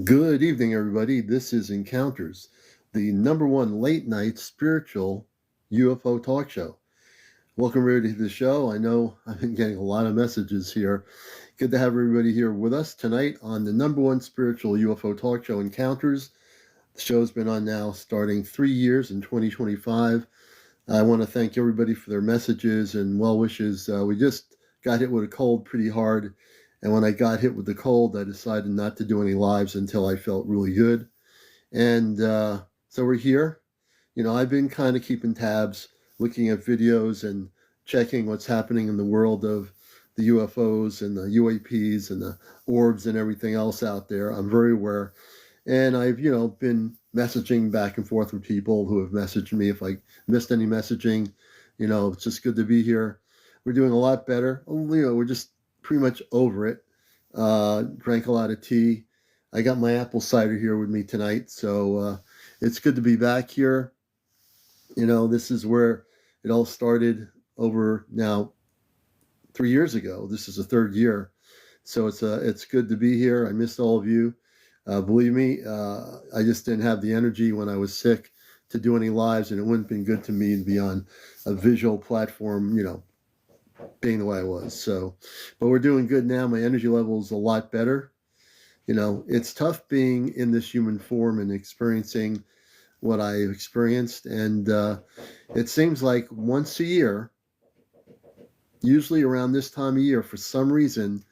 Good evening, everybody. This is Encounters, the number one late night spiritual UFO talk show. Welcome, everybody, to the show. I know I've been getting a lot of messages here. Good to have everybody here with us tonight on the number one spiritual UFO talk show, Encounters. The show's been on now starting 3 years in 2025. I want to thank everybody for their messages and well wishes. We just got hit with a cold pretty hard. And when I got hit with the cold, I decided not to do any lives until I felt really good. And so we're here. I've been kind of keeping tabs, looking at videos and checking what's happening in the world of the UFOs and the UAPs and the orbs and everything else out there. I'm very aware. And I've, been messaging back and forth with people who have messaged me. If I missed any messaging, it's just good to be here. We're doing a lot better. We're just pretty much over it. Drank a lot of tea. I got my apple cider here with me tonight. So it's good to be back here. This is where it all started over now 3 years ago. This is the third year. So it's good to be here. I missed all of you. Believe me, I just didn't have the energy when I was sick to do any lives, and it wouldn't have been good to me to be on a visual platform, being the way I was. So, but we're doing good now. My energy level is a lot better. It's tough being in this human form and experiencing what I've experienced. And it seems like once a year, usually around this time of year, for some reason,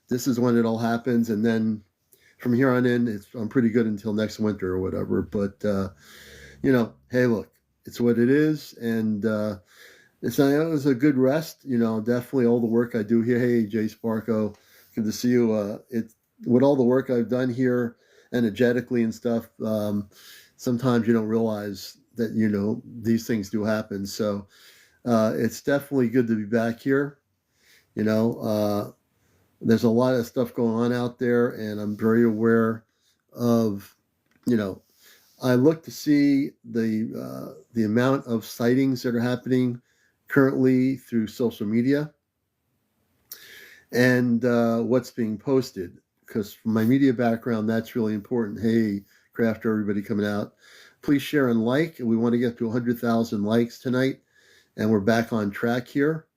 this is when it all happens. And then from here on in, I'm pretty good until next winter or whatever. But, hey, look, it's what it is. And it was a good rest. Definitely all the work I do here. Hey, Jay Sparko, good to see you. With all the work I've done here energetically and stuff, sometimes you don't realize that, these things do happen. So it's definitely good to be back here. There's a lot of stuff going on out there, and I'm very aware of, I look to see the amount of sightings that are happening currently through social media and what's being posted. Because from my media background, that's really important. Hey, Crafter, everybody coming out. Please share and like. We want to get to 100,000 likes tonight, and we're back on track here.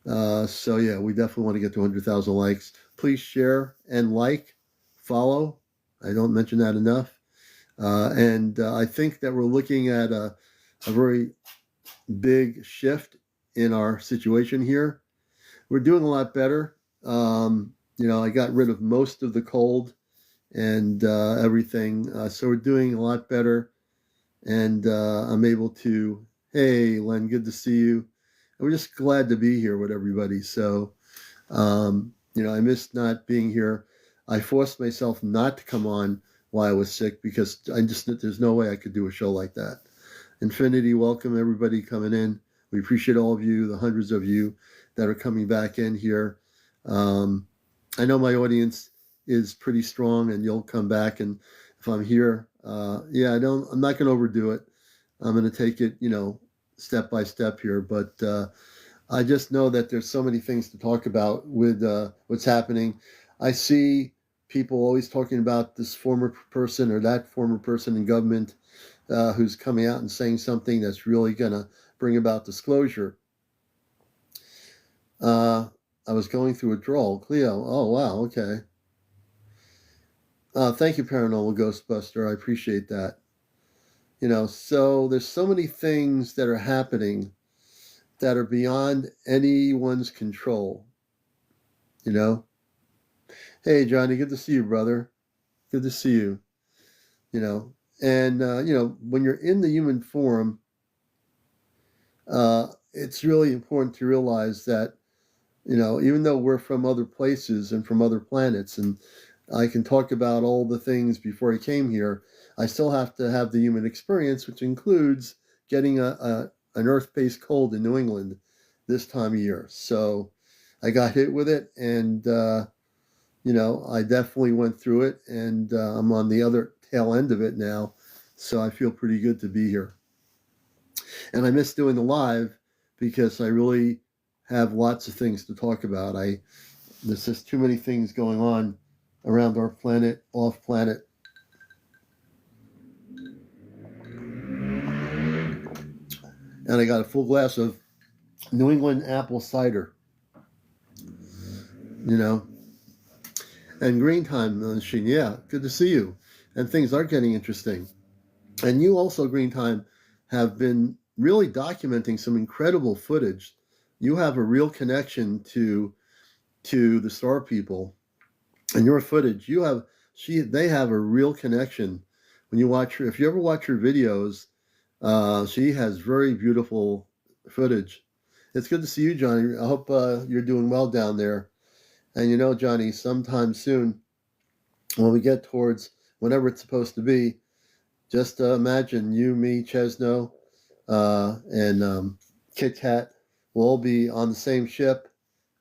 So yeah, we definitely want to get to 100,000 likes. Please share and like, follow. I don't mention that enough. And I think that we're looking at a very big shift in our situation here. We're doing a lot better. I got rid of most of the cold and everything. So we're doing a lot better. And I'm able to, hey, Len, good to see you. We're just glad to be here with everybody. So, I missed not being here. I forced myself not to come on while I was sick because there's no way I could do a show like that. Infinity, welcome everybody coming in. We appreciate all of you, the hundreds of you that are coming back in here. I know my audience is pretty strong, and you'll come back. And if I'm here, I'm not going to overdo it. I'm going to take it, step by step here, but I just know that there's so many things to talk about with what's happening. I see people always talking about this former person or that former person in government who's coming out and saying something that's really going to bring about disclosure. I was going through withdrawal. Cleo, oh, wow, okay. Thank you, Paranormal Ghostbuster. I appreciate that. So there's so many things that are happening that are beyond anyone's control. Hey, Johnny, good to see you, brother. Good to see you. And when you're in the human form, it's really important to realize that, even though we're from other places and from other planets, and I can talk about all the things before I came here, I still have to have the human experience, which includes getting an earth-based cold in New England this time of year. So I got hit with it, and, I definitely went through it, and I'm on the other tail end of it now. So I feel pretty good to be here. And I miss doing the live because I really have lots of things to talk about. There's just too many things going on around our planet, off planet. And I got a full glass of New England apple cider, you know. And green time, Sheen, yeah, good to see you. And things are getting interesting. And you also, Green Time, have been really documenting some incredible footage. You have a real connection to the Star People, and your footage. They have a real connection. When you watch her, if you ever watch her videos, she has very beautiful footage. It's good to see you, Johnny. I hope you're doing well down there. And you know, Johnny, sometime soon, when we get towards whenever it's supposed to be, just imagine you, me, Chesno, and Kit Kat will all be on the same ship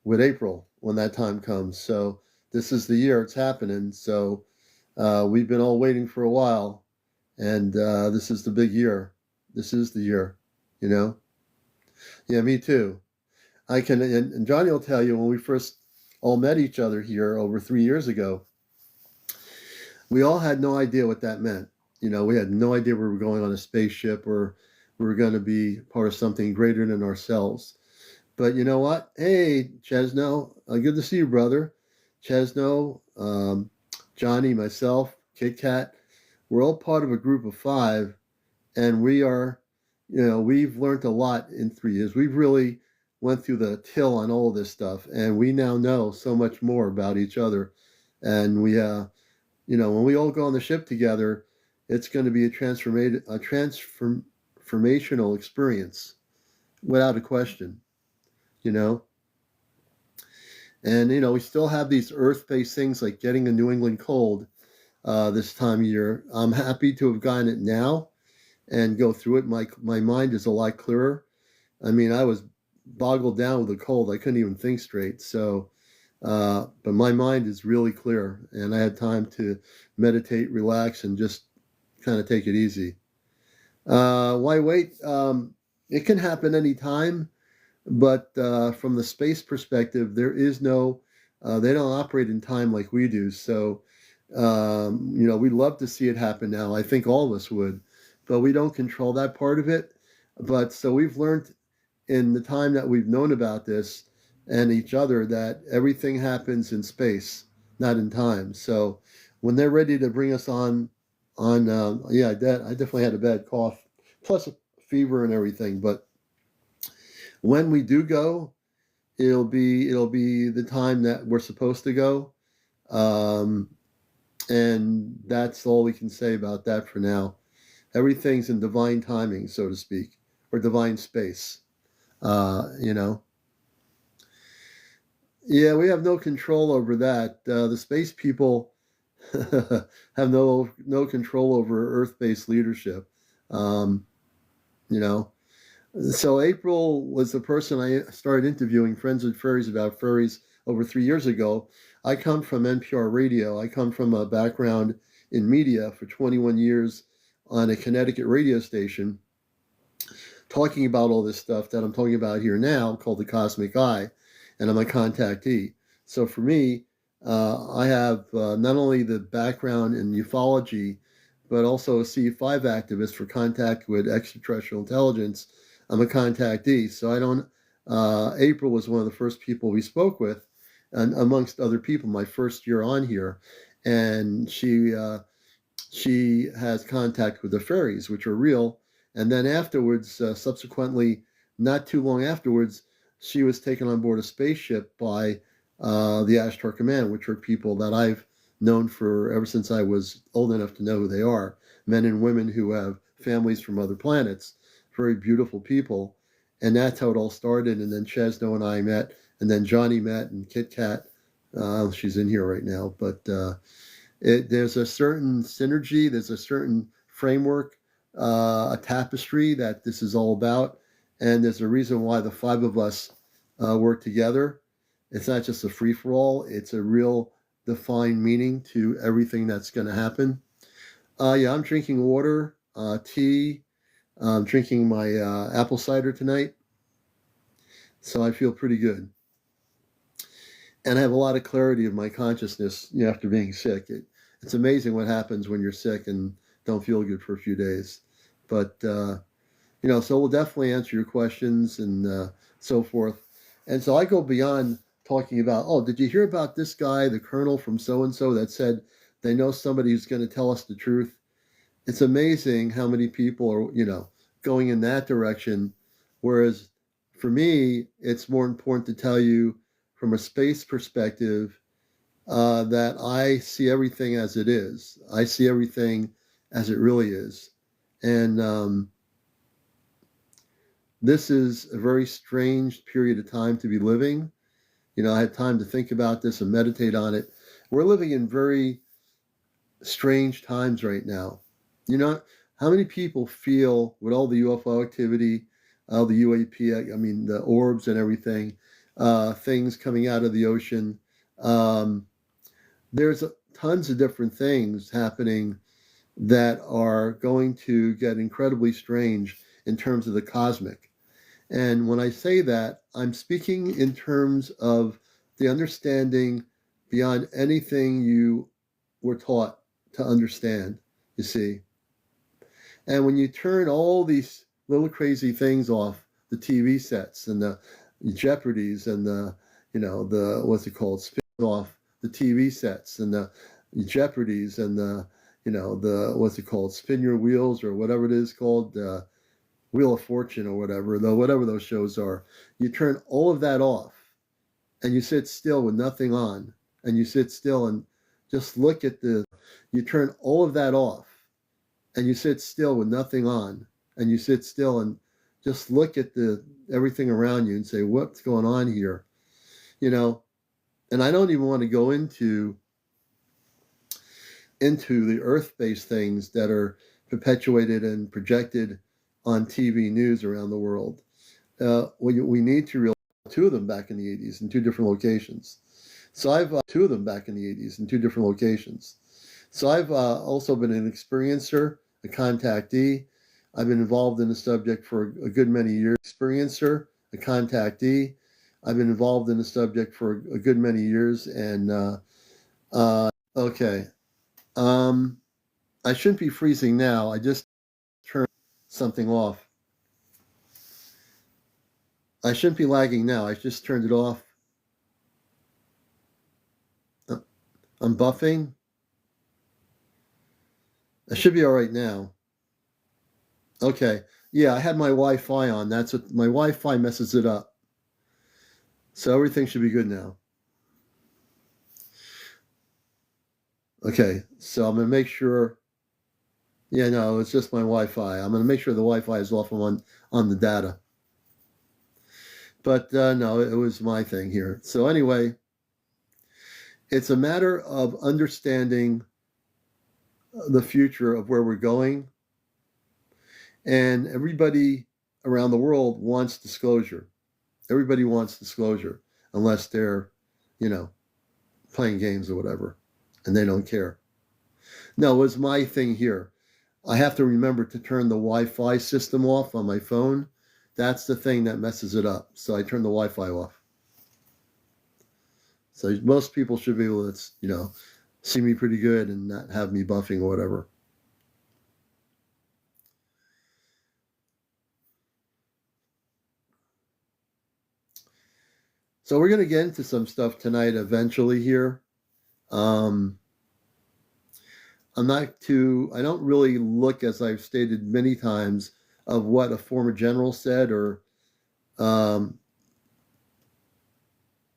with April when that time comes. So this is the year it's happening. So we've been all waiting for a while, and this is the big year. This is the year, you know? Yeah, me too. I can, and Johnny will tell you when we first all met each other here over 3 years ago, we all had no idea what that meant. You know, we had no idea we were going on a spaceship or we were going to be part of something greater than ourselves. But you know what? Hey, Chesno, good to see you, brother. Chesno, Johnny, myself, Kit Kat, we're all part of a group of 5, and we are, you know, we've learned a lot in 3 years. We've really went through the till on all this stuff, and we now know so much more about each other. And we, you know, when we all go on the ship together, it's going to be a transformational experience, without a question, you know. And, you know, we still have these earth-based things like getting a New England cold this time of year. I'm happy to have gotten it now and go through it. My mind is a lot clearer. I mean, I was boggled down with a cold. I couldn't even think straight. So, but my mind is really clear, and I had time to meditate, relax, and just kind of take it easy. Why wait? It can happen anytime, but from the space perspective, there is no, they don't operate in time like we do. So, you know, we'd love to see it happen now. I think all of us would, but we don't control that part of it. But so we've learned in the time that we've known about this and each other that everything happens in space, not in time. So when they're ready to bring us yeah, I definitely had a bad cough, plus a fever and everything. But when we do go, it'll be the time that we're supposed to go, and that's all we can say about that for now. Everything's in divine timing, so to speak, or divine space. You know. Yeah, we have no control over that. The space people have no control over Earth-based leadership. Um, you know, so April was the person I started interviewing Friends with Furries about furries over 3 years ago. I come from NPR radio. I come from a background in media for 21 years on a Connecticut radio station, talking about all this stuff that I'm talking about here now, called the Cosmic Eye, and I'm a contactee. So for me, I have not only the background in ufology, but also a C5 activist for contact with extraterrestrial intelligence. I'm a contactee. So I don't, April was one of the first people we spoke with, and amongst other people, my first year on here. And she has contact with the fairies, which are real. And then afterwards, subsequently, not too long afterwards, she was taken on board a spaceship by the Ashtar Command, which are people that I've known for ever since I was old enough to know who they are. Men and women who have families from other planets, very beautiful people. And that's how it all started. And then Chesno and I met, and then Johnny met, and Kit Kat. She's in here right now, but there's a certain synergy, there's a certain framework, a tapestry that this is all about, and there's a reason why the 5 of us work together. It's not just a free-for-all, it's a real defined meaning to everything that's going to happen. Yeah, I'm drinking water, tea, I'm drinking my apple cider tonight, so I feel pretty good. and I have a lot of clarity of my consciousness, after being sick. It's amazing what happens when you're sick and don't feel good for a few days. But so we'll definitely answer your questions and so forth. And so I go beyond talking about, oh, did you hear about this guy, the colonel from so and so, that said they know somebody who's going to tell us the truth? It's amazing how many people are, going in that direction. Whereas for me, it's more important to tell you from a space perspective that I see everything as it is. I see everything as it really is. And this is a very strange period of time to be living. I had time to think about this and meditate on it. We're living in very strange times right now. How many people feel with all the UFO activity, all the UAP, I mean, the orbs and everything, things coming out of the ocean. There's tons of different things happening that are going to get incredibly strange in terms of the cosmic. And when I say that, I'm speaking in terms of the understanding beyond anything you were taught to understand, you see. And when you turn all these little crazy things off the TV sets and the Jeopardies and the what's it called, spin off the TV sets and the Jeopardies and the what's it called, spin your wheels or whatever it is called, Wheel of Fortune or whatever those shows are. You turn all of that off and you sit still with nothing on, and you sit still and just look at you turn all of that off and you sit still with nothing on, and you sit still and just look at everything around you and say, what's going on here? And I don't even want to go into the earth-based things that are perpetuated and projected on TV news around the world. We need to realize two of them back in the 80s in two different locations. So I've two of them back in the 80s in two different locations. So I've also been an experiencer, a contactee. I've been involved in the subject for a good many years. Experiencer, a contactee. I've been involved in the subject for a good many years. And okay, I shouldn't be freezing now. I just turned something off. I shouldn't be lagging now. I just turned it off. I'm buffing. I should be all right now. Okay. Yeah, I had my Wi-Fi on. That's what my Wi-Fi messes it up. So everything should be good now. Okay, so I'm going to make sure. Yeah, no, it's just my Wi-Fi. I'm going to make sure the Wi-Fi is off on the data. But no, it was my thing here. So anyway, it's a matter of understanding the future of where we're going. And everybody around the world wants disclosure. Everybody wants disclosure, unless they're, playing games or whatever, and they don't care. No, it was my thing here. I have to remember to turn the Wi-Fi system off on my phone. That's the thing that messes it up. So I turn the Wi-Fi off. So most people should be able to, see me pretty good and not have me buffing or whatever. So we're going to get into some stuff tonight eventually here. I don't really look, as I've stated many times, of what a former general said or, I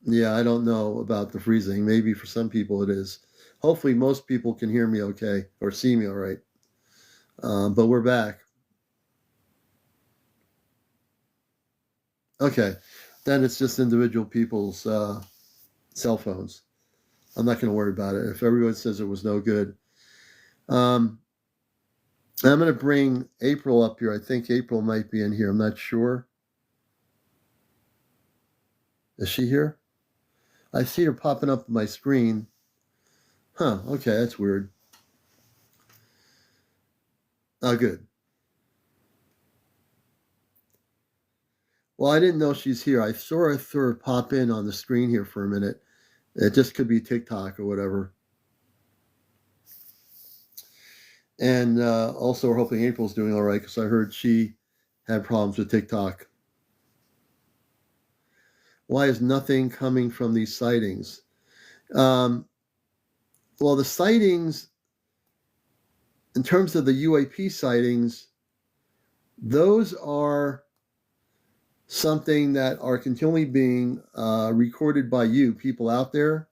don't know about the freezing. Maybe for some people it is. Hopefully most people can hear me okay or see me all right. But we're back. Okay. Then it's just individual people's cell phones. I'm not going to worry about it. If everyone says it was no good. I'm going to bring April up here. I think April might be in here. I'm not sure. Is she here? I see her popping up on my screen. Huh, okay, that's weird. Oh, good. Well, I didn't know she's here. I saw her pop in on the screen here for a minute, It just could be TikTok or whatever. And also, we're hoping April's doing all right because I heard she had problems with TikTok. Why is nothing coming from these sightings? Well, the sightings, in terms of the UAP sightings, those are something that are continually being recorded by you, people out there.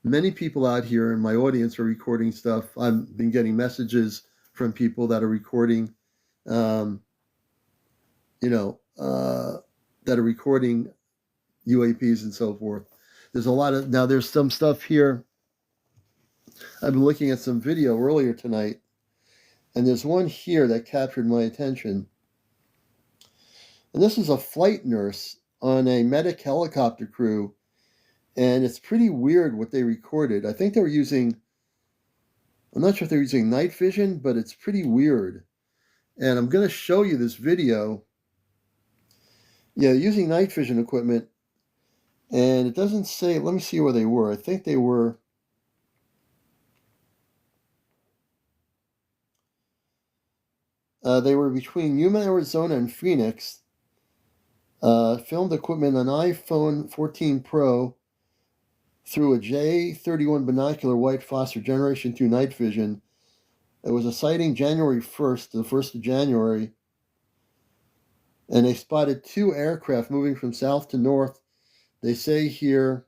Many people out here in my audience are recording stuff. I've been getting messages from people that are recording, um, that are recording UAPs and so forth. There's a lot of, now there's some stuff here. I've been looking at some video earlier tonight, and there's one here that captured my attention. And this is a flight nurse on a medic helicopter crew, and it's pretty weird what they recorded. I think they were using, I'm not sure if they're using night vision, but it's pretty weird. And I'm going to show you this video. Yeah, using night vision equipment, and it doesn't say, let me see where they were. I think they were between Yuma, Arizona and Phoenix. Filmed equipment on iPhone 14 Pro through a J31 binocular white phosphor generation 2 night vision. It was a sighting January 1st, the 1st of January, and they spotted 2 aircraft moving from south to north. They say here,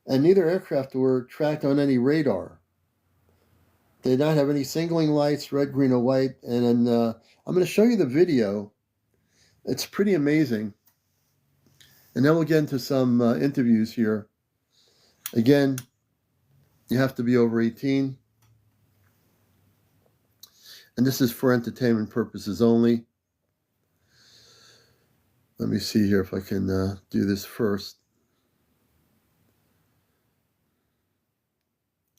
and neither aircraft were tracked on any radar. They did not have any signaling lights, red, green, or white. And then I'm going to show you the video. It's pretty amazing. And then we'll get into some interviews here. Again, you have to be over 18. And this is for entertainment purposes only. Let me see here if I can do this first.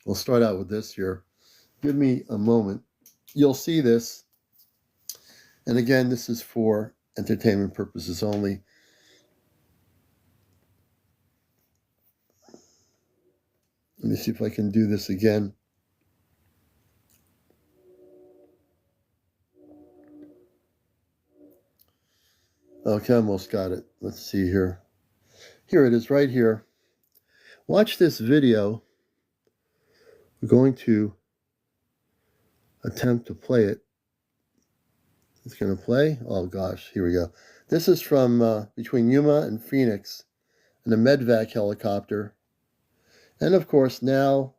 We'll start out with this here. Give me a moment. You'll see this. And again, this is for entertainment purposes only. Let me see if I can do this again. Okay, almost got it. Let's see here. Here it is right here. Watch this video. We're going to attempt to play it. It's going to play. Oh gosh, here we go. This is from between Yuma and Phoenix in a medvac helicopter. And of course now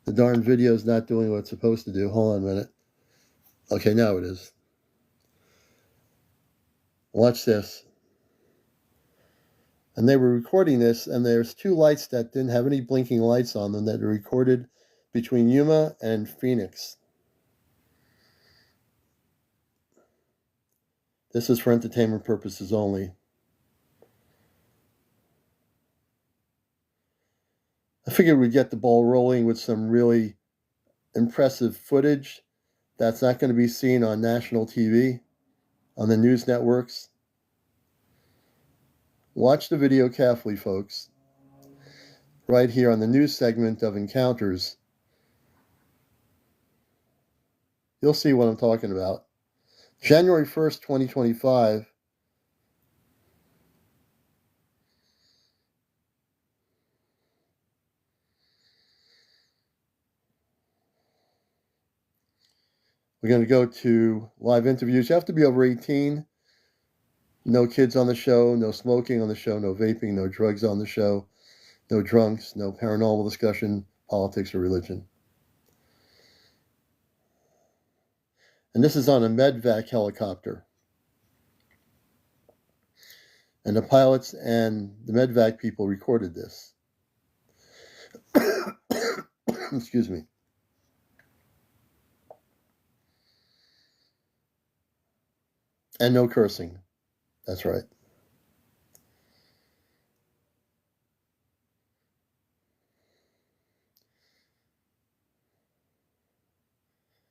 the darn video is not doing what it's supposed to do. Hold on a minute. Okay, now it is. Watch this. And they were recording this, and there's 2 lights that didn't have any blinking lights on them that are recorded between Yuma and Phoenix. This is for entertainment purposes only. I figured we'd get the ball rolling with some really impressive footage that's not going to be seen on national TV, on the news networks. Watch the video carefully, folks. Right here on the news segment of Encounters. You'll see what I'm talking about. January 1st, 2025. We're going to go to live interviews. You have to be over 18. No kids on the show, no smoking on the show, no vaping, no drugs on the show, no drunks, no paranormal discussion, politics, or religion. And this is on a medvac helicopter. And the pilots and the medvac people recorded this. Excuse me. And no cursing. That's right.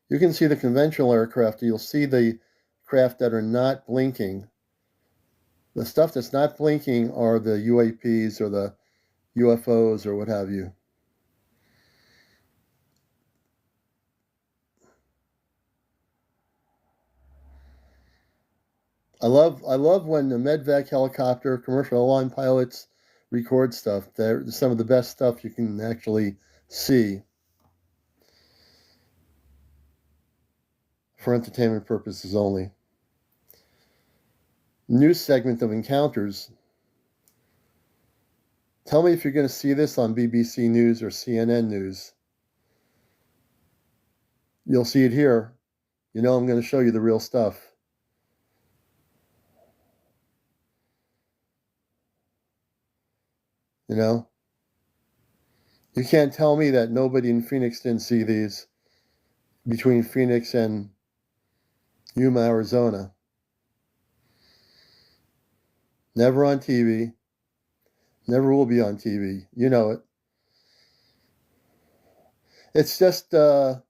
You can see the conventional aircraft. You'll see the craft that are not blinking. The stuff that's not blinking are the UAPs or the UFOs or what have you. I love when the medvac helicopter commercial airline pilots record stuff. They're some of the best stuff you can actually see for entertainment purposes only. News segment of encounters. Tell me if you're going to see this on BBC News or CNN News. You'll see it here. You know I'm going to show you the real stuff. You know? You can't tell me that nobody in Phoenix didn't see these between Phoenix and Yuma, Arizona. Never on TV. Never will be on TV. You know it. It's just, again,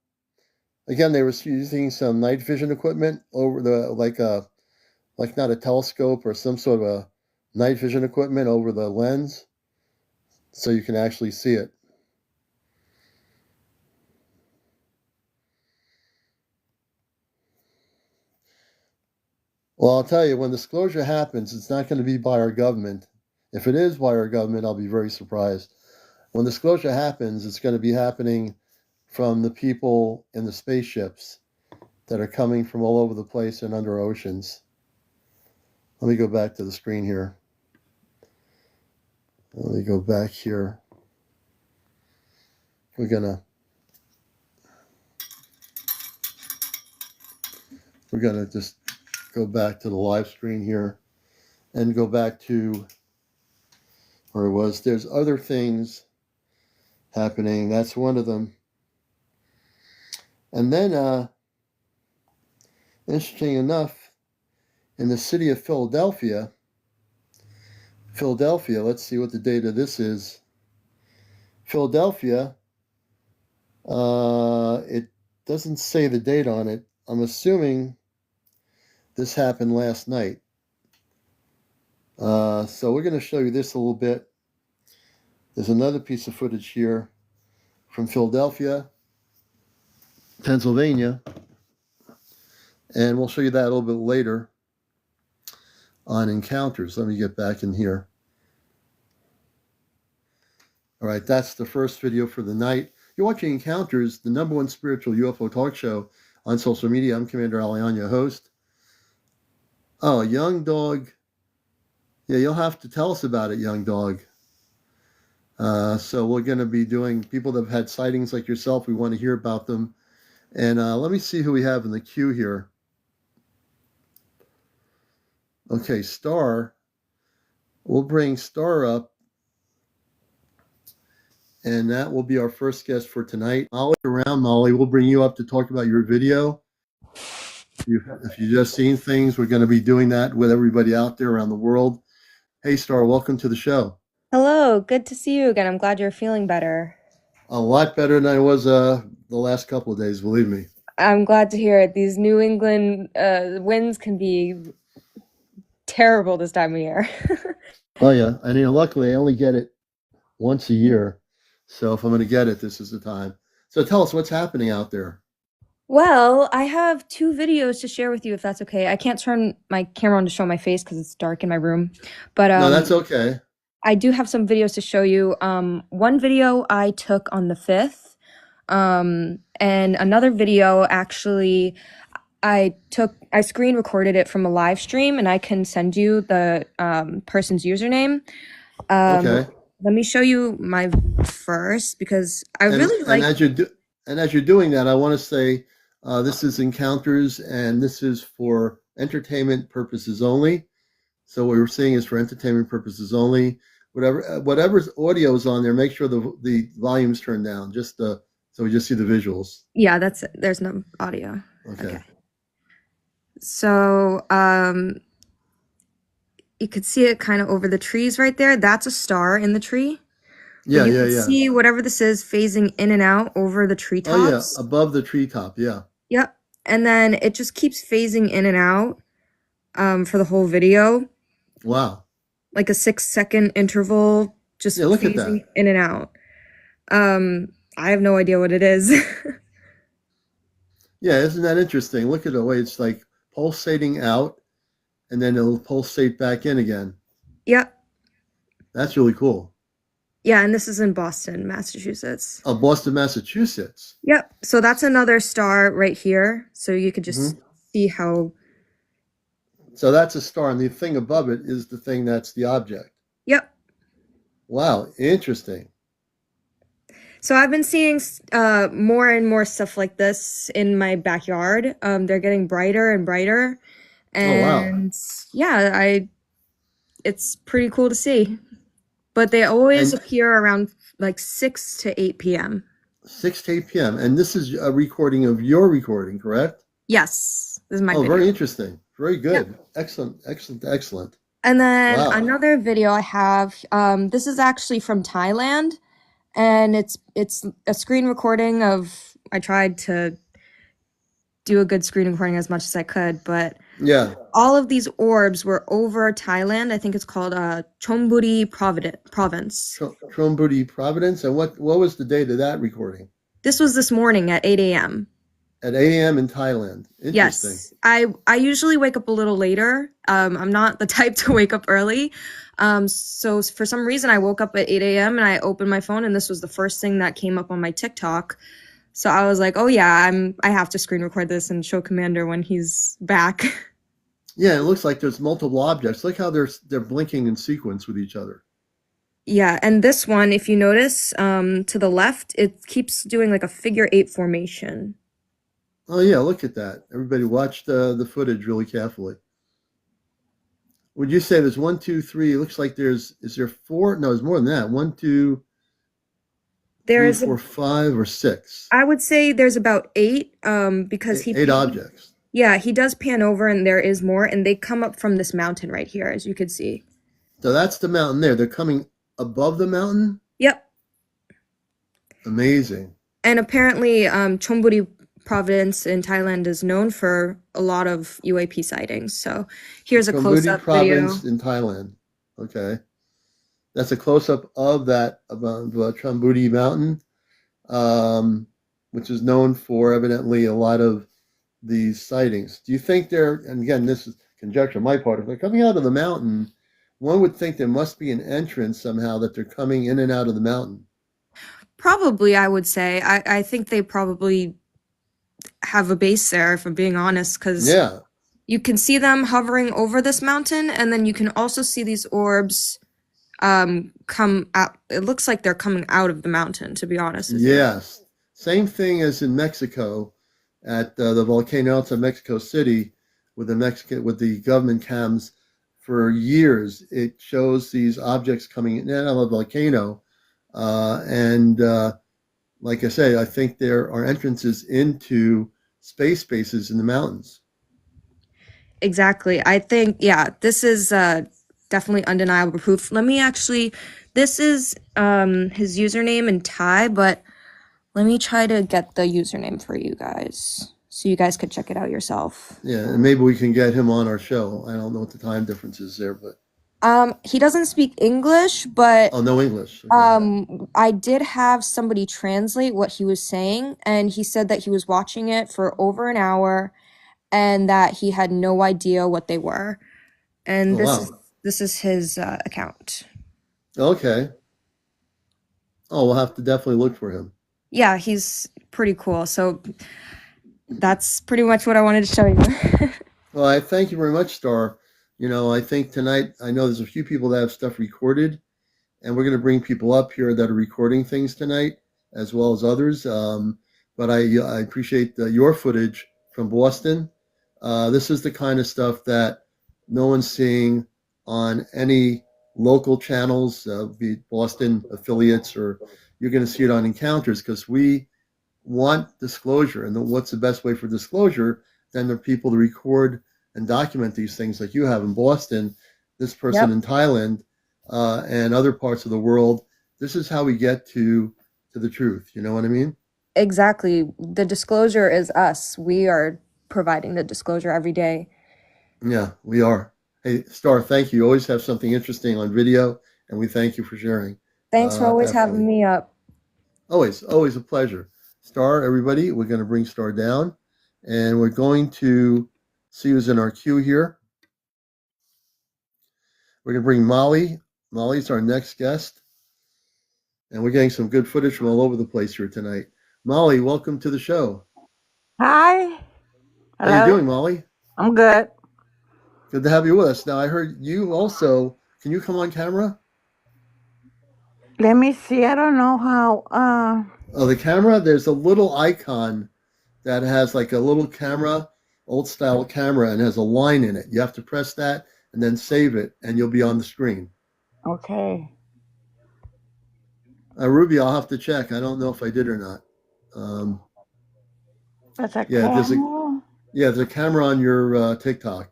they were using some night vision equipment over the, like not a telescope or some sort of a night vision equipment over the lens so you can actually see it. Well, I'll tell you, when disclosure happens, it's not going to be by our government. If it is by our government, I'll be very surprised. When disclosure happens, it's going to be happening from the people in the spaceships that are coming from all over the place and under oceans. Let me go back to the screen here. Let me go back here. We're gonna just go back to the live screen here and go back to where it was. There's other things happening. That's one of them. And then, interesting enough, in the city of Philadelphia, let's see what the date of this is. Philadelphia, it doesn't say the date on it. I'm assuming this happened last night. So we're going to show you this a little bit. There's another piece of footage here from Philadelphia, Pennsylvania. And we'll show you that a little bit later on encounters. Let me get back in here. All right, that's the first video for the night. You're watching Encounters, the #1 spiritual UFO talk show on social media. I'm CmdrAleon, your host. Oh, young dog. Yeah, you'll have to tell us about it, young dog. So we're going to be doing people that have had sightings like yourself. We want to hear about them. And let me see who we have in the queue here. Okay, Star. We'll bring Star up. And that will be our first guest for tonight. Molly, around Molly, we'll bring you up to talk about your video. If you've just seen things, we're going to be doing that with everybody out there around the world. Hey, Star, welcome to the show. Hello, good to see you again. I'm glad you're feeling better. A lot better than I was the last couple of days, believe me. I'm glad to hear it. These New England winds can be terrible this time of year. Oh, yeah. I mean, luckily, I only get it once a year. So if I'm going to get it, this is the time. So tell us what's happening out there. Well, I have two videos to share with you if that's okay. I can't turn my camera on to show my face because it's dark in my room. But No, that's okay. I do have some videos to show you. One video I took on the 5th, and another video actually I screen recorded it from a live stream, and I can send you the person's username. Okay. Let me show you my first because I really like. And as you're doing that, I want to say this is Encounters, and this is for entertainment purposes only. So what we're seeing is for entertainment purposes only. Whatever's audio is on there, make sure the volume's turned down, just so we just see the visuals. Yeah, that's it. There's no audio. Okay. So you could see it kind of over the trees right there. That's a star in the tree. Yeah, you yeah, can see whatever this is phasing in and out over the treetops. Oh yeah, above the treetop. Yeah. Yep. And then it just keeps phasing in and out for the whole video. Wow. like a 6 second interval, Yeah, just look at that. phasing in and out. I have no idea what it is. Yeah, isn't that interesting? Look at the way it's like pulsating out and then it'll pulsate back in again. Yep. That's really cool. Yeah, and this is in Boston, Massachusetts. Boston, Massachusetts. Yep. So that's another star right here. So you could just Hmm. see how, So that's a star, and the thing above it is the thing that's the object. yep. Wow, interesting. So I've been seeing more and more stuff like this in my backyard. They're getting brighter and brighter, Oh, wow. and yeah, I it's pretty cool to see. But they always And appear around like 6 to 8 p.m. 6 to 8 p.m. And this is a recording of your recording, correct? Yes, this is my Oh, video. very interesting. Very Yep. good. Excellent, excellent, excellent. And then Wow. another video I have, this is actually from Thailand, and it's a screen recording of, I tried to do a good screen recording as much as I could, but Yeah. all of these orbs were over Thailand. I think it's called Chonburi province. Trombuti Providence. And what was the date of that recording? This was this morning at 8 a.m. At 8 a.m. in Thailand. Interesting. Yes, I usually wake up a little later. I'm not the type to wake up early. So for some reason I woke up at 8 a.m. and I opened my phone and this was the first thing that came up on my TikTok. So I was like, "Oh yeah, I have to screen record this and show Commander when he's back." Yeah, it looks like there's multiple objects. Look how they're blinking in sequence with each other. Yeah, and this one, if you notice, to the left, it keeps doing like a figure eight formation. Oh yeah, look at that. Everybody watch the footage really carefully. Would you say there's one, two, three? It looks like is there four? No, there's more than that. One, two, three, There's four, five, or six. I would say there's about eight, because Eight objects. yeah, he does pan over and there is more, and they come up from this mountain right here, as you could see. So that's the mountain there. They're coming above the mountain. Yep. Amazing. And apparently, Chonburi province in Thailand is known for a lot of UAP sightings. So here's a Trombuti close-up video. province in Thailand. Okay. That's a close up of that above Trombuti Mountain, um, which is known for evidently a lot of these sightings. Do you think they're, and again, this is conjecture on my part, if they're coming out of the mountain, one would think there must be an entrance somehow that they're coming in and out of the mountain. Probably, I would say. I think they probably have a base there, if I'm being honest, because Yeah. you can see them hovering over this mountain, and then you can also see these orbs come out. It looks like they're coming out of the mountain, to be honest with you. Yes. Same thing as in Mexico at the volcano outside Mexico City with the government cams for years. It shows these objects coming in and out of the volcano, and like I say, I think there are entrances into spaces in the mountains. Exactly. I think, yeah, this is definitely undeniable proof. Let me actually, this is his username in Thai, but let me try to get the username for you guys so you guys could check it out yourself. Yeah, and maybe we can get him on our show. I don't know what the time difference is there, but He doesn't speak English, but oh, no English. Okay. I did have somebody translate what he was saying, and he said that he was watching it for over an hour and that he had no idea what they were. And Oh, wow. this is his account. Okay. Oh, we'll have to definitely look for him. Yeah, he's pretty cool. So that's pretty much what I wanted to show you. Well, I thank you very much, Star. I think tonight, I know there's a few people that have stuff recorded, and we're going to bring people up here that are recording things tonight, as well as others. But I appreciate your footage from Boston. This is the kind of stuff that no one's seeing on any local channels, be it Boston affiliates, or you're going to see it on Encounters, because we want disclosure. And what's the best way for disclosure than the people to record and document these things like you have in Boston, this person Yep. in Thailand, and other parts of the world. This is how we get to the truth. You know what I mean? Exactly. The disclosure is us. We are providing the disclosure every day. Yeah, we are. Hey, Star, thank you. You always have something interesting on video, and we thank you for sharing. Thanks for always having Definitely. me up. Always a pleasure. Star, everybody, we're going to bring Star down, and we're going to see who's in our queue here. We're going to bring Molly. Molly's our next guest, and we're getting some good footage from all over the place here tonight. Molly, welcome to the show. Hi. How you Hello. doing, Molly? I'm good. Good to have you with us. Now, I heard you also. Can you come on camera? Let me see. I don't know how. Oh, the camera. There's a little icon that has like a little camera, old style camera, and has a line in it. You have to press that and then save it, and you'll be on the screen. Okay. Ruby, I'll have to check. I don't know if I did or not. Um, That's a yeah, camera. there's a camera on your TikTok.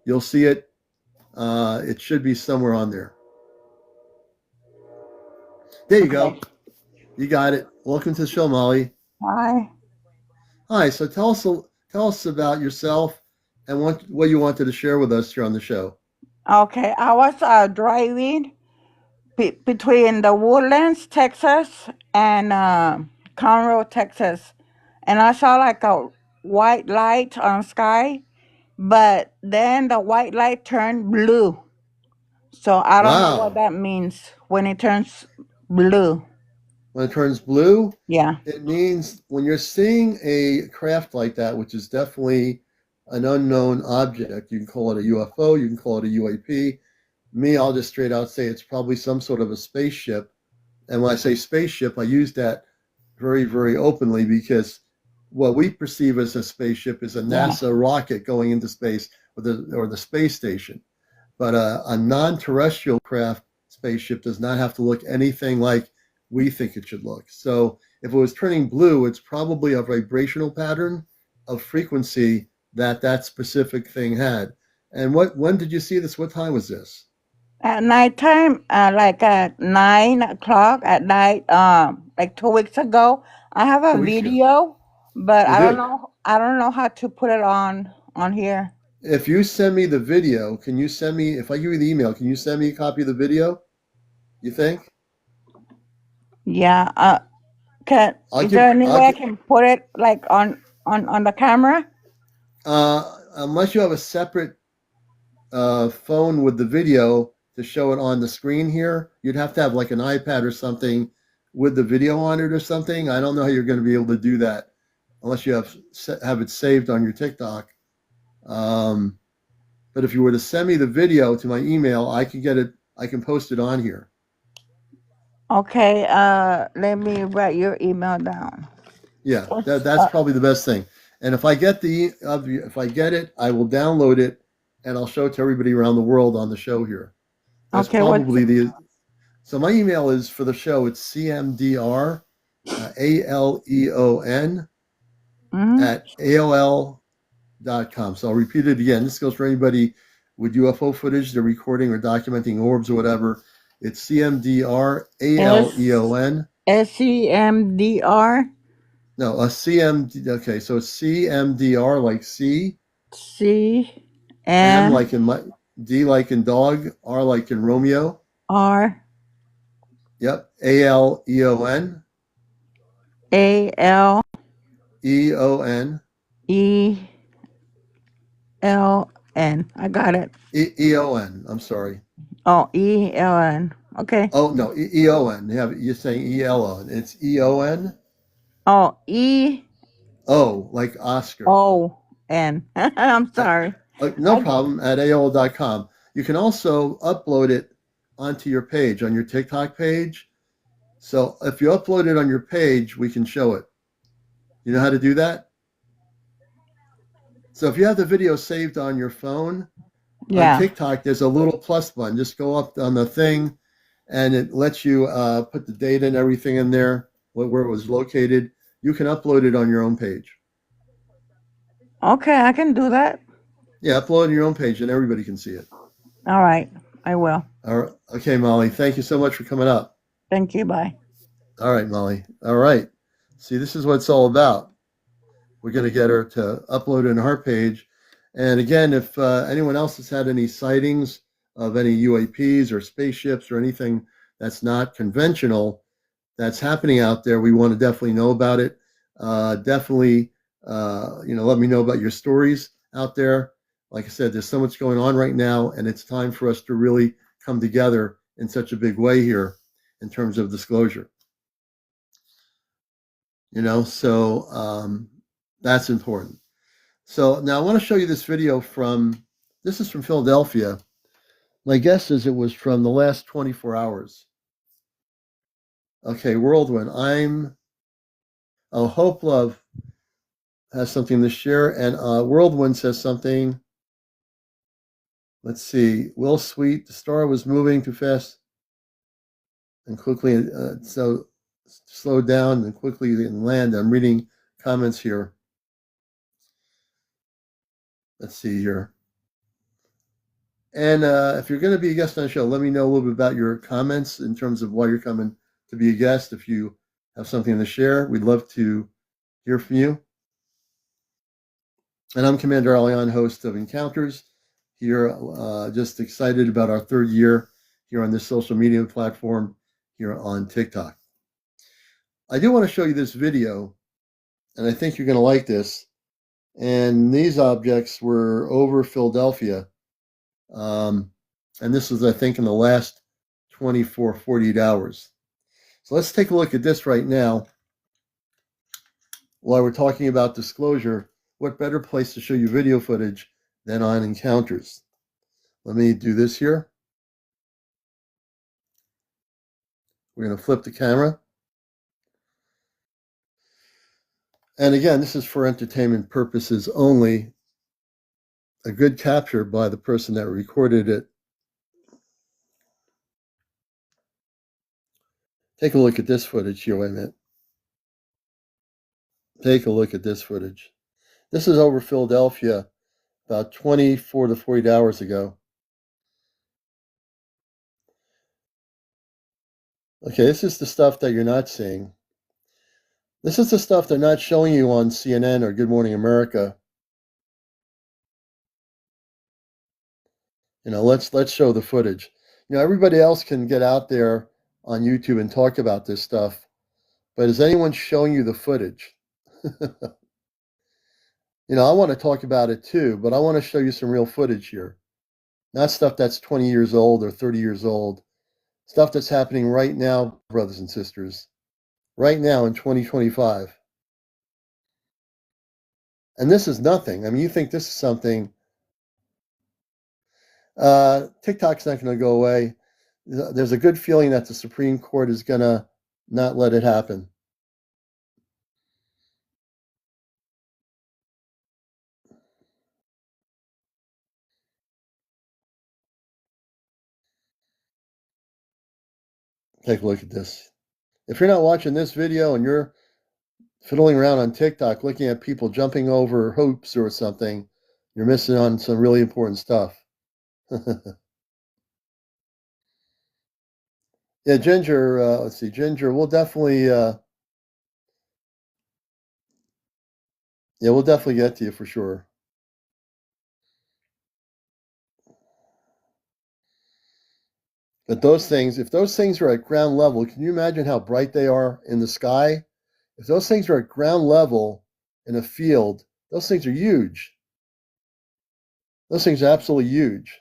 You'll see it. It should be somewhere on there. There you Okay. go. You got it. Welcome to the show, Molly. Hi. Hi. So tell us about yourself and what you wanted to share with us here on the show. Okay. I was driving between the Woodlands, Texas, and Conroe, Texas, and I saw like a white light on sky, but then the white light turned blue. So I don't know what Wow. that means when it turns blue. When it turns blue, Yeah. it means when you're seeing a craft like that, which is definitely an unknown object, you can call it a UFO, you can call it a UAP. Me, I'll just straight out say it's probably some sort of a spaceship. And when I say spaceship, I use that very, very openly because what we perceive as a spaceship is a Yeah. NASA rocket going into space or the space station. But a non-terrestrial craft spaceship does not have to look anything like we think it should look. So if it was turning blue, it's probably a vibrational pattern of frequency that specific thing had. And when did you see this? What time was this? At nighttime, like at 9 o'clock at night, like 2 weeks ago, I have a 2 weeks ago. video, but You I don't do. know. I don't know how to put it on here. If you send me the video, can you send me, if I give you the email, can you send me a copy of the video? You think? Yeah. Can I'll is there give, any I'll way I give, can put it like on the camera? unless you have a separate phone with the video to show it on the screen here, you'd have to have like an iPad or something with the video on it or something. I don't know how you're going to be able to do that unless you have it saved on your TikTok. Um, but if you were to send me the video to my email, I can get it. I can post it on here. Okay. Let me write your email down. Yeah, What's that's probably the best thing. And if I get it, I will download it and I'll show it to everybody around the world on the show here. That's okay? What's probably the So my email is for the show. It's CmdrAleon mm, at AOL.com. So I'll repeat it again. This goes for anybody with UFO footage they're recording or documenting orbs or whatever. It's S CmdRAleon. SEMDR No, a CMD. Okay, so it's CmdR like C, C M N like in D like in dog, R like in Romeo. R Yep, ALEON, A L EON, E L N. I got it. EON. I'm sorry. Oh, ELN. Okay. Oh no, EON. You're saying ELON. It's EON. Oh, E O like Oscar. O N. I'm At, sorry. no I problem at AOL.com. You can also upload it onto your page on your TikTok page. So if you upload it on your page, we can show it. You know how to do that? So if you have the video saved on your phone, on yeah. TikTok, there's a little plus button. Just go up on the thing, and it lets you put the data and everything in there, where it was located. You can upload it on your own page. Okay, I can do that. Yeah, upload it on your own page, and everybody can see it. All right. I will. All right. Okay, Molly. Thank you so much for coming up. Thank you. Bye. All right, Molly. All right. See, this is what it's all about. We're going to get her to upload it on her page, And again, if anyone else has had any sightings of any UAPs or spaceships or anything that's not conventional that's happening out there, we want to definitely know about it. Definitely, let me know about your stories out there. Like I said, there's so much going on right now, and it's time for us to really come together in such a big way here in terms of disclosure. So that's important. So now I want to show you this video this is from Philadelphia. My guess is it was from the last 24 hours. Okay, Whirlwind. Hope Love has something to share, and Whirlwind says something. Let's see. Will Sweet, the star was moving too fast and quickly, so slowed down and quickly didn't land. I'm reading comments here. Let's see here. And if you're going to be a guest on the show, let me know a little bit about your comments in terms of why you're coming to be a guest. If you have something to share, we'd love to hear from you. And I'm CmdrAleon, host of Encounters here. Just excited about our third year here on this social media platform here on TikTok. I do want to show you this video, and I think you're going to like this. And these objects were over Philadelphia. And this was, I think, in the last 48 hours. So let's take a look at this right now. While we're talking about disclosure, what better place to show you video footage than on Encounters? Let me do this here. We're going to flip the camera. And again, this is for entertainment purposes only. A good capture by the person that recorded it. Take a look at this footage here. Wait a minute. Take a look at this footage. This is over Philadelphia about 24 to 48 hours ago. Okay, this is the stuff that you're not seeing. This is the stuff they're not showing you on CNN or Good Morning America. Let's show the footage. Everybody else can get out there on YouTube and talk about this stuff, but is anyone showing you the footage? I want to talk about it too, but I want to show you some real footage here. Not stuff that's 20 years old or 30 years old. Stuff that's happening right now, brothers and sisters. Right now in 2025. And this is nothing. I mean, you think this is something. TikTok's not going to go away. There's a good feeling that the Supreme Court is going to not let it happen. Take a look at this. If you're not watching this video and you're fiddling around on TikTok looking at people jumping over hoops or something, you're missing on some really important stuff. Yeah, Ginger, let's see, Ginger, we'll definitely get to you for sure. But if those things are at ground level, can you imagine how bright they are in the sky? If those things are at ground level in a field, those things are huge. Those things are absolutely huge.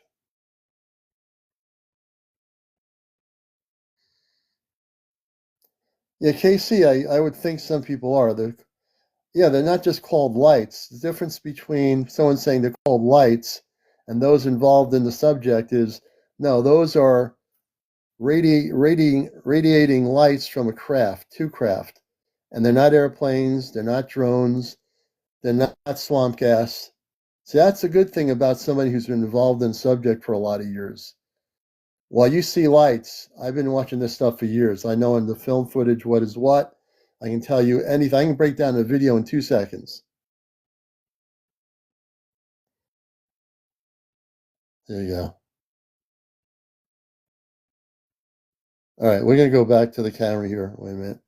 Yeah, KC, I would think some people are. They're not just called lights. The difference between someone saying they're called lights and those involved in the subject is, no, those are radiating lights from a craft, to craft. And they're not airplanes, they're not drones, they're not swamp gas. See, that's a good thing about somebody who's been involved in the subject for a lot of years. While you see lights, I've been watching this stuff for years. I know in the film footage what is what. I can tell you anything. I can break down a video in 2 seconds. There you go. All right, we're going to go back to the camera here. Wait a minute.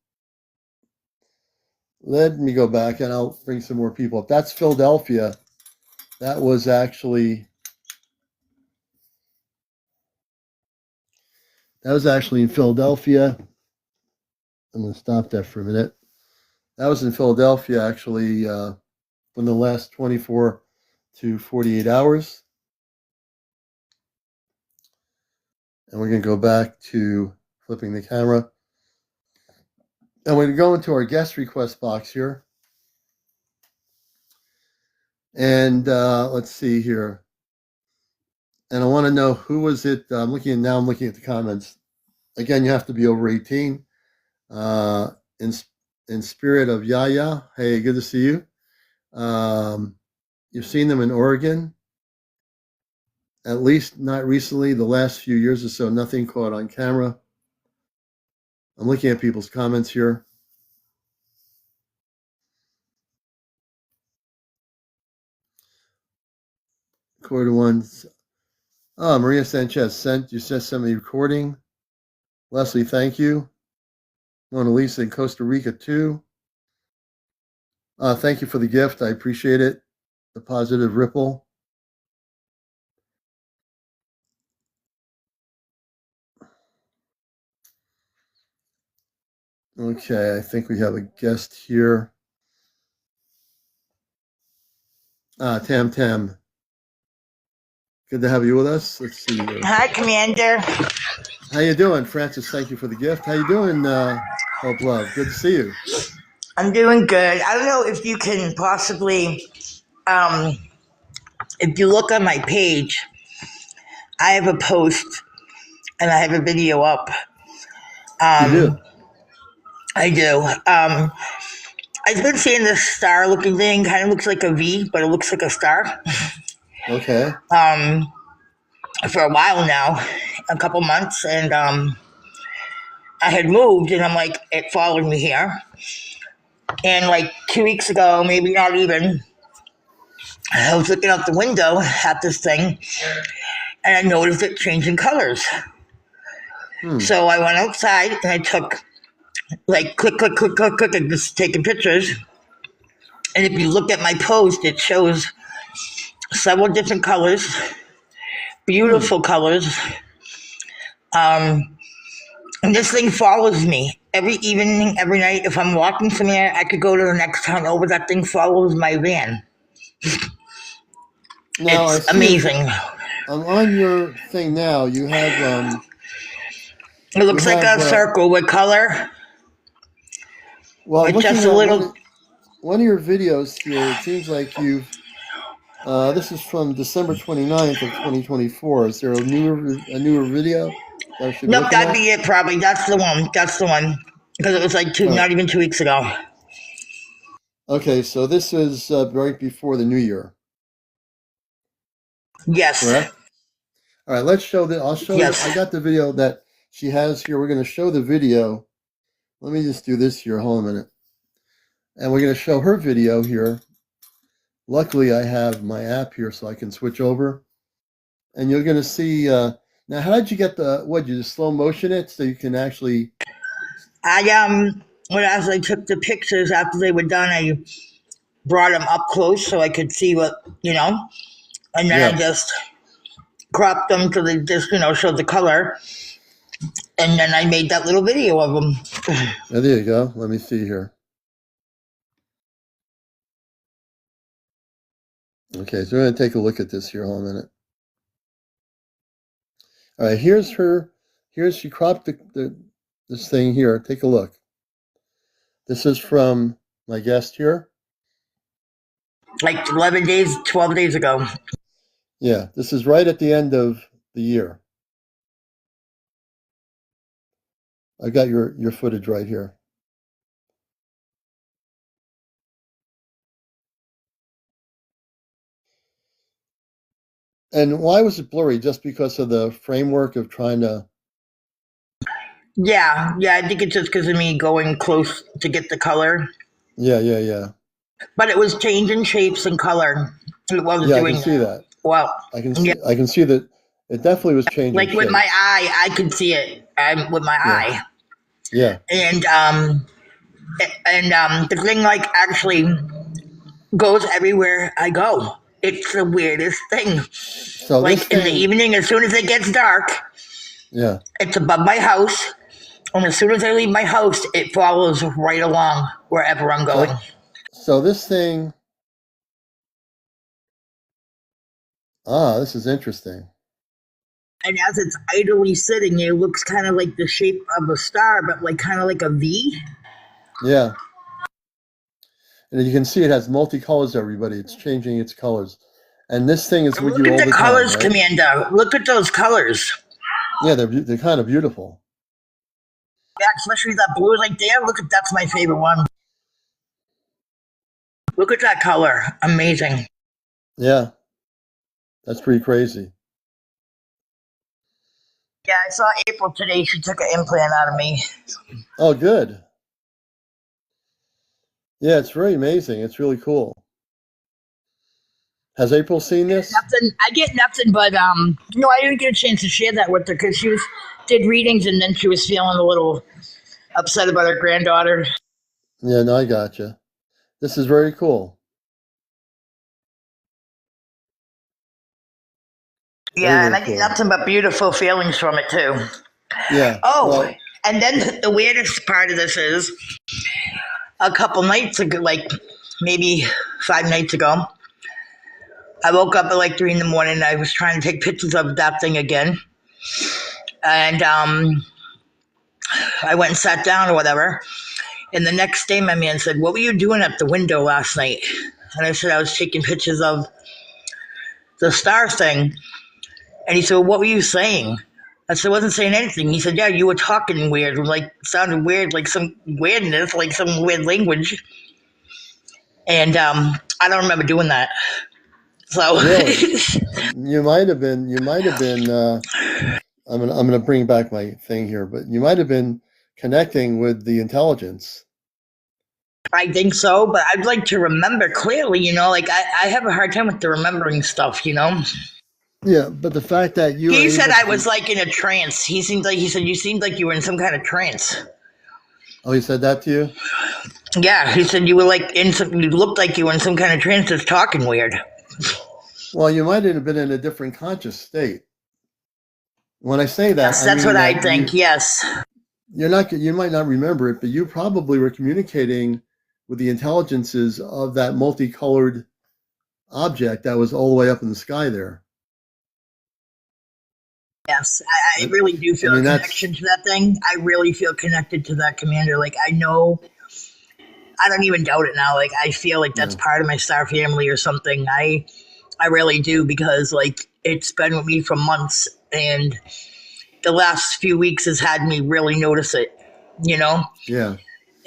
Let me go back and I'll bring some more people up. That's Philadelphia. That was actually in Philadelphia. I'm going to stop that for a minute. That was in Philadelphia, actually, in the last 24 to 48 hours. And we're going to go back to flipping the camera. And we're going to go into our guest request box here. And let's see here. And I want to know who was it. I'm looking at the comments. Again, you have to be over 18. In spirit of Yaya, hey, good to see you. You've seen them in Oregon, at least not recently, the last few years or so, nothing caught on camera. I'm looking at people's comments here. Quarter ones. Oh, Maria Sanchez sent me a recording. Leslie, thank you. Mona Lisa in Costa Rica too. Thank you for the gift. I appreciate it. The positive ripple. Okay, I think we have a guest here. Tam Tam. Good to have you with us. Let's see. Hi, Commander. How you doing, Francis? Thank you for the gift. How you doing, Hope Love? Good to see you. I'm doing good. I don't know if you can possibly, if you look on my page, I have a post and I have a video up. You do? I do. I've been seeing this star-looking thing. Kind of looks like a V, but it looks like a star. Okay. For a while now, a couple months, and I had moved, and I'm like, it followed me here. And like 2 weeks ago, maybe not even, I was looking out the window at this thing, and I noticed it changing colors. So I went outside and I took like click, and just taking pictures. And if you look at my post, it shows several different colors, beautiful colors. And this thing follows me every evening, every night. If I'm walking somewhere, I could go to the next town over. That thing follows my van. Now, it's amazing. On your thing now, you have. It looks like a circle with color. Well, with looking just at a little. One of your videos here, it seems like you've. This is from December 29th of 2024. Is there a newer video? Nope, that'd be it probably. That's the one. Because it was like not even 2 weeks ago. Okay, so this is right before the new year. Yes. Correct? All right, let's show that. I'll show you. I got the video that she has here. We're going to show the video. Let me just do this here. Hold on a minute. And we're going to show her video here. Luckily, I have my app here so I can switch over. And you're going to see. Now, how did you get you just slow motion it so you can actually. As I took the pictures after they were done, I brought them up close so I could see what, and then I just cropped them so they just, showed the color. And then I made that little video of them. Oh, there you go. Let me see here. Okay, so we're going to take a look at this here. Hold on a minute. All right, she cropped this thing here. Take a look. This is from my guest here. Like 12 days ago. Yeah, this is right at the end of the year. I got your footage right here. And why was it blurry? Just because of the framework of trying to... Yeah, I think it's just because of me going close to get the color. Yeah. But it was changing shapes and color. It was doing. I can see that. Well, I can see that it definitely was changing. Like with my eye, I could see it. With my eye. Yeah. And the thing like actually goes everywhere I go. It's the weirdest thing. So like this in the thing, evening, as soon as it gets dark, yeah. it's above my house. And as soon as I leave my house, it follows right along wherever I'm going. So this thing, this is interesting. And as it's idly sitting, it looks kind of like the shape of a star, but like kind of like a V. Yeah. And you can see it has multicolors, everybody. It's changing its colors. And this thing is with Look you at all the the time, colors, right? Commander. Look at those colors. Yeah, they're kind of beautiful. Yeah, especially that blue right there. Look at that's my favorite one. Look at that color. Amazing. Yeah. That's pretty crazy. Yeah, I saw April today. She took an implant out of me. Oh, good. Yeah, it's very amazing. It's really cool. Has April seen this? I get nothing, but no, I didn't get a chance to share that with her because did readings and then she was feeling a little upset about her granddaughter. Yeah, no, I gotcha. This is very cool. Very, Yeah, and very I get cool. nothing but beautiful feelings from it too. Yeah. Oh, Well, and then the weirdest part of this is a couple nights ago, like maybe 5 nights ago, I woke up at like 3 in the morning. And I was trying to take pictures of that thing again, and I went and sat down or whatever. And the next day, my man said, "What were you doing at the window last night?" And I said, "I was taking pictures of the star thing." And he said, "Well, what were you saying?" I said, "I wasn't saying anything." He said, "Yeah, you were talking weird, like sounded weird, like some weirdness, like some weird language." And I don't remember doing that. So really, you might have been. You might have been. I'm gonna bring back my thing here, but you might have been connecting with the intelligence. I think so, but I'd like to remember clearly, like I have a hard time with the remembering stuff. Yeah, but the fact that you were He said able I to. was like in a trance. He said you seemed like you were in some kind of trance. Oh, he said that to you? Yeah, he said you were like you looked like you were in some kind of trance, just talking weird. Well, you might have been in a different conscious state. When I say that, Yes, I that's mean what I that think. Yes. you might not remember it, but you probably were communicating with the intelligences of that multicolored object that was all the way up in the sky there. Yes, I really do feel I mean, a connection to that thing. I really feel connected to that commander. Like I know, I don't even doubt it now. Like I feel like that's part of my star family or something. I really do because like it's been with me for months, and the last few weeks has had me really notice it. You know. Yeah.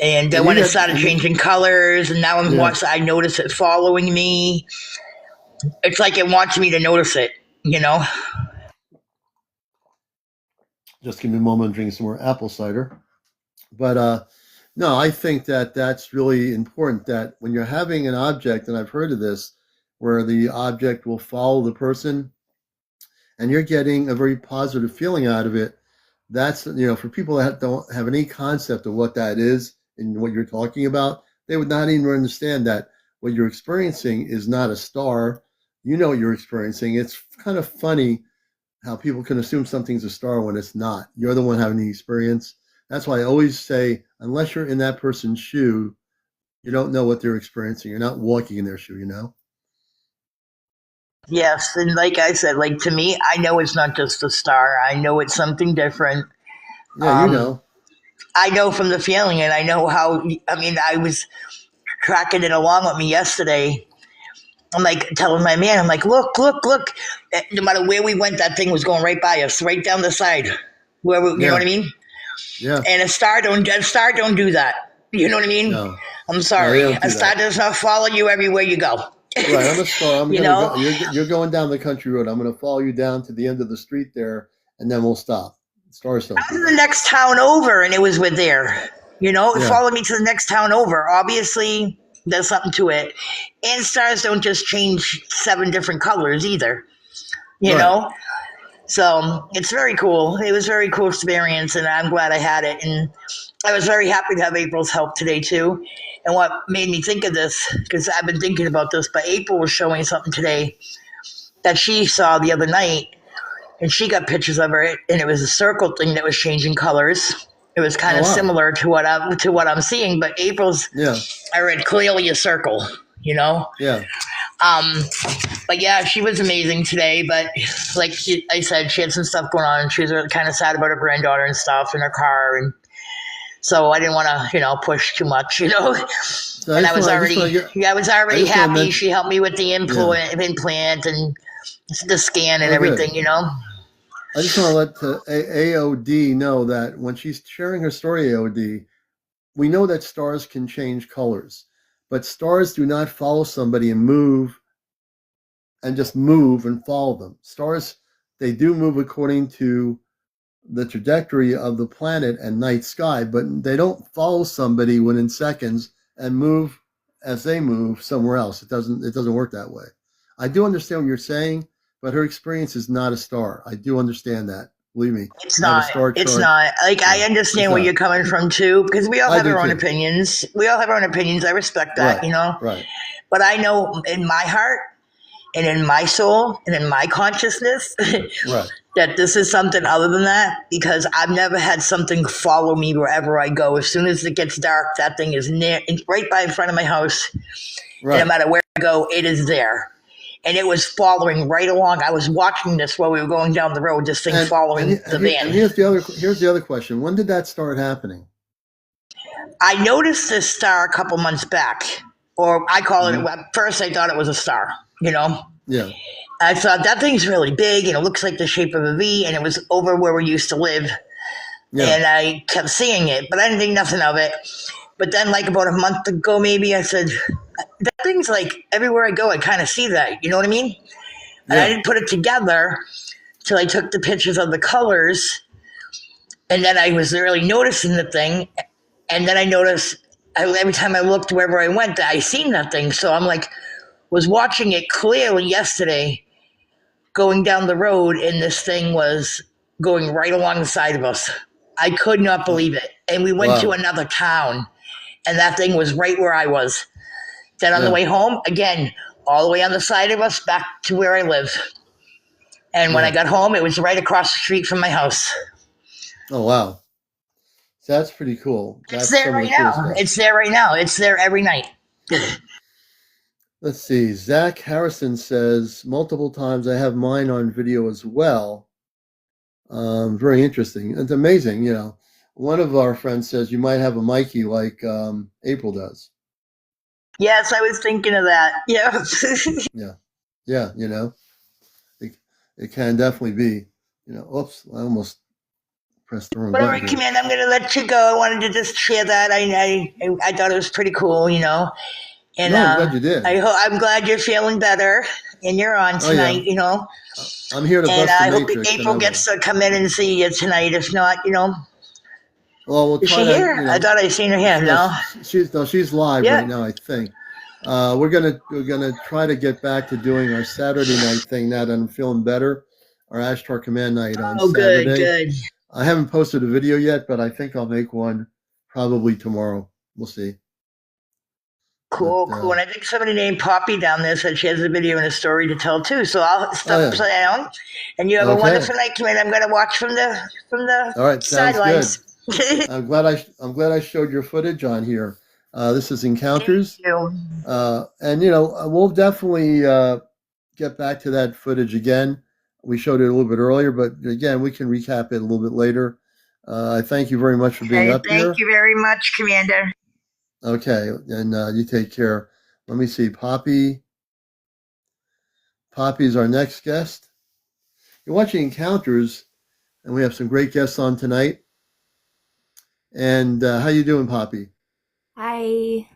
And And when it started changing colors, and now I notice it following me. It's like it wants me to notice it. Just give me a moment to drink some more apple cider. But no, I think that that's really important that when you're having an object, and I've heard of this, where the object will follow the person and you're getting a very positive feeling out of it, that's, for people that don't have any concept of what that is and what you're talking about, they would not even understand that what you're experiencing is not a star. You know what you're experiencing. It's kind of funny how people can assume something's a star when it's not. You're the one having the experience. That's why I always say, unless you're in that person's shoe, you don't know what they're experiencing. You're not walking in their shoe. Yes, and like I said, like to me, I know it's not just a star. I know it's something different. Yeah, you know. I know from the feeling, and I know how. I mean, I was tracking it along with me yesterday. I'm like telling my man, I'm like, look, look, look. No matter where we went, that thing was going right by us, right down the side. You know what I mean? Yeah. And a star don't do that. You know what I mean? No. I'm sorry. No, a star does not follow you everywhere you go. Right, I'm a star. I'm you gonna know? go. You're going down the country road. I'm gonna follow you down to the end of the street there, and then we'll stop. Stars don't. I was in the next town over, and it was with there. It Yeah. followed me to the next town over. Obviously, there's something to it. And stars don't just change 7 different colors either. You Right. know? So it's very cool. It was a very cool experience, and I'm glad I had it. And I was very happy to have April's help today too. And what made me think of this, because I've been thinking about this, but April was showing something today that she saw the other night, and she got pictures of it, and it was a circle thing that was changing colors. It was kind Oh, of wow. similar to what I'm seeing, but April's, Yeah. I read clearly a circle, you know. Yeah. But yeah, she was amazing today. But like I said, she had some stuff going on. She was kind of sad about her granddaughter and stuff in her car, and so I didn't want to, push too much, So And I was already happy. mention, she helped me with the implant and the scan and everything, good. I just want to let AOD know that when she's sharing her story, AOD, we know that stars can change colors, but stars do not follow somebody and move and just move and follow them. Stars, they do move according to the trajectory of the planet and night sky, but they don't follow somebody within seconds and move as they move somewhere else. It doesn't work that way. I do understand what you're saying, but her experience is not a star. I do understand that. Believe me. It's not. Like, I understand where you're coming from too, because we all have our own opinions. I respect that, Right. But I know in my heart and in my soul and in my consciousness Right. that this is something other than that, because I've never had something follow me wherever I go. As soon as it gets dark, that thing is right by in front of my house. Right. And no matter where I go, it is there. And it was following right along. I was watching this while we were going down the road, this thing following the van. And here's the other question. When did that start happening? I noticed this star a couple months back, or I call it, at first I thought it was a star, Yeah. I thought that thing's really big and it looks like the shape of a V, and it was over where we used to live. Yeah. And I kept seeing it, but I didn't think nothing of it. But then like about a month ago, maybe, I said, that thing's like everywhere I go, I kind of see that. You know what I mean? And I didn't put it together till I took the pictures of the colors. And then I was really noticing the thing. And then I noticed every time I looked wherever I went, that I seen that thing. So I'm like, was watching it clearly yesterday going down the road, and this thing was going right along the side of us. I could not believe it. And we went to another town, and that thing was right where I was. Then on the way home, again, all the way on the side of us, back to where I live. And when I got home, it was right across the street from my house. Oh, wow. So that's pretty cool. It's there right now. It's there right now. It's there every night. Let's see. Zach Harrison says multiple times, I have mine on video as well. Very interesting. It's amazing. One of our friends says you might have a Mikey like April does. Yes, I was thinking of that. Yeah. Yeah. It can definitely be. Oops, I almost pressed the wrong button. But all right, Commander, I'm going to let you go. I wanted to just share that. I thought it was pretty cool, And no, I'm glad you did. I'm glad you're feeling better and you're on tonight, I'm here to bust the I hope matrix, April gets to come in and see you tonight. If not, Well, we'll is try she here? I thought I seen her here. No, she's live right now, I think. We're gonna try to get back to doing our Saturday night thing now that I'm feeling better. Our Ashtar Command night on Saturday. Good. I haven't posted a video yet, but I think I'll make one probably tomorrow. We'll see. Cool. And I think somebody named Poppy down there said she has a video and a story to tell too. So I'll stop down. And you have a wonderful night, Commander. I'm going to watch from the all right, sidelines. Good. I'm glad I showed your footage on here. This is Encounters. Thank you. And we'll definitely get back to that footage again. We showed it a little bit earlier, but again, we can recap it a little bit later. I thank you very much for being up here. Thank you very much, Commander. Okay, and you take care. Let me see. Poppy's our next guest. You're watching Encounters, and we have some great guests on tonight. And how you doing, Poppy? Hi.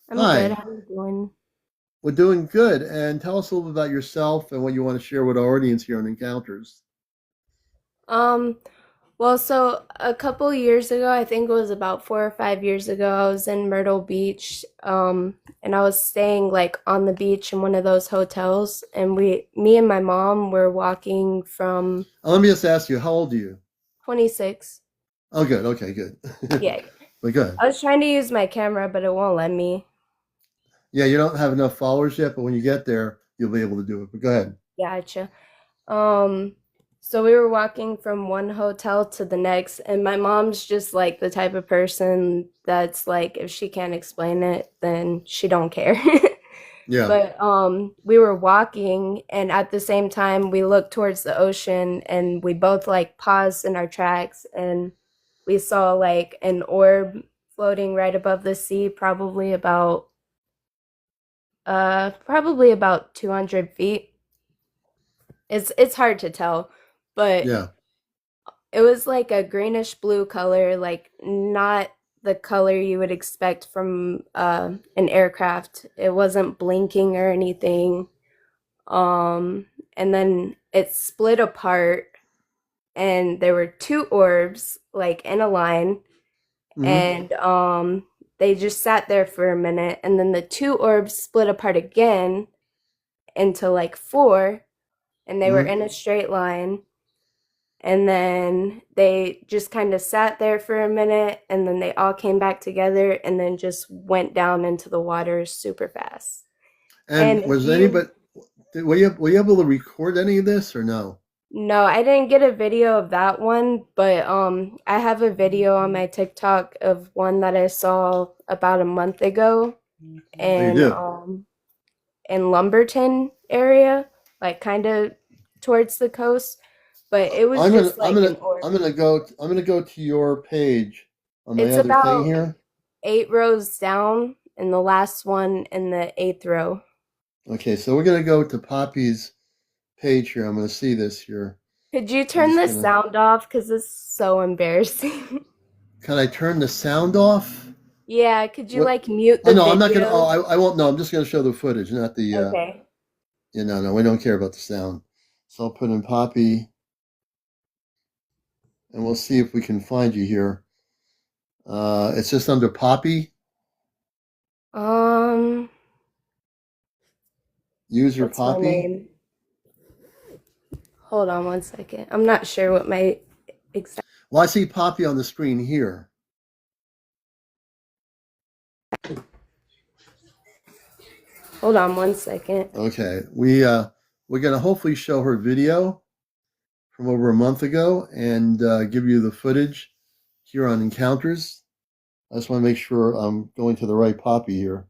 I'm Hi. good. How are you doing? We're doing good. And tell us a little bit about yourself and what you want to share with our audience here on Encounters. Well, so a couple years ago, I think it was about 4 or 5 years ago, I was in Myrtle Beach, and I was staying like on the beach in one of those hotels, and me and my mom were walking from Let me just ask you, how old are you? 26. Oh, good. Okay, good. Yeah, But good. I was trying to use my camera, but it won't let me. Yeah, you don't have enough followers yet, but when you get there, you'll be able to do it. But go ahead. Gotcha. Um, so we were walking from one hotel to the next, and my mom's just like the type of person that's like, if she can't explain it, then she don't care. Yeah. But we were walking, and at the same time, we looked towards the ocean, and we both like paused in our tracks, and we saw like an orb floating right above the sea, probably about 200 feet. It's hard to tell, but Yeah. it was like a greenish blue color, like not the color you would expect from an aircraft. It wasn't blinking or anything. And then it split apart, and there were two orbs like in a line, Hmm. and they just sat there for a minute, and then the two orbs split apart again into like four, and they were Hmm. in a straight line. And then they just kind of sat there for a minute, and then they all came back together and then just went down into the water super fast. And And if was you, anybody, were you able to record any of this or no? no, I didn't get a video of that one, but I have a video on my TikTok of one that I saw about a month ago Oh, you in do? Lumberton area, like kind of towards the coast, but it was I'm gonna, just I'm like gonna, an orb. I'm gonna go to your page on my It's other thing about here. 8 rows down, and the last one in the eighth row. Okay, so we're gonna go to Poppy's page here. I'm gonna see this here. Could you I'm turn just the gonna. sound off? Because it's so embarrassing. Can I turn the sound off? Yeah, could you What? like mute Oh the no, I'm not gonna. Oh, video? I won't. No, I'm just gonna show the footage, not the. Okay. No, we don't care about the sound. So I'll put in Poppy, and we'll see if we can find you here. It's just under Poppy, Um, user what's my Poppy. name? Hold on one second. I'm not sure what my exact. Well, I see Poppy on the screen here. Hold on one second. Okay, we're gonna hopefully show her video from over a month ago and give you the footage here on Encounters. I just want to make sure I'm going to the right Poppy here.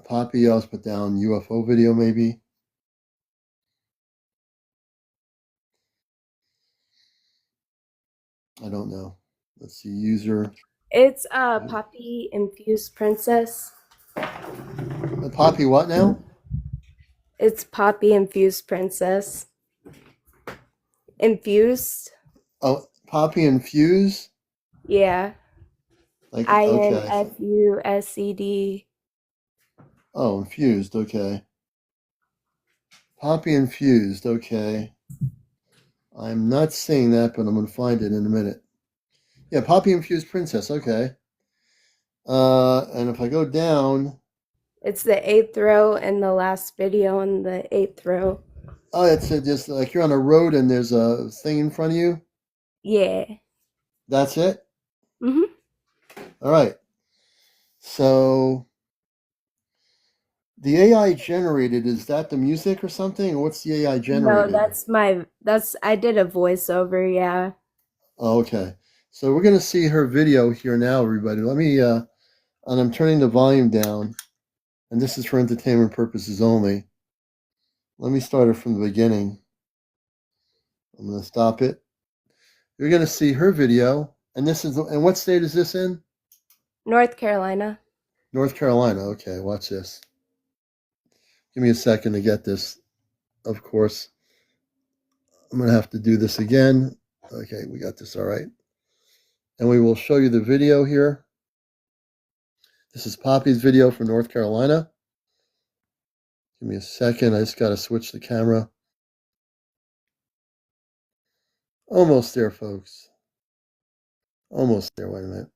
Poppy, I'll put down UFO video maybe. I don't know. Let's see, user. It's Poppy Infused Princess. Poppy, what now? It's Poppy Infused Princess. Infused? Oh, Poppy Infuse. Yeah. Like okay. INFUSED. Oh, infused. Okay. Poppy infused. Okay. I'm not seeing that, but I'm gonna find it in a minute. Yeah, Poppy infused princess. Okay. And if I go down, It's the eighth row and the last video in the eighth row. oh, it's just like you're on a road and there's a thing in front of you. Yeah. That's it. Mhm. All right. So the AI generated, is that the music or something? Or what's the AI No, generated? I did a voiceover, yeah. Oh, okay. So we're gonna see her video here now, everybody. Let me and I'm turning the volume down, and this is for entertainment purposes only. Let me start it from the beginning. I'm gonna stop it. You're gonna see her video, and what state is this in? North Carolina. North Carolina. Okay, watch this. Give me a second to get this. Of course, I'm gonna have to do this again. Okay, we got this all right. And we will show you the video here. This is Poppy's video from North Carolina. Give me a second. I just got to switch the camera. Almost there, folks. Almost there. Wait a minute.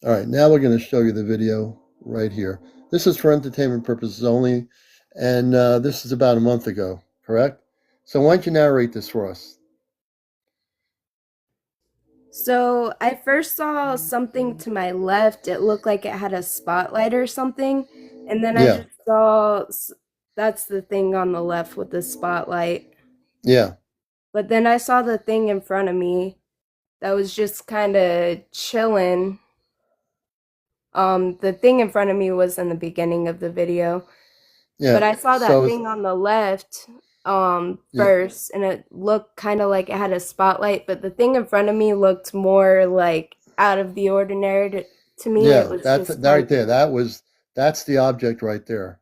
All right, now we're going to show you the video right here. This is for entertainment purposes only, and this is about a month ago, correct? So why don't you narrate this for us? So I first saw something to my left. It looked like it had a spotlight or something. And then I Yeah, just saw that's the thing on the left with the spotlight. yeah, But then I saw the thing in front of me that was just kind of chilling. The thing in front of me was in the beginning of the video. yeah. But I saw that So, thing on the left yeah, first, and it looked kind of like it had a spotlight, but the thing in front of me looked more like out of the ordinary to me. It yeah, was that's just that right kind there. of, That's the object right there.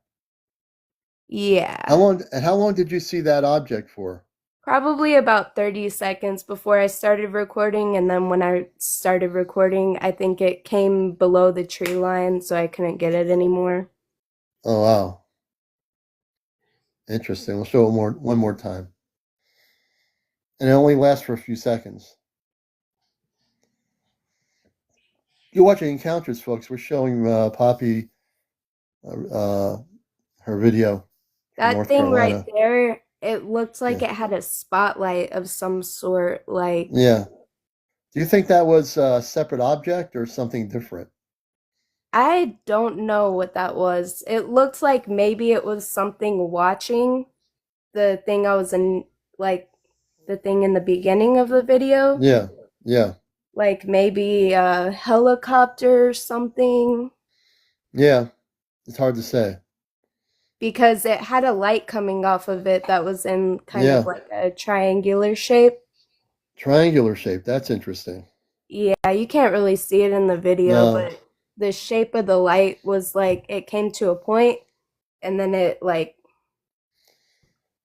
yeah, How long did you see that object for? probably about 30 seconds before I started recording. And then when I started recording, I think it came below the tree line, so I couldn't get it anymore. Oh, wow. Interesting. We'll show it one more time. And it only lasts for a few seconds. You're watching Encounters, folks. We're showing Poppy her video from That North thing right Carolina. there, it looked like Yeah. it had a spotlight of some sort, like, Yeah. Do you think that was a separate object or something different? I don't know what that was. It looked like maybe it was something watching the thing I was in, like the thing in the beginning of the video. Yeah. Yeah. Like maybe a helicopter or something, Yeah. It's hard to say. because it had a light coming off of it that was in kind of Yeah. like a triangular shape. Triangular shape. That's interesting. Yeah, you can't really see it in the video, No. but the shape of the light was like it came to a point and then it like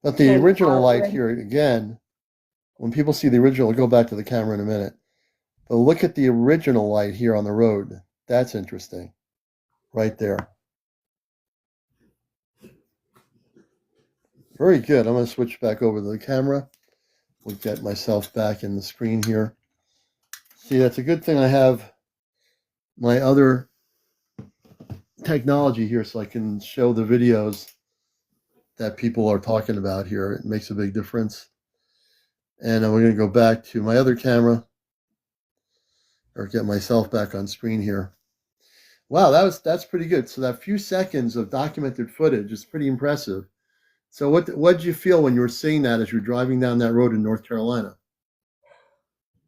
But the came original light outward. here again, when people see the original, go back to the camera in a minute. But look at the original light here on the road. That's interesting. Right there. Very good. I'm going to switch back over to the camera. We'll get myself back in the screen here. See, that's a good thing I have my other technology here so I can show the videos that people are talking about here. It makes a big difference. And we're going to go back to my other camera or get myself back on screen here. Wow, that's pretty good. So that few seconds of documented footage is pretty impressive. So what did you feel when you were seeing that as you're driving down that road in North Carolina?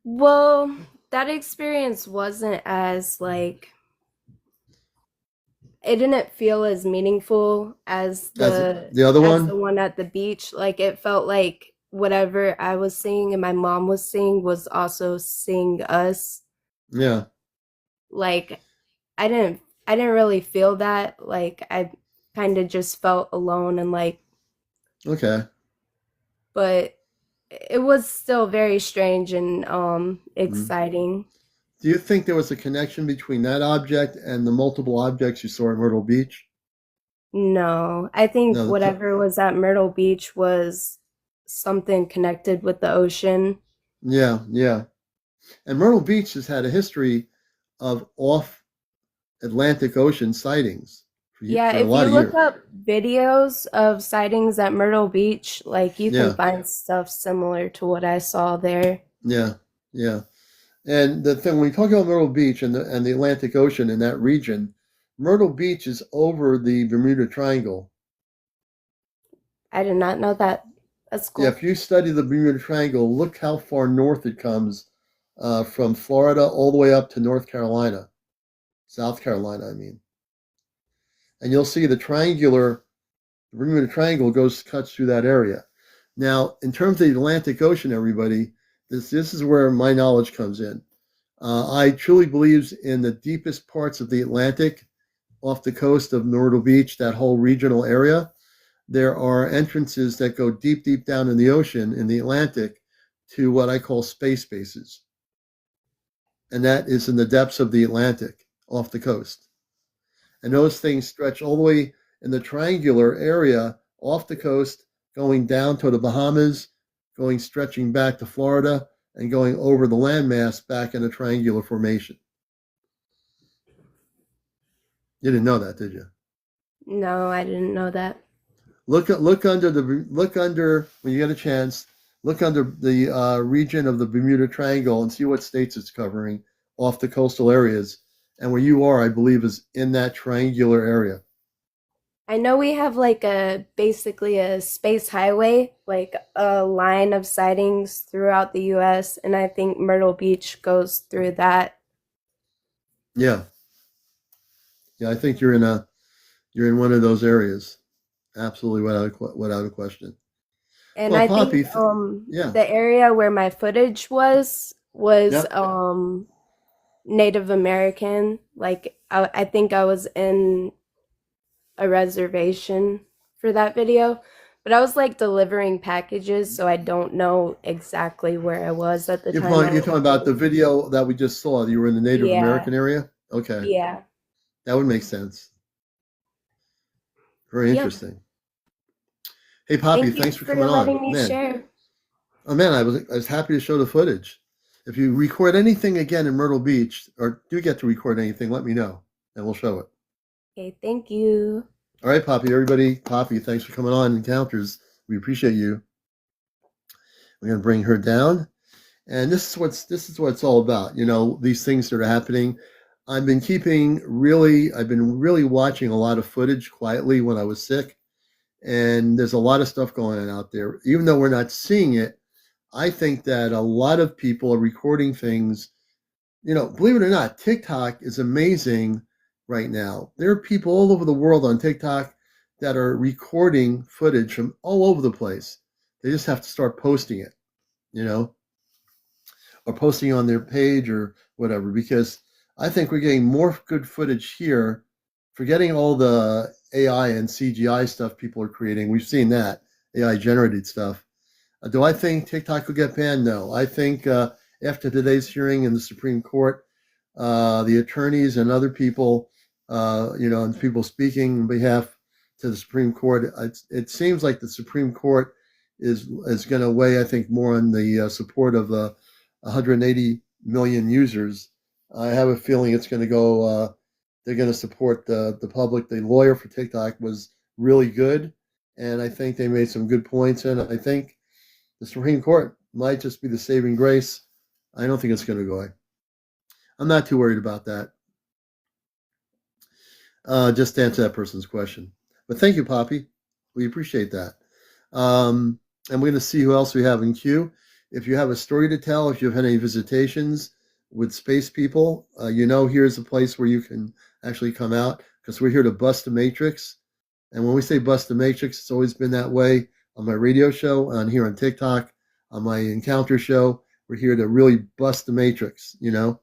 Well, that experience wasn't as like it didn't feel as meaningful as As the other the one? one at the beach. Like it felt like whatever I was seeing and my mom was seeing was also seeing us. Yeah. Like I didn't really feel that. Like I kind of just felt alone and like, Okay. but it was still very strange and Mhm. exciting. Do you think there was a connection between that object and the multiple objects you saw in Myrtle Beach? No, I think No. whatever was at Myrtle Beach was something connected with the ocean. Yeah, yeah. And Myrtle Beach has had a history of off Atlantic Ocean sightings Yeah, for a if lot you of look years. up videos of sightings at Myrtle Beach, like you can Yeah, find stuff similar to what I saw there. yeah, yeah. And the thing when we talk about Myrtle Beach and the Atlantic Ocean in that region, Myrtle Beach is over the Bermuda Triangle. I did not know that. That's Yeah, cool. if you study the Bermuda Triangle, look how far north it comes from Florida all the way up to North Carolina, South Carolina, I mean. And you'll see the Bermuda Triangle cuts through that area. Now, in terms of the Atlantic Ocean, everybody, this is where my knowledge comes in. I truly believe in the deepest parts of the Atlantic, off the coast of Myrtle Beach, that whole regional area. There are entrances that go deep, deep down in the ocean, in the Atlantic, to what I call space bases. And that is in the depths of the Atlantic, off the coast. And those things stretch all the way in the triangular area off the coast going down to the Bahamas, stretching back to Florida, and going over the landmass back in a triangular formation. You didn't know that, did you? No, I didn't know that. Look under when you get a chance. Look under the region of the Bermuda Triangle and see what states it's covering off the coastal areas. And where you are, I believe, is in that triangular area. I know we have like basically a space highway, like a line of sightings throughout the US, and I think Myrtle Beach goes through that. Yeah. Yeah, I think you're in one of those areas. Absolutely, without a question. And Well, I Poppy, think yeah. the area where my footage was Yep. Native American. Like I think I was in a reservation for that video, but I was like delivering packages, so I don't know exactly where I was at the time. You're talking about the video that we just saw. You were in the Native American area? Okay. Yeah. That would make sense. Very interesting. Hey, Poppy, thanks for coming on. Letting me share. Oh man, I was happy to show the footage. If you record anything again in Myrtle Beach, or do get to record anything, let me know, and we'll show it. Okay, thank you. All right, Poppy, everybody. Poppy, thanks for coming on Encounters. We appreciate you. We're gonna bring her down, and this is what it's all about. You know, these things that are happening. I've been really watching a lot of footage quietly when I was sick, and there's a lot of stuff going on out there. Even though we're not seeing it, I think that a lot of people are recording things. You know, believe it or not, TikTok is amazing right now. There are people all over the world on TikTok that are recording footage from all over the place. They just have to start posting it, you know, or posting on their page or whatever, because I think we're getting more good footage here, forgetting all the AI and CGI stuff people are creating. We've seen that, AI generated stuff. Do I think TikTok will get banned? No. I think after today's hearing in the Supreme Court, the attorneys and other people, and people speaking on behalf to the Supreme Court, it seems like the Supreme Court is going to weigh, I think, more on the support of 180 million users. I have a feeling it's going to go. They're going to support the public. The lawyer for TikTok was really good, and I think they made some good points. And I think the Supreme Court might just be the saving grace. I don't think it's going to go away. I'm not too worried about that. Just to answer that person's question. But thank you, Poppy. We appreciate that. And we're going to see who else we have in queue. If you have a story to tell, if you've had any visitations with space people, here's a place where you can actually come out, because we're here to bust the matrix. And when we say bust the matrix, it's always been that way. On my radio show, on here on TikTok, on my Encounter show, we're here to really bust the matrix, And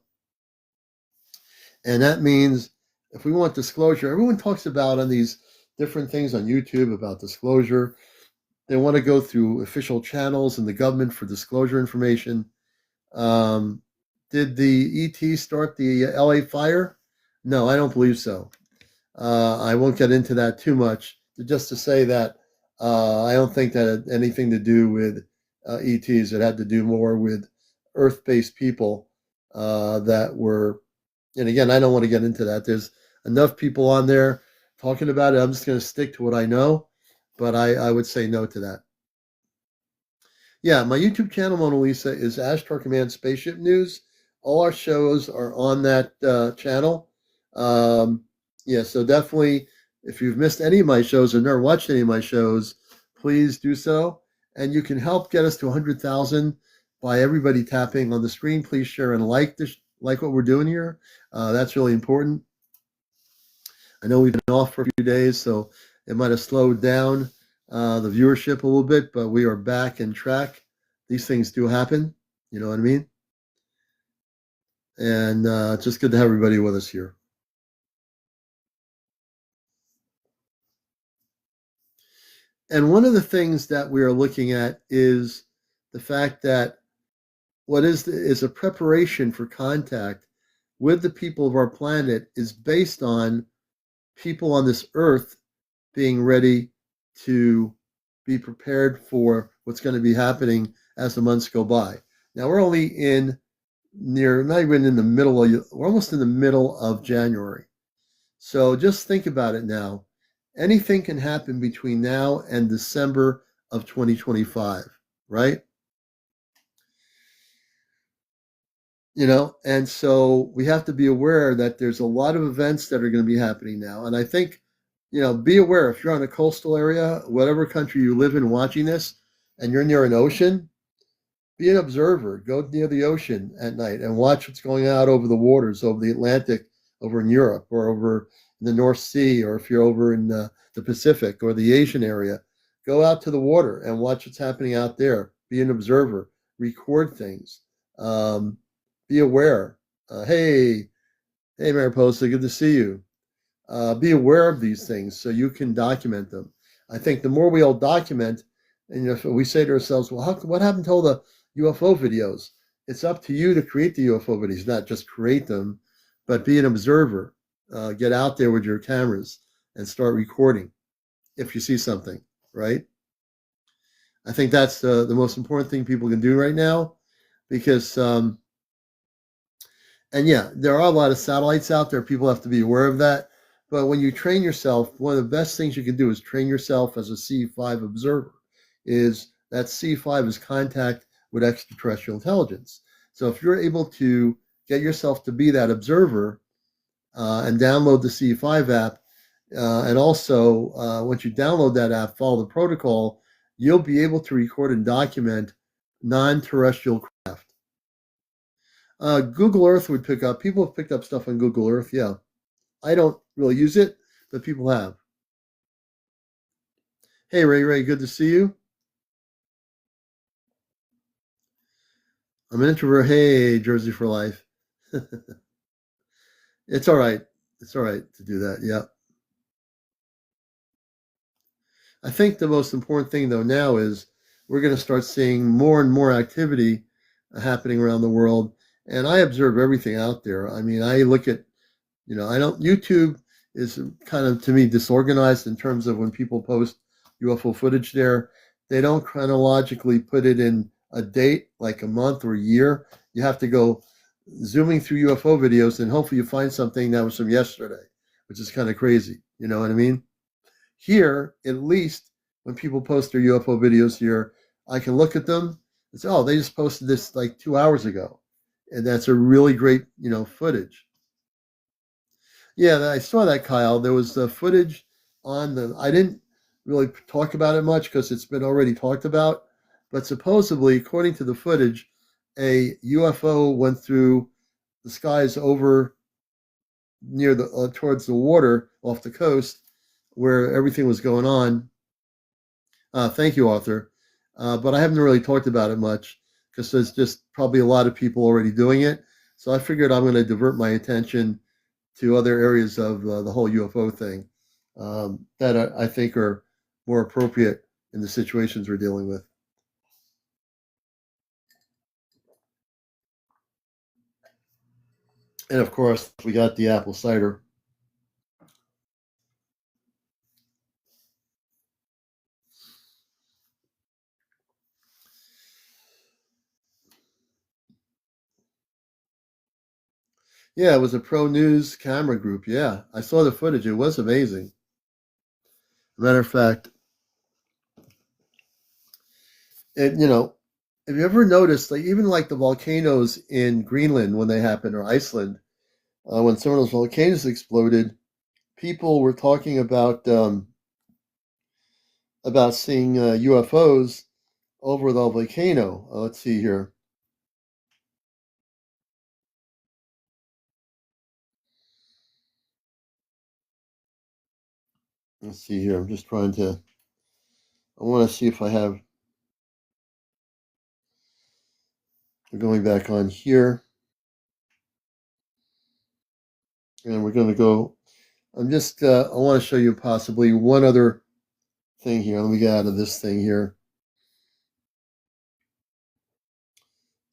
that means if we want disclosure, everyone talks about on these different things on YouTube about disclosure. They want to go through official channels in the government for disclosure information. Did the ET start the LA fire? No, I don't believe so. I won't get into that too much, just to say that I don't think that had anything to do with ETs. It had to do more with Earth-based people that were, and again, I don't want to get into that. There's enough people on there talking about it. I'm just going to stick to what I know, but I would say no to that. Yeah, my YouTube channel, Mona Lisa, is Ashtar Command Spaceship News. All our shows are on that channel. So definitely, if you've missed any of my shows or never watched any of my shows, please do so. And you can help get us to 100,000 by everybody tapping on the screen. Please share and like what we're doing here. That's really important. I know we've been off for a few days, so it might have slowed down the viewership a little bit, but we are back in track. These things do happen. You know what I mean? And it's just good to have everybody with us here. And one of the things that we are looking at is the fact that what is a preparation for contact with the people of our planet is based on people on this earth being ready to be prepared for what's going to be happening as the months go by. Now we're only not even in the middle we're almost in the middle of January. So just think about it now. Anything can happen between now and December of 2025, right? And so we have to be aware that there's a lot of events that are going to be happening now. And I think, be aware if you're on a coastal area, whatever country you live in watching this, and you're near an ocean, be an observer. Go near the ocean at night and watch what's going out over the waters, over the Atlantic, over in Europe, or over in the North Sea, or if you're over in the Pacific or the Asian area. Go out to the water and watch what's happening out there. Be an observer. Record things. Be aware. Hey, Mariposa, good to see you. Be aware of these things so you can document them. I think the more we all document, and if we say to ourselves, well, what happened to all the UFO videos? It's up to you to create the UFO videos, not just create them, but be an observer. Get out there with your cameras and start recording if you see something, right? I think that's the most important thing people can do right now because and yeah, there are a lot of satellites out there. People have to be aware of that. But when you train yourself, one of the best things you can do is train yourself as a C5 observer. Is that C5 is contact with extraterrestrial intelligence. So if you're able to get yourself to be that observer and download the C5 app, and also once you download that app, follow the protocol, you'll be able to record and document non-terrestrial craft. Google Earth would pick up. People have picked up stuff on Google Earth. Yeah. I don't really use it, but people have. Hey, Ray, good to see you. I'm an introvert. Hey, Jersey for life. It's all right. It's all right to do that. Yeah. I think the most important thing, though, now is we're going to start seeing more and more activity happening around the world. And I observe everything out there. I mean, I look at, YouTube is kind of, to me, disorganized in terms of when people post UFO footage there. They don't chronologically put it in a date, like a month or a year. You have to go zooming through UFO videos, and hopefully you find something that was from yesterday, which is kind of crazy. You know what I mean? Here, at least, when people post their UFO videos here, I can look at them and say, oh, they just posted this like 2 hours ago. And that's a really great, footage. Yeah, I saw that, Kyle. There was footage I didn't really talk about it much because it's been already talked about. But supposedly, according to the footage, a UFO went through the skies over near towards the water off the coast where everything was going on. Thank you, Arthur. But I haven't really talked about it much because there's just probably a lot of people already doing it. So I figured I'm going to divert my attention to other areas of the whole UFO thing that I think are more appropriate in the situations we're dealing with. And of course, we got the apple cider. Yeah, it was a pro news camera group. Yeah, I saw the footage. It was amazing. Matter of fact, have you ever noticed, like even like the volcanoes in Greenland when they happen, or Iceland, when some of those volcanoes exploded, people were talking about seeing UFOs over the volcano. Let's see here. Let's see here. I'm just trying to. I want to see if I have. We're going back on here, and we're going to go. I'm just. I want to show you possibly one other thing here. Let me get out of this thing here.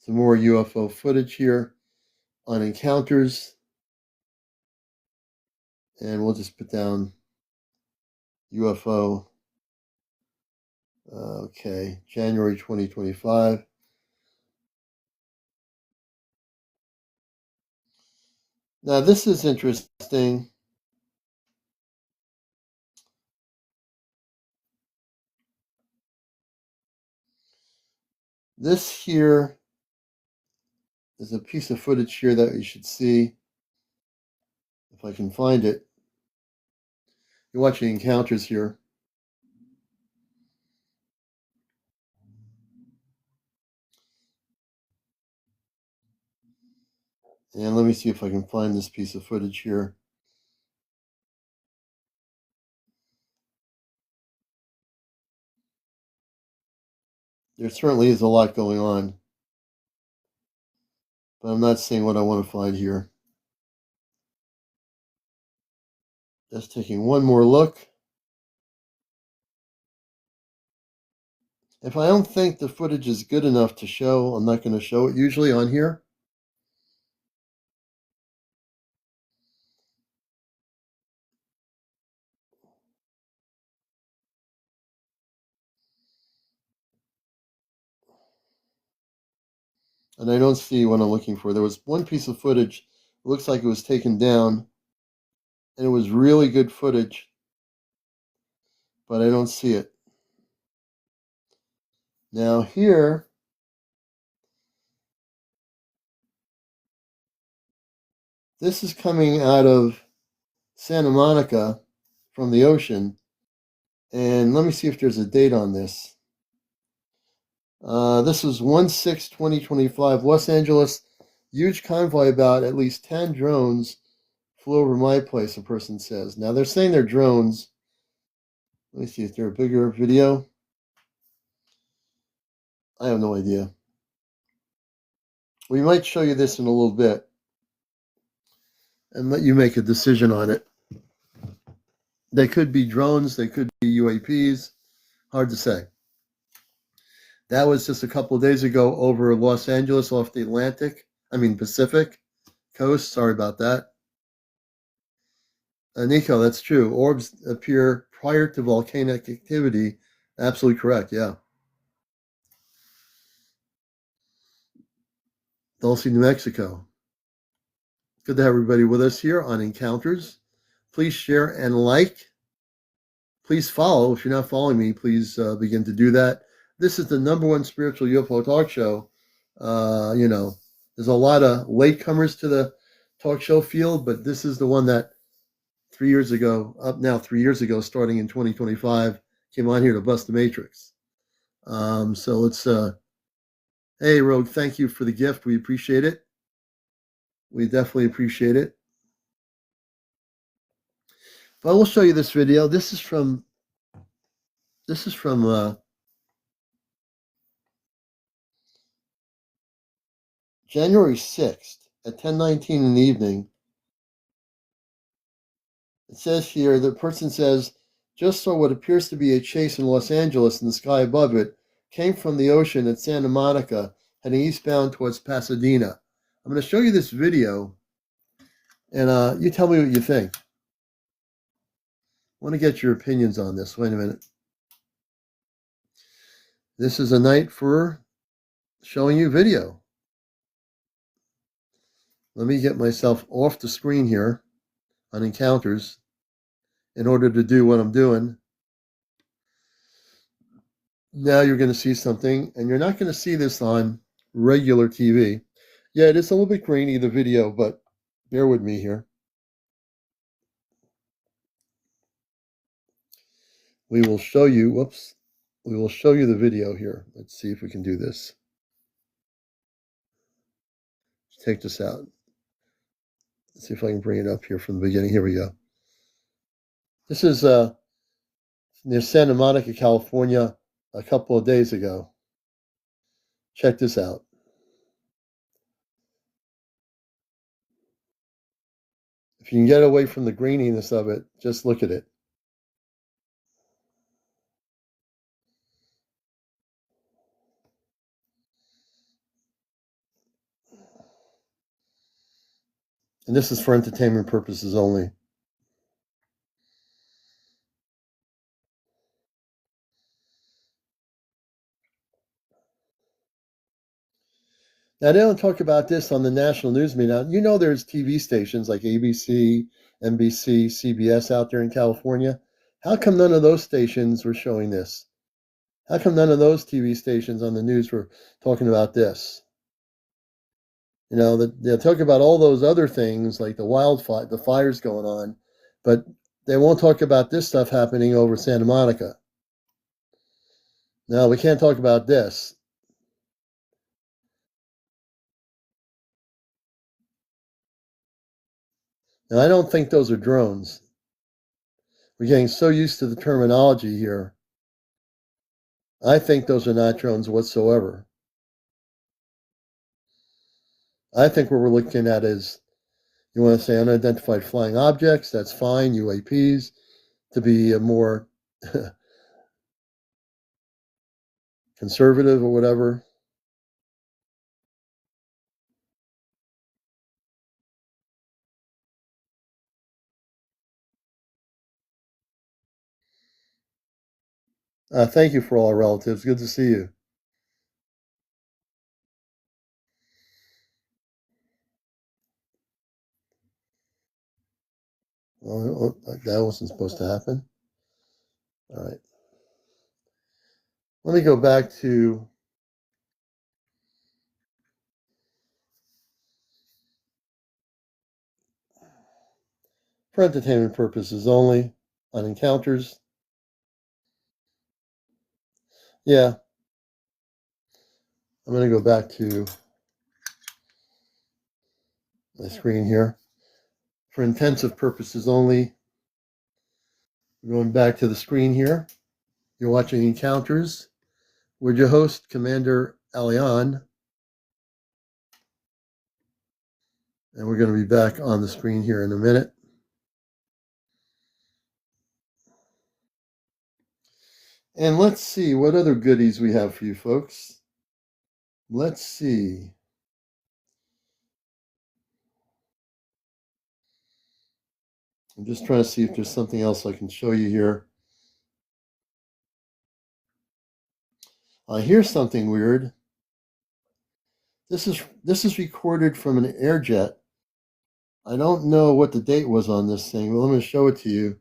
Some more UFO footage here on encounters, and we'll just put down UFO. Okay, January 2025. Now this is interesting. This here is a piece of footage here that you should see, if I can find it. You're watching Encounters here. And let me see if I can find this piece of footage here. There certainly is a lot going on, but I'm not seeing what I want to find here. Just taking one more look. If I don't think the footage is good enough to show, I'm not going to show it usually on here. And I don't see what I'm looking for. There was one piece of footage, it looks like it was taken down, and it was really good footage, but I don't see it. Now here, this is coming out of Santa Monica from the ocean, and let me see if there's a date on this. This is 1/6/2025, Los Angeles. Huge convoy, about at least 10 drones flew over my place, a person says. Now they're saying they're drones. Let me see, is there a bigger video? I have no idea. We might show you this in a little bit and let you make a decision on it. They could be drones, they could be UAPs, hard to say. That was just a couple of days ago over Los Angeles off the Pacific coast. Sorry about that. Nico, that's true. Orbs appear prior to volcanic activity. Absolutely correct, yeah. Dulce, New Mexico. Good to have everybody with us here on Encounters. Please share and like. Please follow. If you're not following me, please begin to do that. This is the #1 spiritual UFO talk show. There's a lot of latecomers to the talk show field, but this is the one that 3 years ago, starting in 2025, came on here to bust the matrix. So let's, hey, Rogue, thank you for the gift. We appreciate it. We definitely appreciate it. But we'll show you this video. This is from January 6th at 10:19 in the evening. It says here, the person says, just saw what appears to be a chase in Los Angeles, and the sky above it came from the ocean at Santa Monica, heading eastbound towards Pasadena. I'm going to show you this video, and you tell me what you think. I want to get your opinions on this. Wait a minute. This is a night for showing you video. Let me get myself off the screen here on Encounters in order to do what I'm doing. Now you're going to see something, and you're not going to see this on regular TV. Yeah, it is a little bit grainy, the video, but bear with me here. We will show you, we will show you the video here. Let's see if we can do this. Let's take this out. Let's see if I can bring it up here from the beginning. Here we go. This is near Santa Monica, California, a couple of days ago. Check this out. If you can get away from the graininess of it, just look at it. And this is for entertainment purposes only. Now, they don't talk about this on the national news media. Now, you know there's TV stations like ABC, NBC, CBS out there in California. How come none of those stations were showing this? How come none of those TV stations on the news were talking about this? You know, they'll talk about all those other things like the fires going on, but they won't talk about this stuff happening over Santa Monica. No, we can't talk about this. And I don't think those are drones. We're getting so used to the terminology here. I think those are not drones whatsoever. I think what we're looking at is, you want to say unidentified flying objects, that's fine, UAPs, to be a more conservative or whatever. Thank you for all our relatives. Good to see you. Oh, that wasn't supposed to happen. All right. Let me go back to for entertainment purposes only on encounters. Yeah. I'm going to go back to my screen here. For intensive purposes only. Going back to the screen here. You're watching Encounters with your host, CmdrAleon. And we're going to be back on the screen here in a minute. And let's see what other goodies we have for you folks. Let's see. I'm just trying to see if there's something else I can show you here. Here's something weird. This is recorded from an Airjet. I don't know what the date was on this thing, but I'm going to show it to you.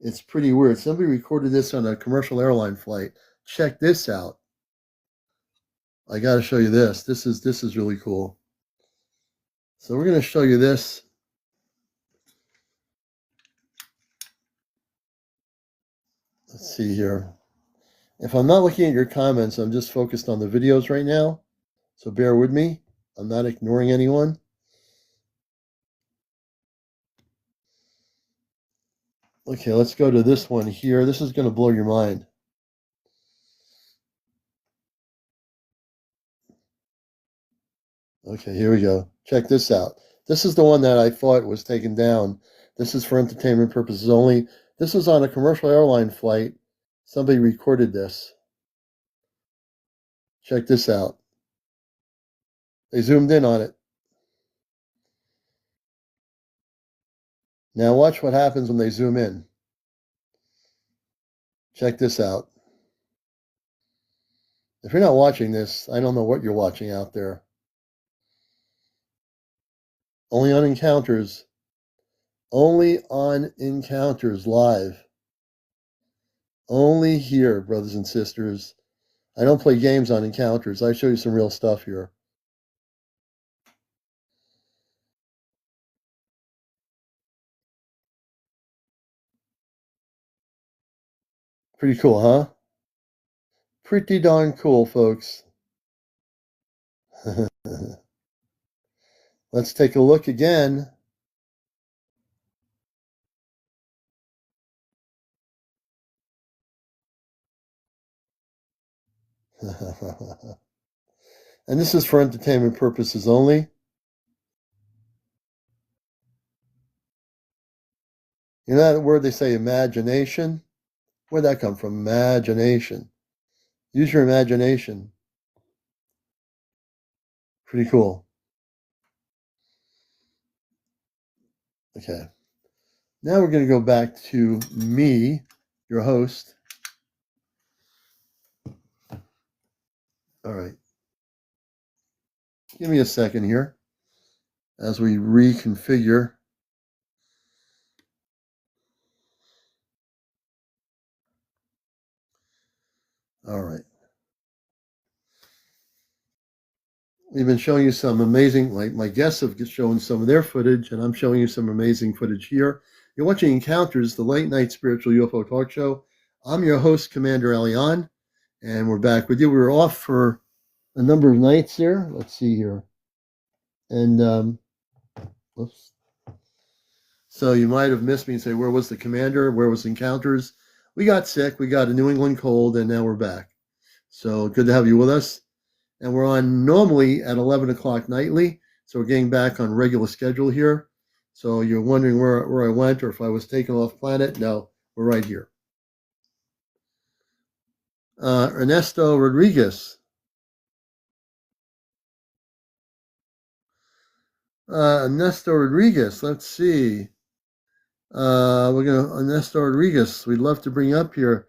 It's pretty weird. Somebody recorded this on a commercial airline flight. Check this out. I got to show you this. This is really cool. So we're going to show you this. Let's see here. If I'm not looking at your comments, I'm just focused on the videos right now. So bear with me. I'm not ignoring anyone. Okay, let's go to this one here. This is going to blow your mind. Okay, here we go. Check this out. This is the one that I thought was taken down. This is for entertainment purposes only. This was on a commercial airline flight. Somebody recorded this. Check this out. They zoomed in on it. Now watch what happens when they zoom in. Check this out. If you're not watching this, I don't know what you're watching out there. Only on Encounters. Only on Encounters live. Only here, brothers and sisters. I don't play games on Encounters. I show you some real stuff here. Pretty cool, huh? Pretty darn cool, folks. Let's take a look again. And this is for entertainment purposes only. You know that word they say, imagination? Where'd that come from? Imagination. Use your imagination. Pretty cool. Okay. Now we're going to go back to me, your host. All right. Give me a second here as we reconfigure. All right. We've been showing you some amazing, my guests have shown some of their footage, and I'm showing you some amazing footage here. You're watching Encounters, the late night spiritual UFO talk show. I'm your host, CmdrAleon, and we're back with you. We were off for a number of nights there. Let's see here. And, whoops. So you might have missed me and say, where was the commander? Where was Encounters? We got sick. We got a New England cold, and now we're back. So good to have you with us. And we're on normally at 11 o'clock nightly. So we're getting back on regular schedule here. So you're wondering where I went or if I was taken off planet. No, we're right here. Ernesto Rodriguez. Ernesto Rodriguez, let's see. Ernesto Rodriguez, we'd love to bring you up here.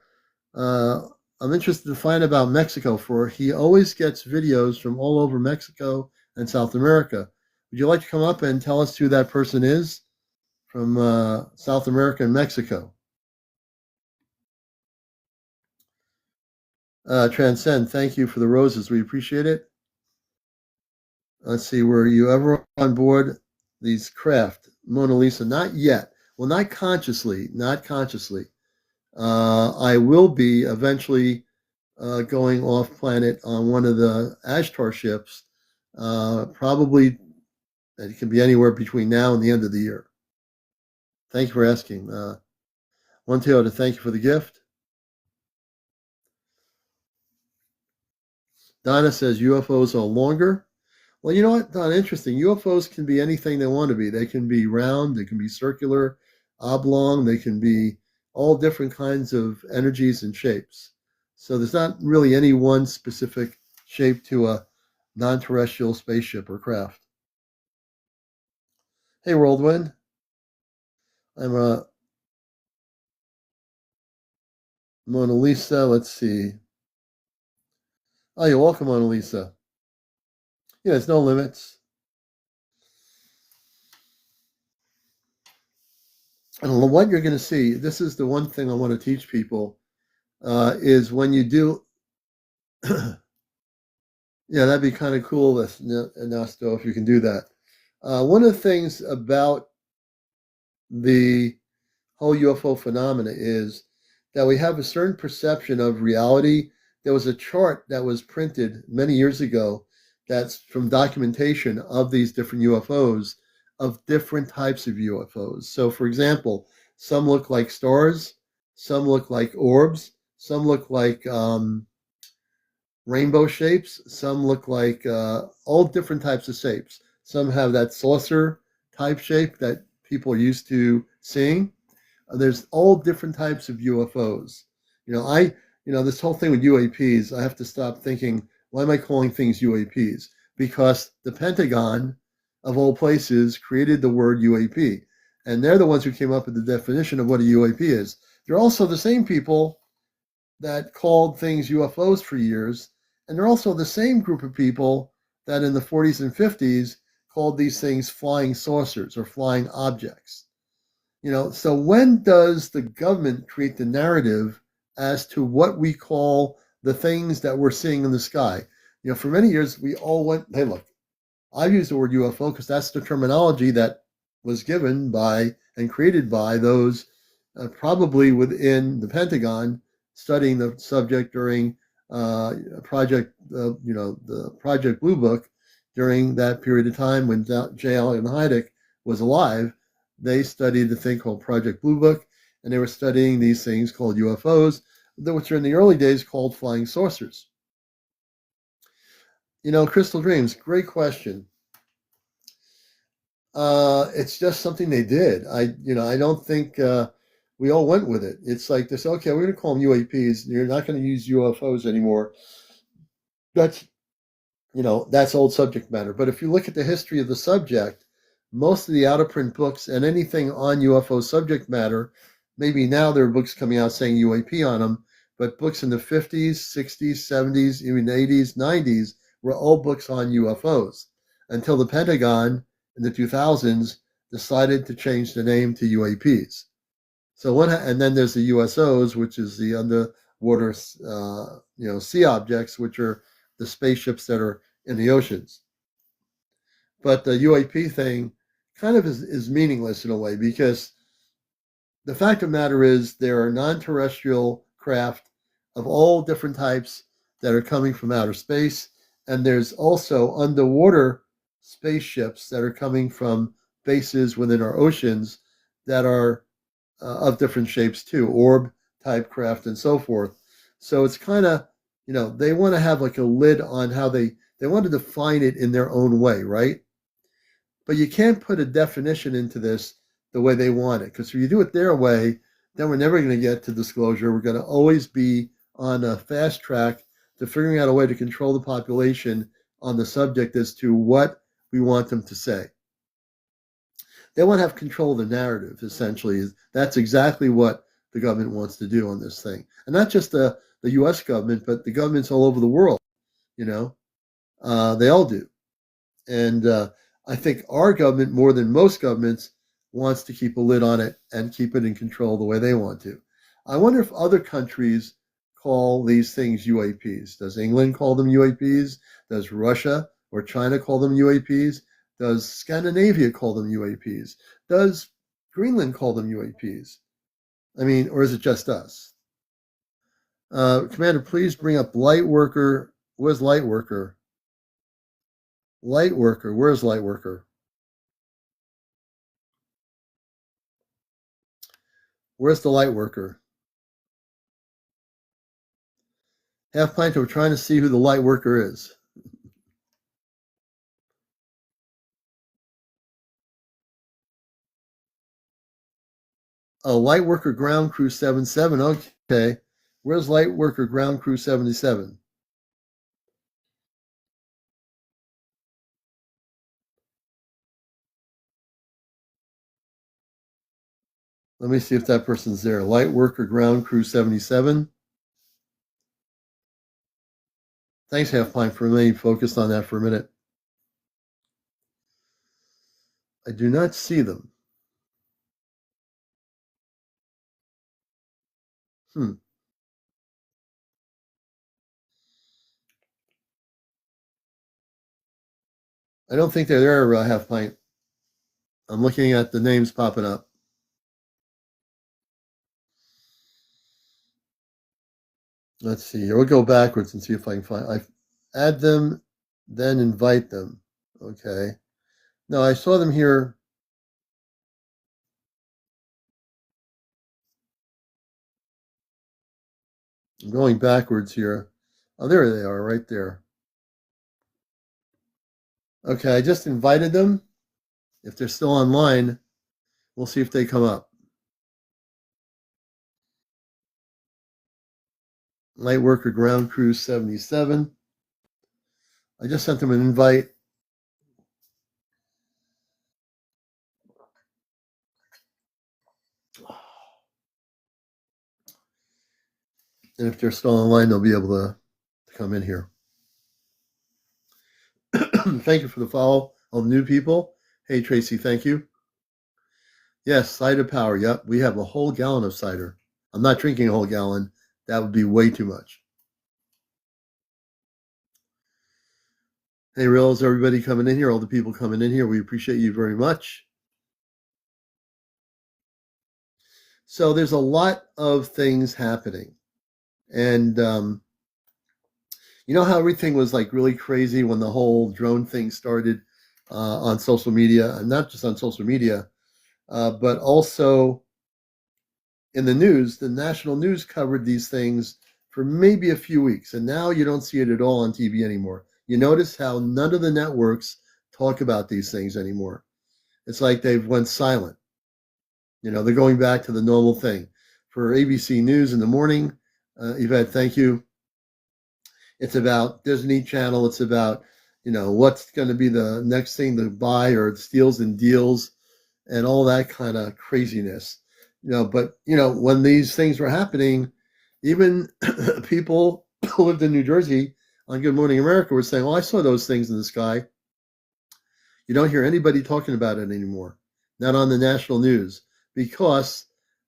I'm interested to find about Mexico, for he always gets videos from all over Mexico and South America. Would you like to come up and tell us who that person is from South America and Mexico? Transcend, thank you for the roses. We appreciate it. Let's see, were you ever on board these craft? Mona Lisa, not yet. Well, not consciously. I will be eventually going off planet on one of the Ashtar ships. Probably, it can be anywhere between now and the end of the year. Thank you for asking. One Toyota, thank you for the gift. Donna says UFOs are longer. Well, you know what, Don, interesting. UFOs can be anything they want to be. They can be round, they can be circular, oblong, they can be all different kinds of energies and shapes. So there's not really any one specific shape to a non-terrestrial spaceship or craft. Hey, Worldwind. I'm a Mona Lisa. Let's see. Oh, you're welcome, Mona Lisa. Yeah, there's no limits. And what you're going to see, this is the one thing I want to teach people, is when you do, yeah, that'd be kind of cool, Ernesto, if you can do that. One of the things about the whole UFO phenomena is that we have a certain perception of reality. There was a chart that was printed many years ago that's from documentation of these different UFOs, of different types of UFOs. So, for example, some look like stars, some look like orbs, some look like rainbow shapes, some look like all different types of shapes. Some have that saucer type shape that people are used to seeing. There's all different types of UFOs. This whole thing with UAPs, I have to stop thinking, why am I calling things UAPs? Because the Pentagon, of all places, created the word UAP. And they're the ones who came up with the definition of what a UAP is. They're also the same people that called things UFOs for years. And they're also the same group of people that in the 40s and 50s called these things flying saucers or flying objects. So when does the government create the narrative as to what we call the things that we're seeing in the sky? For many years, we all went, hey, look, I've used the word UFO because that's the terminology that was given by and created by those probably within the Pentagon studying the subject during the Project Blue Book during that period of time when J. Allen Hynek was alive. They studied the thing called Project Blue Book, and they were studying these things called UFOs, which are in the early days called flying saucers. Crystal Dreams, great question. It's just something they did. I don't think we all went with it. It's like this, okay, we're going to call them UAPs. You're not going to use UFOs anymore. That's old subject matter. But if you look at the history of the subject, most of the out-of-print books and anything on UFO subject matter, maybe now there are books coming out saying UAP on them, but books in the 50s, 60s, 70s, even 80s, 90s were all books on UFOs. until the Pentagon in the 2000s decided to change the name to UAPs. So and then there's the USOs, which is the underwater, sea objects, which are the spaceships that are in the oceans. But the UAP thing kind of is meaningless in a way, because the fact of the matter is there are non-terrestrial craft of all different types that are coming from outer space, and there's also underwater spaceships that are coming from bases within our oceans that are of different shapes too, orb type craft and so forth. So it's kind of, they want to have like a lid on how they want to define it in their own way, right? But you can't put a definition into this the way they want it, because if you do it their way, then we're never going to get to disclosure. We're going to always be on a fast track to figuring out a way to control the population on the subject as to what we want them to say. They want to have control of the narrative, essentially. That's exactly what the government wants to do on this thing. And not just the U.S. government, but the governments all over the world, they all do. And I think our government, more than most governments, wants to keep a lid on it and keep it in control the way they want to. I wonder if other countries call these things UAPs. Does England call them UAPs? Does Russia or China call them UAPs? Does Scandinavia call them UAPs? Does Greenland call them UAPs? I mean, or is it just us? Commander, please bring up light worker. Where's light worker? Light worker. Where's light worker? Where's the light worker? Half pint, we're trying to see who the light worker is. Oh, light worker ground crew 77. Okay. Where's light worker ground crew 77? Let me see if that person's there. Light worker ground crew 77. Thanks, Half Pint, for remaining focused on that for a minute. I do not see them. I don't think they're there, Half Pint. I'm looking at the names popping up. Let's see here. We'll go backwards and see if I can find. I add them, then invite them. Okay. No, I saw them here. I'm going backwards here. Oh, there they are, right there. Okay, I just invited them. If they're still online, we'll see if they come up. Light worker ground crew 77. I just sent them an invite. And if they're still online, they'll be able to come in here. Thank you for the follow, all the new people. Hey, Tracy, thank you. Yes, cider power. Yep, we have a whole gallon of cider. I'm not drinking a whole gallon. That would be way too much. Hey, Reels, everybody coming in here, all the people coming in here, we appreciate you very much. So there's a lot of things happening. And you know how everything was like really crazy when the whole drone thing started on social media, and not just on social media, but also in the news. The national news covered these things for maybe a few weeks, and now you don't see it at all on TV anymore. You notice how none of the networks talk about these things anymore. It's like they've went silent. They're going back to the normal thing. For ABC News in the morning, Yvette, thank you. It's about Disney Channel. It's about, what's going to be the next thing to buy, or steals and deals and all that kind of craziness. But when these things were happening, even people who lived in New Jersey on Good Morning America were saying, "Oh, I saw those things in the sky." You don't hear anybody talking about it anymore, not on the national news, because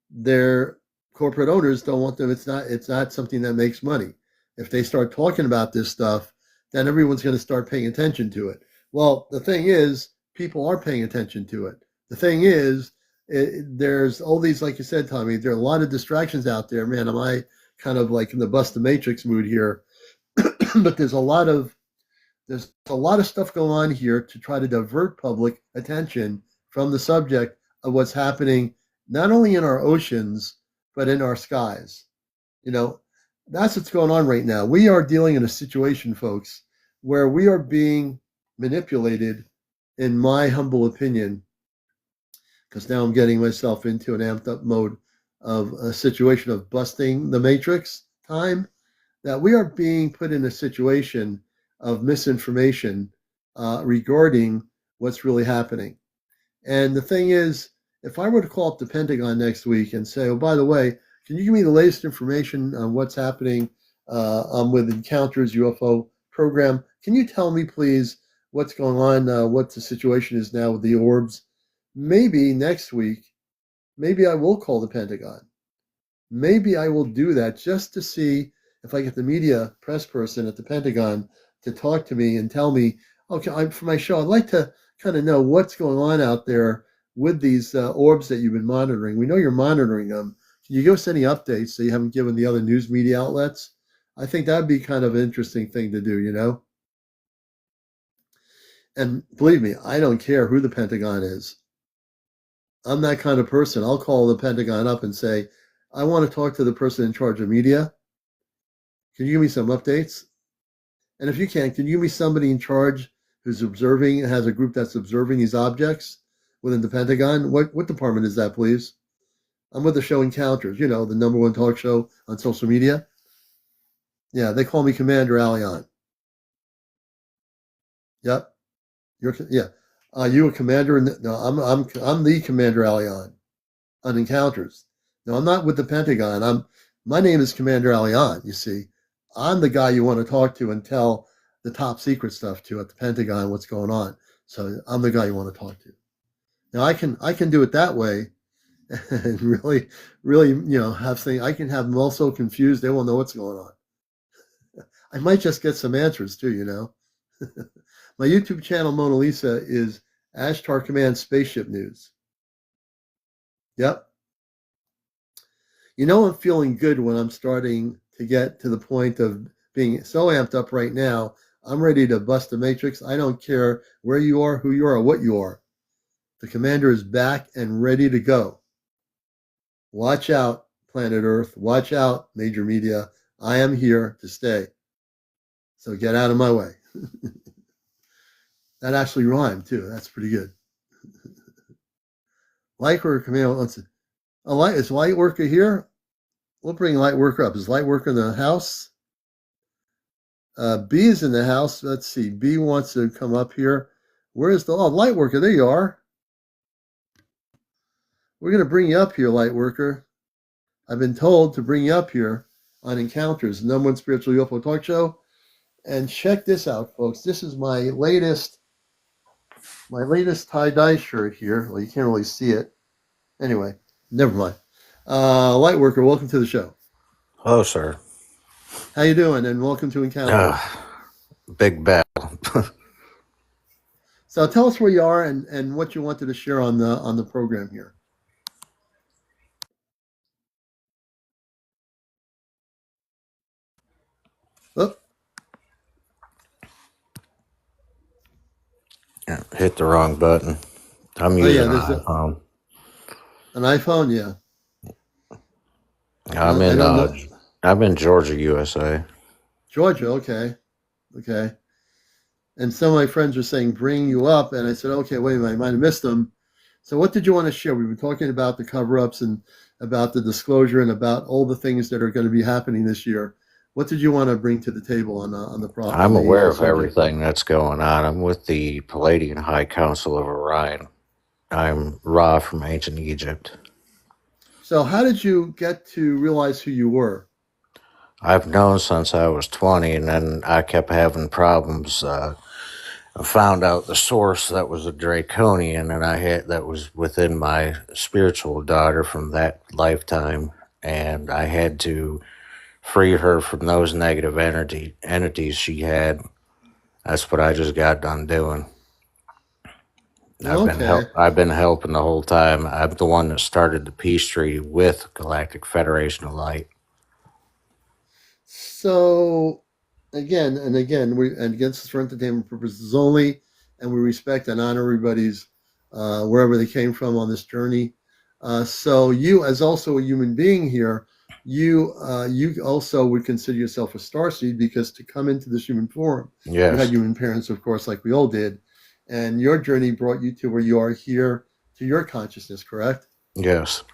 their corporate owners don't want them. It's not something that makes money. If they start talking about this stuff, then everyone's going to start paying attention to it. Well, the thing is, people are paying attention to it. The thing is, there's all these, like you said, Tommy, there are a lot of distractions out there. Man, am I kind of like in the bust the matrix mood here? But there's a lot of stuff going on here to try to divert public attention from the subject of what's happening not only in our oceans but in our skies. That's what's going on right now. We are dealing in a situation, folks, where we are being manipulated, in my humble opinion, because now I'm getting myself into an amped up mode of a situation of busting the matrix time, that we are being put in a situation of misinformation regarding what's really happening. And the thing is, if I were to call up the Pentagon next week and say, oh, by the way, can you give me the latest information on what's happening with Encounters UFO program? Can you tell me, please, what's going on, what the situation is now with the orbs? Maybe next week, maybe I will call the Pentagon. Maybe I will do that just to see if I get the media press person at the Pentagon to talk to me and tell me, okay, for my show, I'd like to kind of know what's going on out there with these orbs that you've been monitoring. We know you're monitoring them. Can you give us any updates that you haven't given the other news media outlets? I think that'd be kind of an interesting thing to do, And believe me, I don't care who the Pentagon is. I'm that kind of person. I'll call the Pentagon up and say, I want to talk to the person in charge of media. Can you give me some updates? And if you can you give me somebody in charge who's observing, has a group that's observing these objects within the Pentagon? What department is that, please? I'm with the show Encounters, the number one talk show on social media. Yeah, they call me CmdrAleon. Yep. Are you a commander? No, I'm the CmdrAleon on Encounters. No, I'm not with the Pentagon. My name is CmdrAleon. You see, I'm the guy you want to talk to and tell the top secret stuff to at the Pentagon, what's going on. So I'm the guy you want to talk to. Now I can do it that way, and really, have things. I can have them all so confused they won't know what's going on. I might just get some answers too. My YouTube channel, Mona Lisa, is Ashtar Command Spaceship News. Yep. I'm feeling good when I'm starting to get to the point of being so amped up right now. I'm ready to bust the matrix. I don't care where you are, who you are, or what you are. The commander is back and ready to go. Watch out, planet Earth. Watch out, major media. I am here to stay. So get out of my way. That actually rhymed too. That's pretty good. Lightworker command. Is Lightworker here? We'll bring Lightworker up. Is Lightworker in the house? B is in the house. Let's see. B wants to come up here. Where is the Lightworker? There you are. We're going to bring you up here, Lightworker. I've been told to bring you up here on Encounters, the number one spiritual UFO talk show. And check this out, folks. This is my latest tie-dye shirt here. Well, you can't really see it. Anyway, never mind. Lightworker, welcome to the show. Hello, sir. How you doing? And welcome to Encounters. Big battle. So tell us where you are and what you wanted to share on the program here. Oh. Yeah, hit the wrong button. I'm using an iPhone. An iPhone, yeah. I'm in Georgia, USA. Georgia, okay. And some of my friends are saying bring you up, and I said, okay, wait a minute, I might have missed them. So what did you want to share? We've been talking about the cover-ups and about the disclosure and about all the things that are going to be happening this year. What did you want to bring to the table on the problem? I'm aware of everything that's going on. I'm with the Palladian High Council of Orion. I'm Ra from ancient Egypt. So how did you get to realize who you were? I've known since I was 20, and then I kept having problems I found out the source that was a draconian, and that was within my spiritual daughter from that lifetime, and I had to free her from those negative entities she had. That's what I just got done doing. Okay. I've been helping the whole time. I'm the one that started the peace treaty with Galactic Federation of Light. So again and again, we and against for entertainment purposes only, and we respect and honor everybody's wherever they came from on this journey. So you, as also a human being here, you also would consider yourself a starseed because to come into this human form, you had Yes, human parents, of course, like we all did, and your journey brought you to where you are here to your consciousness, correct? yes.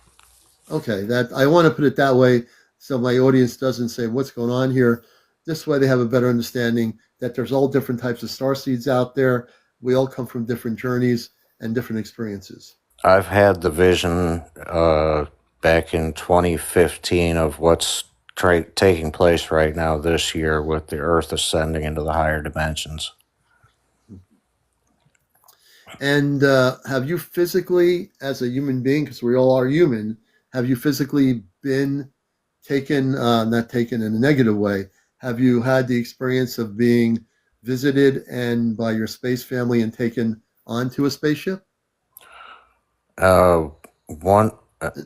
Okay, that I want to put it that way so my audience doesn't say what's going on here. This way they have a better understanding that there's all different types of star seeds out there. We all come from different journeys and different experiences. I've had the vision back in 2015 of what's taking place right now this year with the Earth ascending into the higher dimensions. And have you physically, as a human being, because we all are human, have you physically been taken, not taken in a negative way, have you had the experience of being visited and by your space family and taken onto a spaceship? Uh, one,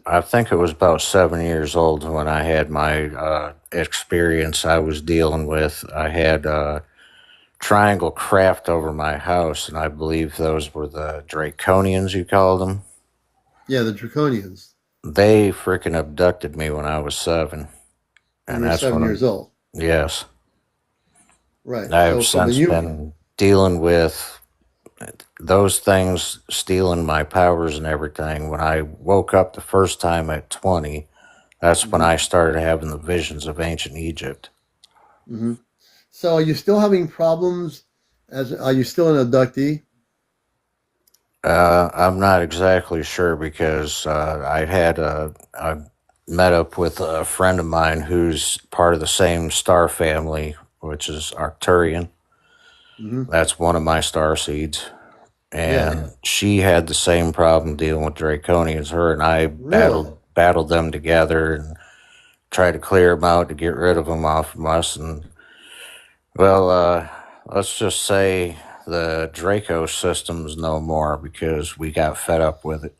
I think it was about 7 years old when I had my experience I was dealing with. I had triangle craft over my house, and I believe those were the Draconians, you called them. Yeah, the Draconians. They freaking abducted me when I was 7, When and you were that's when 7 years old. yes. Right. I've So from a since you, been dealing with those things stealing my powers and everything. When I woke up the first time at 20, that's when hmm I started having the visions of ancient Egypt. hmm So are you still having problems? As are you still an abductee? I'm not exactly sure because I met up with a friend of mine who's part of the same star family, which is Arcturian. hmm That's one of my star seeds. Yeah. And she had the same problem dealing with Draconians. Her and I Really? battled them together and tried to clear them out to get rid of them off from us. And well, let's just say the Draco system's no more because we got fed up with it.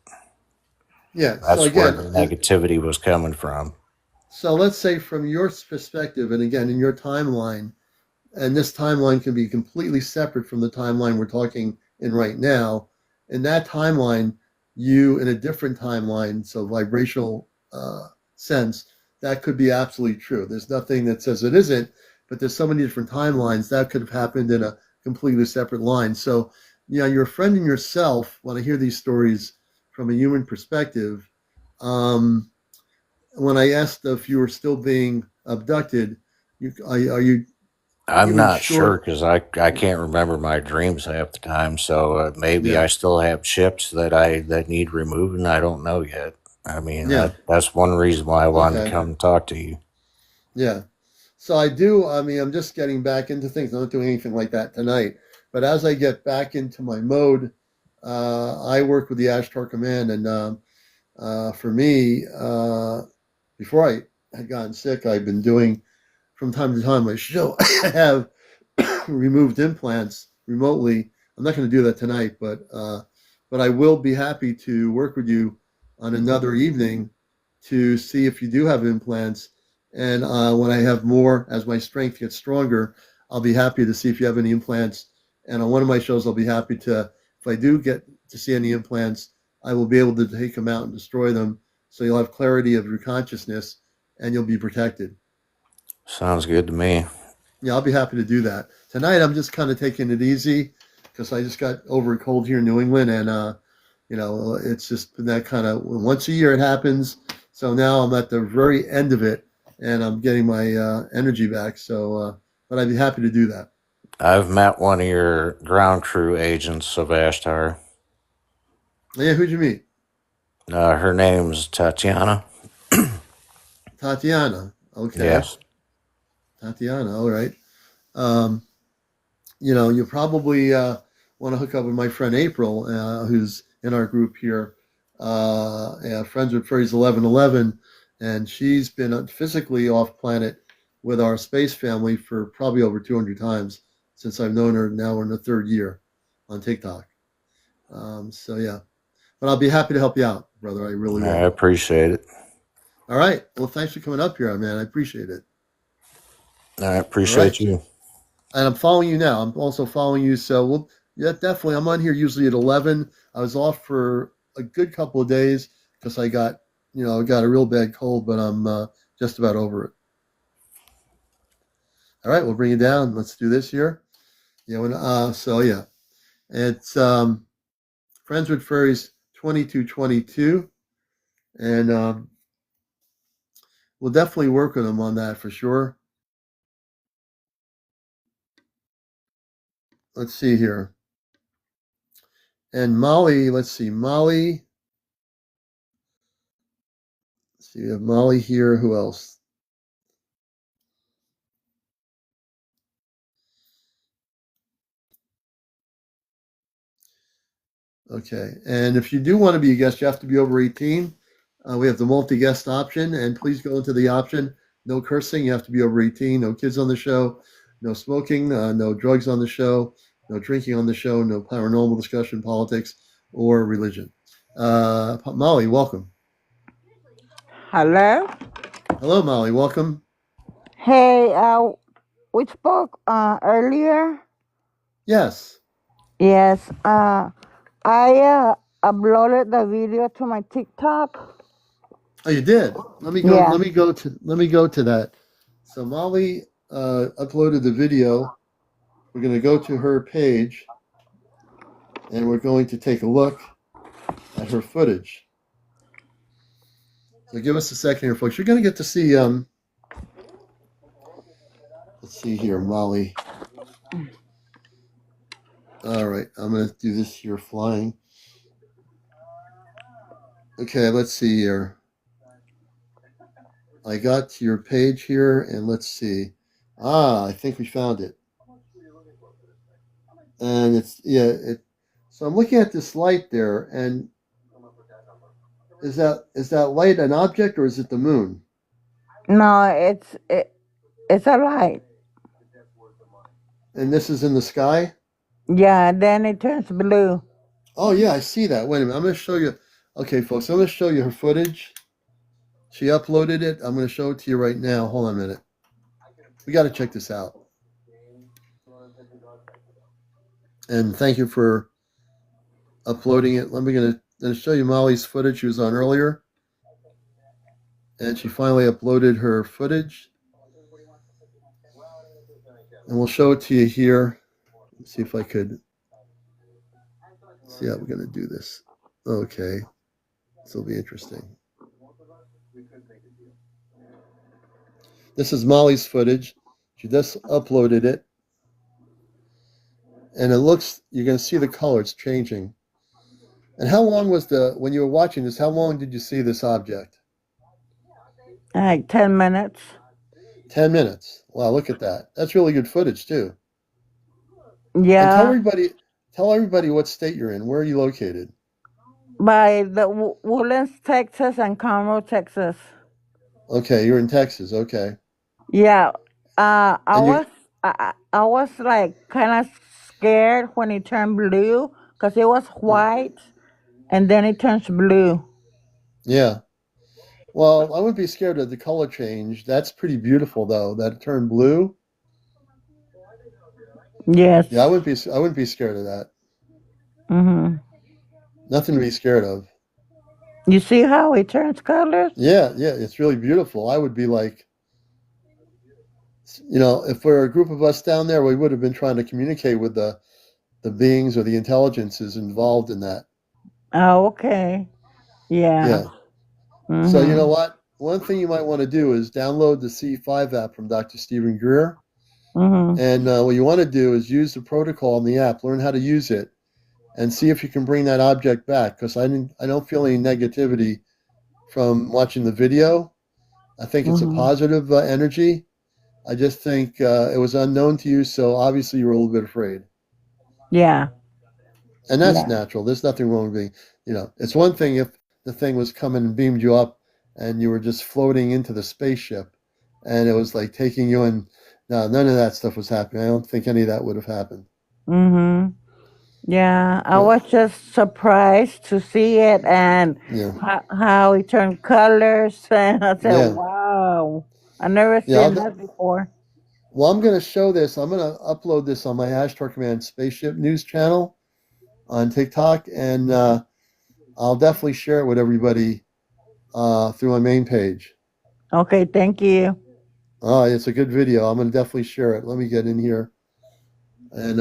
Yeah. So That's where again, the negativity was coming from. so let's say from your perspective, and again in your timeline, and this timeline can be completely separate from the timeline we're talking in right now. In that timeline, you in a different timeline, so vibrational sense, that could be absolutely true. There's nothing that says it isn't, but there's so many different timelines that could have happened in a completely separate line. So, your friend and yourself, when I hear these stories from a human perspective, um, when I asked if you were still being abducted, are you I'm even not sure sure? because I can't remember my dreams half the time. So maybe Yeah, I still have chips that need removing. I don't know yet. I mean yeah, that's one reason why I wanted to okay, come and talk to you. yeah. So I do. I mean, I'm just getting back into things. I'm not doing anything like that tonight. But as I get back into my mode, I work with the Ashtar Command, and for me, before I had gotten sick, I've been doing from time to time. I show I have removed implants remotely. I'm not going to do that tonight, but I will be happy to work with you on another evening to see if you do have implants. And when I have more, as my strength gets stronger, I'll be happy to see if you have any implants. And on one of my shows, I'll be happy to, if I do get to see any implants, I will be able to take them out and destroy them. So you'll have clarity of your consciousness and you'll be protected. Sounds good to me. Yeah, I'll be happy to do that. Tonight, I'm just kind of taking it easy because I just got over a cold here in New England, and it's just been that kind of once a year it happens. So now I'm at the very end of it, and I'm getting my energy back. So, but I'd be happy to do that. I've met one of your ground crew agents of Ashtar. Yeah, who'd you meet? Her name's Tatiana. Tatiana. Okay, Yes. Tatiana. All right. Um, you probably want to hook up with my friend April, who's in our group here, Friends with Furries 1111, and she's been physically off planet with our space family for probably over 200 times since I've known her. Now we're in the third year on TikTok. So yeah, but I'll be happy to help you out, brother. I really I will. appreciate it. All right. Well, thanks for coming up here, man. I appreciate it. I All right. appreciate you. And I'm following you now. I'm also following you. So yeah, definitely. I'm on here usually at 11. I was off for a good couple of days because I got a real bad cold, but I'm just about over it. All right, we'll bring it down. Let's do this here. So yeah, it's Friends with Furries 2222, and we'll definitely work with them on that for sure. Let's see here. And Molly, let's see, Molly. Let's see, we have Molly here. Who else? Okay. And if you do want to be a guest, you have to be over 18. We have the multi-guest option, and please go into the option. No cursing. You have to be over 18. No kids on the show. No smoking. No drugs on the show. No drinking on the show. No paranormal discussion, politics, or religion. Molly, welcome. Hello. Hello, Molly. Welcome. Hey, we spoke earlier. Yes. Yes. I uploaded the video to my TikTok. Oh, you did. Let me go. Yeah. Let me go to that. So Molly uploaded the video. We're going to go to her page, and we're going to take a look at her footage. So give us a second here, folks. You're going to get to see. Let's see here, Molly. All right, I'm going to do this here flying. Okay, let's see here. I got to your page here, and let's see. I think we found it. And it's so I'm looking at this light there, and is that light an object or is it the moon? No, it's a light. And this is in the sky? Yeah. Then it turns blue. Oh yeah, I see that. Wait a minute. I'm going to show you. Okay, folks, I'm going to show you her footage. She uploaded it. I'm going to show it to you right now. Hold on a minute. We got to check this out. And thank you for uploading it. Let me going to show you Molly's footage she was on earlier. And she finally uploaded her footage. And we'll show it to you here. Let's see if I could. See how we're going to do this. Okay. This will be interesting. This is Molly's footage. She just uploaded it. And it looks, you're going to see the color, it's changing. And how long was when you were watching this, how long did you see this object? Like 10 minutes. 10 minutes. Wow, look at that. That's really good footage, too. Yeah. And tell everybody what state you're in. Where are you located? By the Woodlands, Texas, and Conroe, Texas. Okay, you're in Texas. Okay. Yeah. I And was like kind of scared when it turned blue because it was white, and then it turns blue. Yeah. Well, I wouldn't be scared of the color change. That's pretty beautiful, though. That it turned blue. Yes. Yeah, I wouldn't be scared of that. Mm-hmm. Nothing to be scared of. You see how it turns colors? Yeah, it's really beautiful. I would be like, if we're a group of us down there, we would have been trying to communicate with the beings or the intelligences involved in that. Oh, okay. Yeah. Yeah. Mm-hmm. So you know what? One thing you might want to do is download the C5 app from Dr. Stephen Greer. Mm-hmm. And what you want to do is use the protocol in the app, learn how to use it, and see if you can bring that object back. Because I don't feel any negativity from watching the video. I think it's a positive energy. I just think it was unknown to you, so obviously you were a little bit afraid. Yeah. And that's Yeah. natural. There's nothing wrong with being, it's one thing if the thing was coming and beamed you up and you were just floating into the spaceship and it was like taking you in. No, none of that stuff was happening. I don't think any of that would have happened. Mm-hmm. Yeah, I But was just surprised to see it and yeah, how it turned colors. And I said, yeah, wow, I never yeah. seen that before. Well, I'm going to show this. I'm going to upload this on my Ashtar Command Spaceship News channel on TikTok, and I'll definitely share it with everybody through my main page. Okay, thank you. Oh, it's a good video. I'm going to definitely share it. Let me get in here, and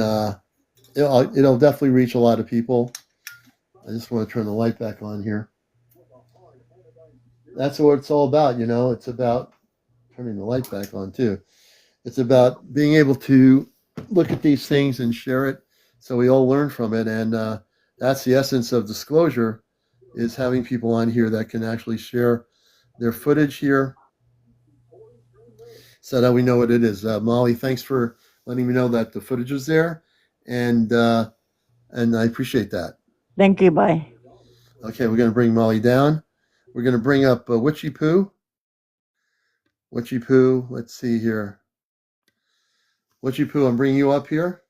it'll definitely reach a lot of people. I just want to turn the light back on here. That's what it's all about, It's about turning the light back on too. It's about being able to look at these things and share it, so we all learn from it. And that's the essence of disclosure, is having people on here that can actually share their footage here, so that we know what it is. Molly, thanks for letting me know that the footage is there, and I appreciate that. Thank you. Bye. Okay, we're going to bring Molly down. We're going to bring up Witchy Poo. Witchy Poo, let's see here. Witchy Poo, I'm bringing you up here.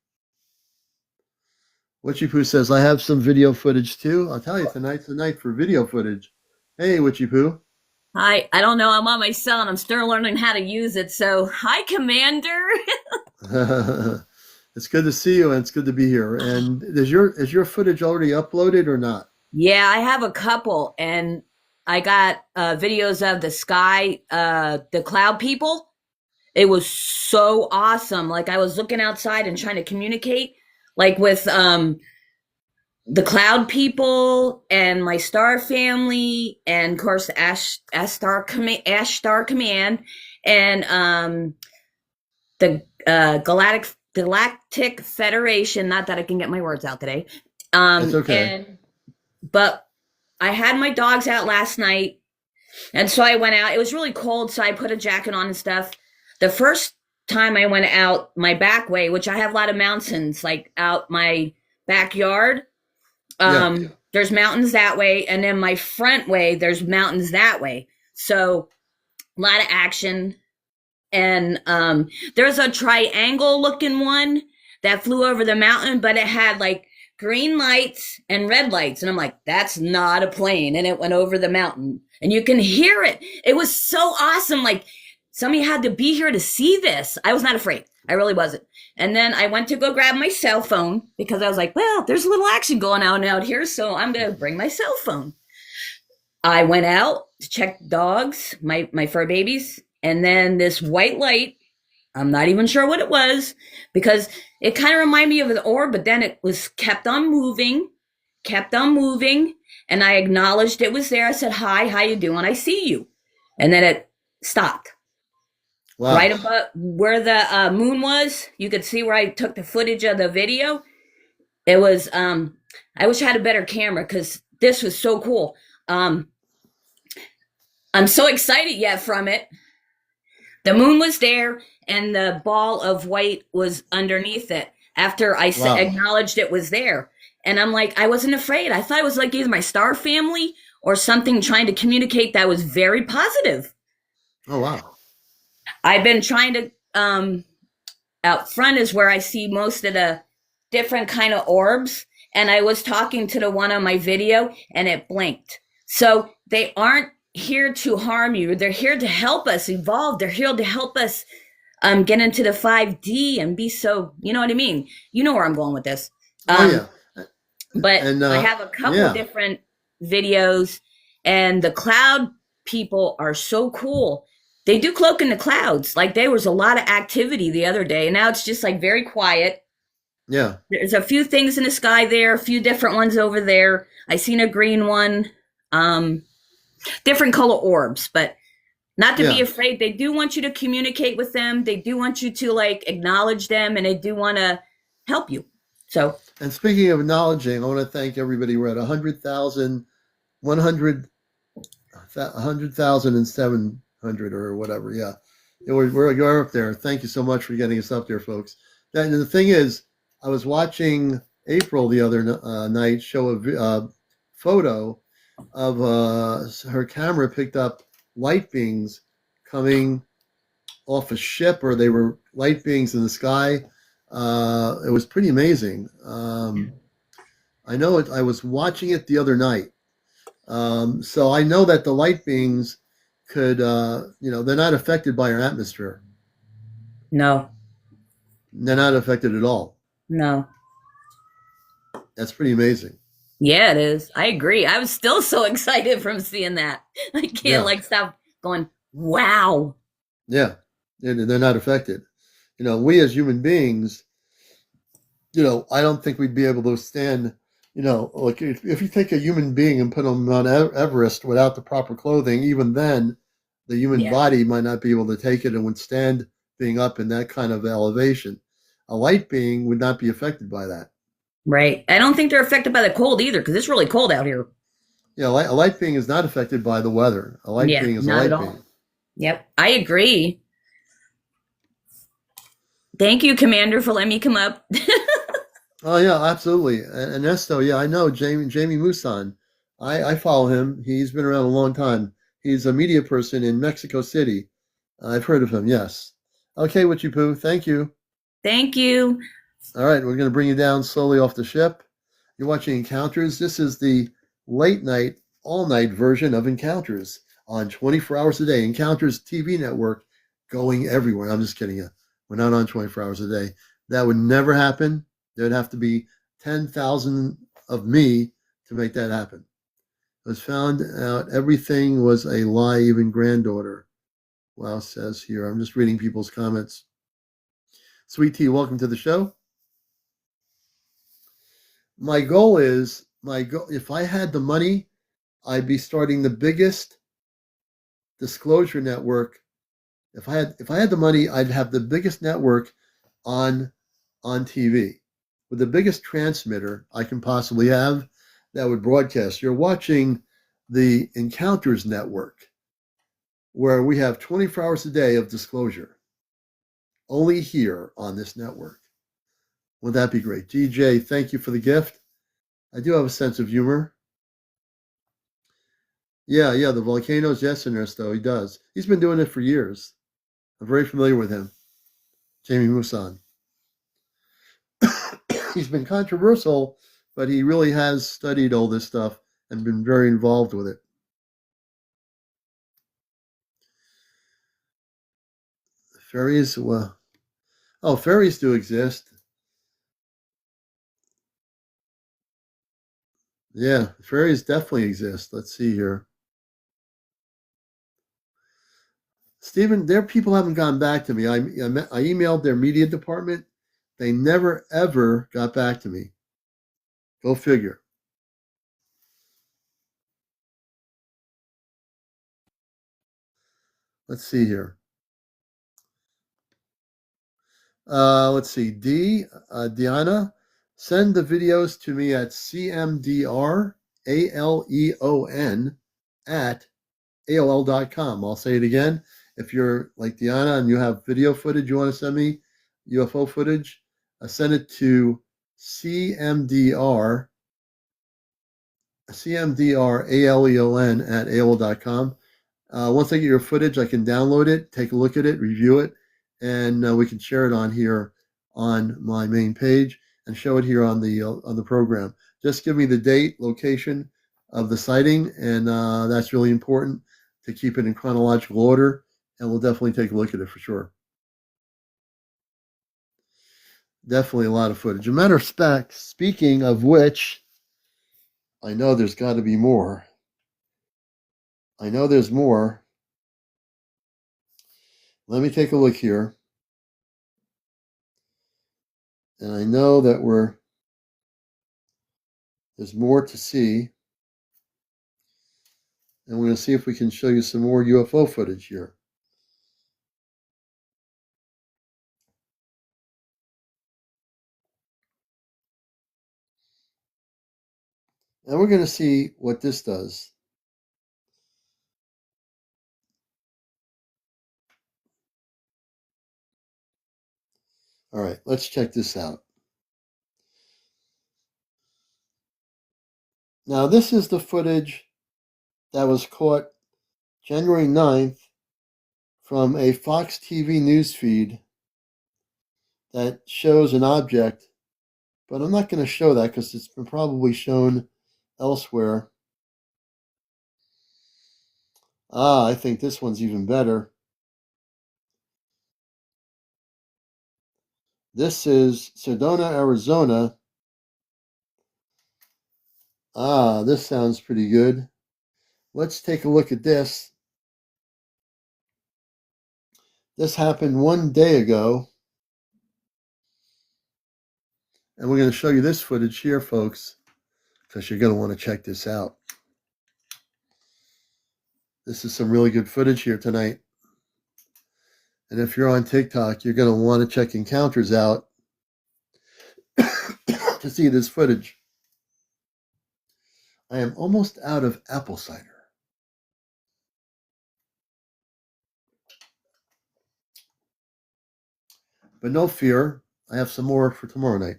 Witchy Poo says, I have some video footage too. I'll tell you, tonight's the night for video footage. Hey, Witchy Poo. Hi, I don't know. I'm on my cell and I'm still learning how to use it. So, hi, Commander. It's good to see you, and it's good to be here. And is your footage already uploaded or not? Yeah, I have a couple, and I got videos of the sky, the cloud people. It was so awesome. Like I was looking outside and trying to communicate, like with the cloud people and my star family, and of course Ash Star Command, and the Galactic Federation. Not that I can get my words out today. It's okay. But I had my dogs out last night, and so I went out. It was really cold, so I put a jacket on and stuff. The first time I went out my back way, which I have a lot of mountains, like out my backyard. There's mountains that way, and then my front way, there's mountains that way. So a lot of action. And there's a triangle looking one that flew over the mountain, but it had like green lights and red lights. And I'm like, that's not a plane. And it went over the mountain, and you can hear it. It was so awesome. Like somebody had to be here to see this. I was not afraid. I really wasn't. And then I went to go grab my cell phone because I was like, well, there's a little action going on out here, so I'm going to bring my cell phone. I went out to check dogs, my fur babies, and then this white light, I'm not even sure what it was, because it kind of reminded me of an orb, but then it was kept on moving, and I acknowledged it was there. I said, hi, how you doing? I see you. And then it stopped. Wow. Right above where the moon was, you could see where I took the footage of the video. It was, I wish I had a better camera because this was so cool. I'm so excited yet from it. The moon was there, and the ball of white was underneath it after I acknowledged it was there. And I'm like, I wasn't afraid. I thought it was like either my star family or something trying to communicate that was very positive. Oh, wow. I've been trying to, out front is where I see most of the different kind of orbs. And I was talking to the one on my video, and it blinked. So they aren't here to harm you. They're here to help us evolve. They're here to help us get into the 5D and be so, you know what I mean? You know where I'm going with this. Yeah. But I have a couple different videos, and the cloud people are so cool. They do cloak in the clouds. Like there was a lot of activity the other day, and now it's just like very quiet. Yeah. There's a few things in the sky there, a few different ones over there. I seen a green one, different color orbs, but not to be afraid. They do want you to communicate with them. They do want you to like acknowledge them, and they do want to help you. So. And speaking of acknowledging, I want to thank everybody. We're at 100,007 or whatever. Yeah. We're up there. Thank you so much for getting us up there, folks. And the thing is, I was watching April the other night show a photo of her camera picked up light beams coming off a ship, or they were light beams in the sky. It was pretty amazing. I know it. I was watching it the other night, so I know that the light beams could, they're not affected by our atmosphere. No, They're not affected at all. no. That's pretty amazing. Yeah, it is. I agree. I was still so excited from seeing that. I can't Yeah. stop going, wow. Yeah, they're not affected. We as human beings, I don't think we'd be able to stand. Like if you take a human being and put them on Everest without the proper clothing, even then, the human Yeah. body might not be able to take it and withstand being up in that kind of elevation. A light being would not be affected by that. Right. I don't think they're affected by the cold either because it's really cold out here. Yeah, a light being is not affected by the weather. A light being is a not light at all. being. Yep. I agree. Thank you, Commander, for letting me come up. Oh yeah, absolutely. And Esto, yeah, I know Jamie Musan. I follow him. He's been around a long time. He's a media person in Mexico City. I've heard of him. Yes. Okay, with you, Pooh. Thank you. Thank you. All right, we're going to bring you down slowly off the ship. You're watching Encounters. This is the late night, all night version of Encounters on 24 hours a day. Encounters TV network going everywhere. I'm just kidding you. We're not on 24 hours a day. That would never happen. There'd have to be 10,000 of me to make that happen. It was found out everything was a lie, even granddaughter. Wow, says here. I'm just reading people's comments. Sweet Tea, welcome to the show. My goal is, if I had the money, I'd be starting the biggest disclosure network. If I had the money, I'd have the biggest network on TV with the biggest transmitter I can possibly have that would broadcast. You're watching the Encounters Network, where we have 24 hours a day of disclosure, only here on this network. Would that be great? DJ, thank you for the gift. I do have a sense of humor. Yeah, the volcanoes, yes, Ernesto, he does. He's been doing it for years. I'm very familiar with him. Jamie Musan. He's been controversial, but he really has studied all this stuff and been very involved with it. Fairies, well, fairies do exist. Yeah, fairies definitely exist. Let's see here. Stephen, their people haven't gotten back to me. I emailed their media department. They never, ever got back to me. Go figure. Let's see here. Let's see. Diana, send the videos to me at CmdrAleon at AOL.com. I'll say it again. If you're like Diana and you have video footage you want to send me, UFO footage, send it to CmdrAleon at AOL.com. Once I get your footage, I can download it, take a look at it, review it, and we can share it on here on my main page and show it here on the program. Just give me the date, location of the sighting, and that's really important to keep it in chronological order, and we'll definitely take a look at it for sure. Definitely a lot of footage. A matter of fact, speaking of which, I know there's got to be more. I know there's more. Let me take a look here. And I know that there's more to see. And we're going to see if we can show you some more UFO footage here. And we're going to see what this does. All right, let's check this out. Now, this is the footage that was caught January 9th from a Fox TV news feed that shows an object, but I'm not going to show that because it's been probably shown elsewhere. I think this one's even better. This is Sedona, Arizona. This sounds pretty good. Let's take a look at this. This happened 1 day ago. And we're going to show you this footage here, folks, because you're going to want to check this out. This is some really good footage here tonight. And if you're on TikTok, you're going to want to check Encounters out to see this footage. I am almost out of apple cider. But no fear, I have some more for tomorrow night.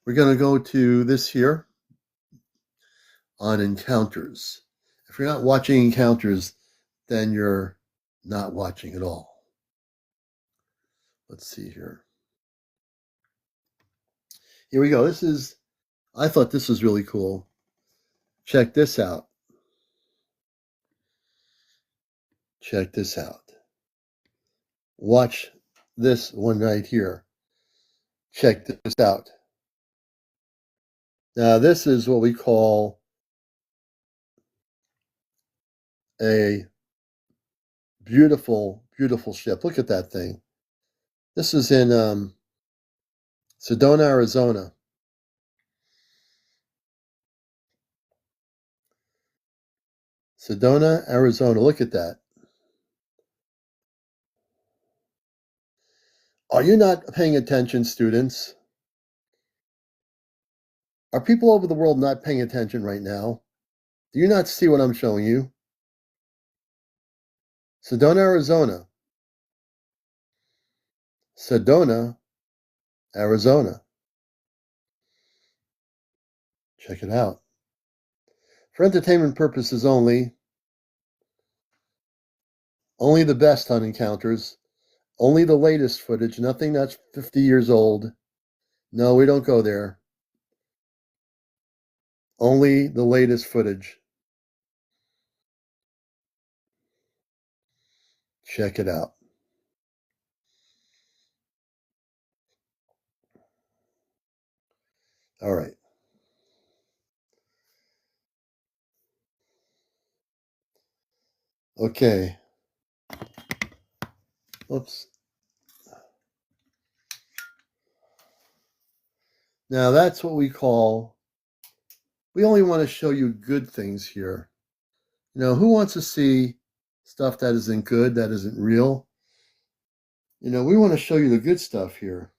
We're going to go to this here on Encounters. If you're not watching Encounters, then you're not watching at all. Let's see here. Here we go. I thought this was really cool. Check this out. Check this out. Watch this one right here. Check this out. Now, this is what we call a beautiful, beautiful ship. Look at that thing. This is in Sedona, Arizona. Sedona, Arizona. Look at that. Are you not paying attention, students? Are people over the world not paying attention right now? Do you not see what I'm showing you? Sedona, Arizona. Sedona, Arizona. Check it out. For entertainment purposes only the best on Encounters, only the latest footage, nothing that's 50 years old. No, we don't go there. Only the latest footage. Check it out. All right. Okay. Oops. Now that's what we only want to show you good things here. You know, who wants to see stuff that isn't good, that isn't real? You know, we want to show you the good stuff here.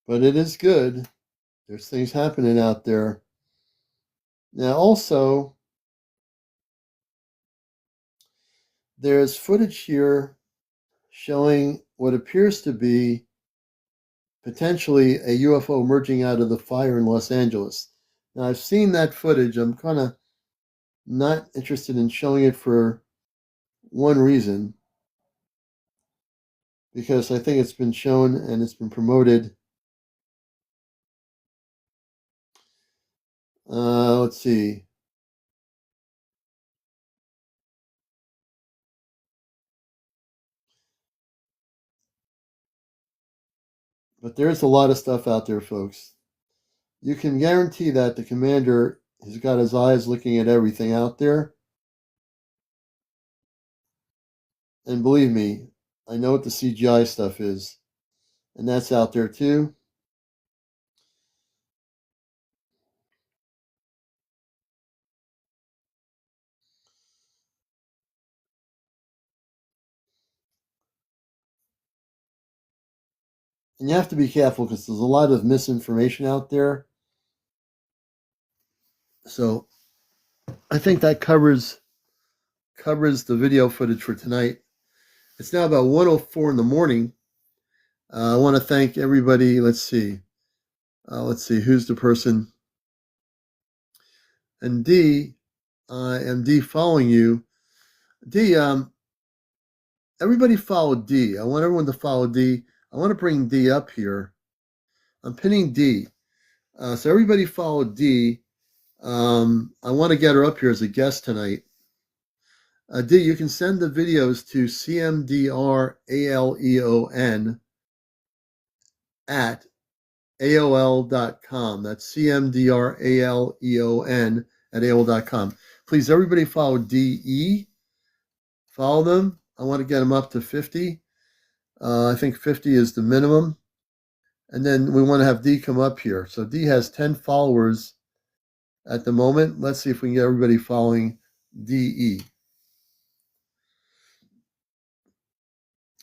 But it is good. There's things happening out there. Now, also, there's footage here showing what appears to be potentially a UFO emerging out of the fire in Los Angeles. Now, I've seen that footage. I'm kind of not interested in showing it for one reason, because I think it's been shown and it's been promoted. Let's see. But there's a lot of stuff out there, folks. You can guarantee that the commander has got his eyes looking at everything out there. And believe me, I know what the CGI stuff is. And that's out there too. And you have to be careful because there's a lot of misinformation out there. So I think that covers the video footage for tonight. It's now about 1:04 in the morning. I want to thank everybody. Let's see who's the person. And D, am D following you. D, everybody follow D. I want everyone to follow D. I want to bring D up here. I'm pinning D. So everybody follow D. I want to get her up here as a guest tonight. D, you can send the videos to CmdrAleon at AOL.com. That's CmdrAleon at AOL.com. Please, everybody follow DE. Follow them. I want to get them up to 50. I think 50 is the minimum. And then we want to have D come up here. So D has 10 followers at the moment. Let's see if we can get everybody following DE.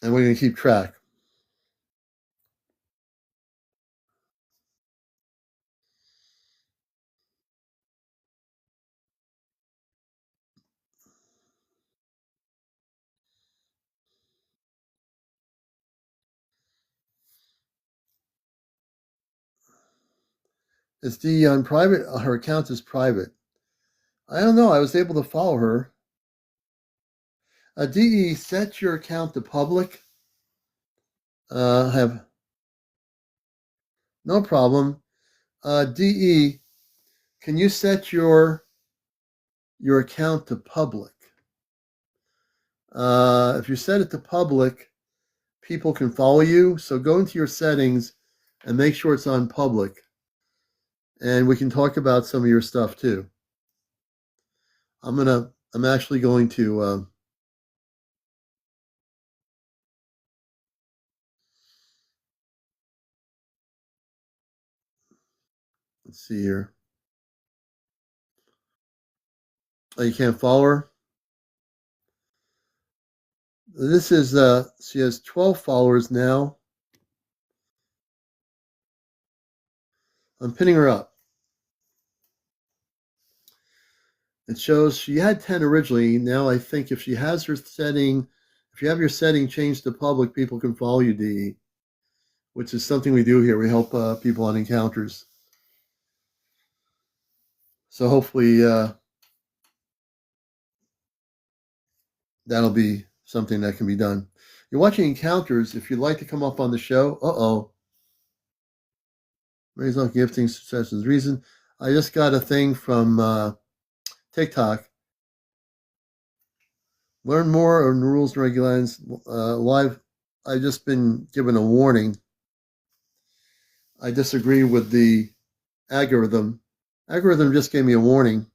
And we're going to keep track. Is D on private? Her account is private. I don't know. I was able to follow her. DE, set your account to public. Have no problem. DE, can you set your account to public? If you set it to public, people can follow you. So go into your settings and make sure it's on public. And we can talk about some of your stuff too. I'm actually going to let's see here. Oh, you can't follow her? This is she has 12 followers now. I'm pinning her up. It shows she had 10 originally. Now I think if she has her setting, if you have your setting changed to public, people can follow you, DE, which is something we do here. We help people on encounters. So hopefully that'll be something that can be done. You're watching Encounters. If you'd like to come up on the show, Mary's not gifting suggestions. Reason, I just got a thing from TikTok. Learn more on rules and regulations live. I've just been given a warning. I disagree with the algorithm. Algorithm just gave me a warning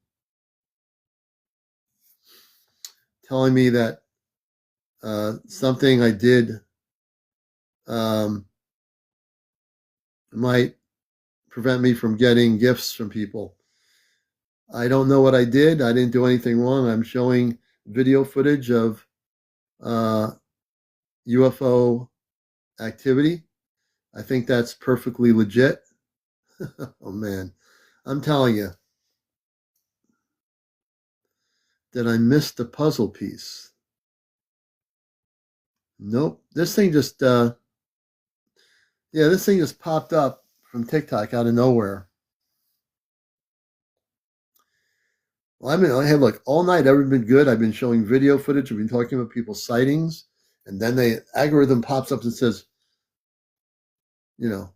telling me that something I did might prevent me from getting gifts from people. I don't know what I did. I didn't do anything wrong. I'm showing video footage of UFO activity. I think that's perfectly legit. Oh man, I'm telling you that I missed the puzzle piece. Nope. This thing just this thing just popped up from TikTok out of nowhere. Well, hey, look, all night I've been good. I've been showing video footage. I've been talking about people's sightings, and then the algorithm pops up and says, no,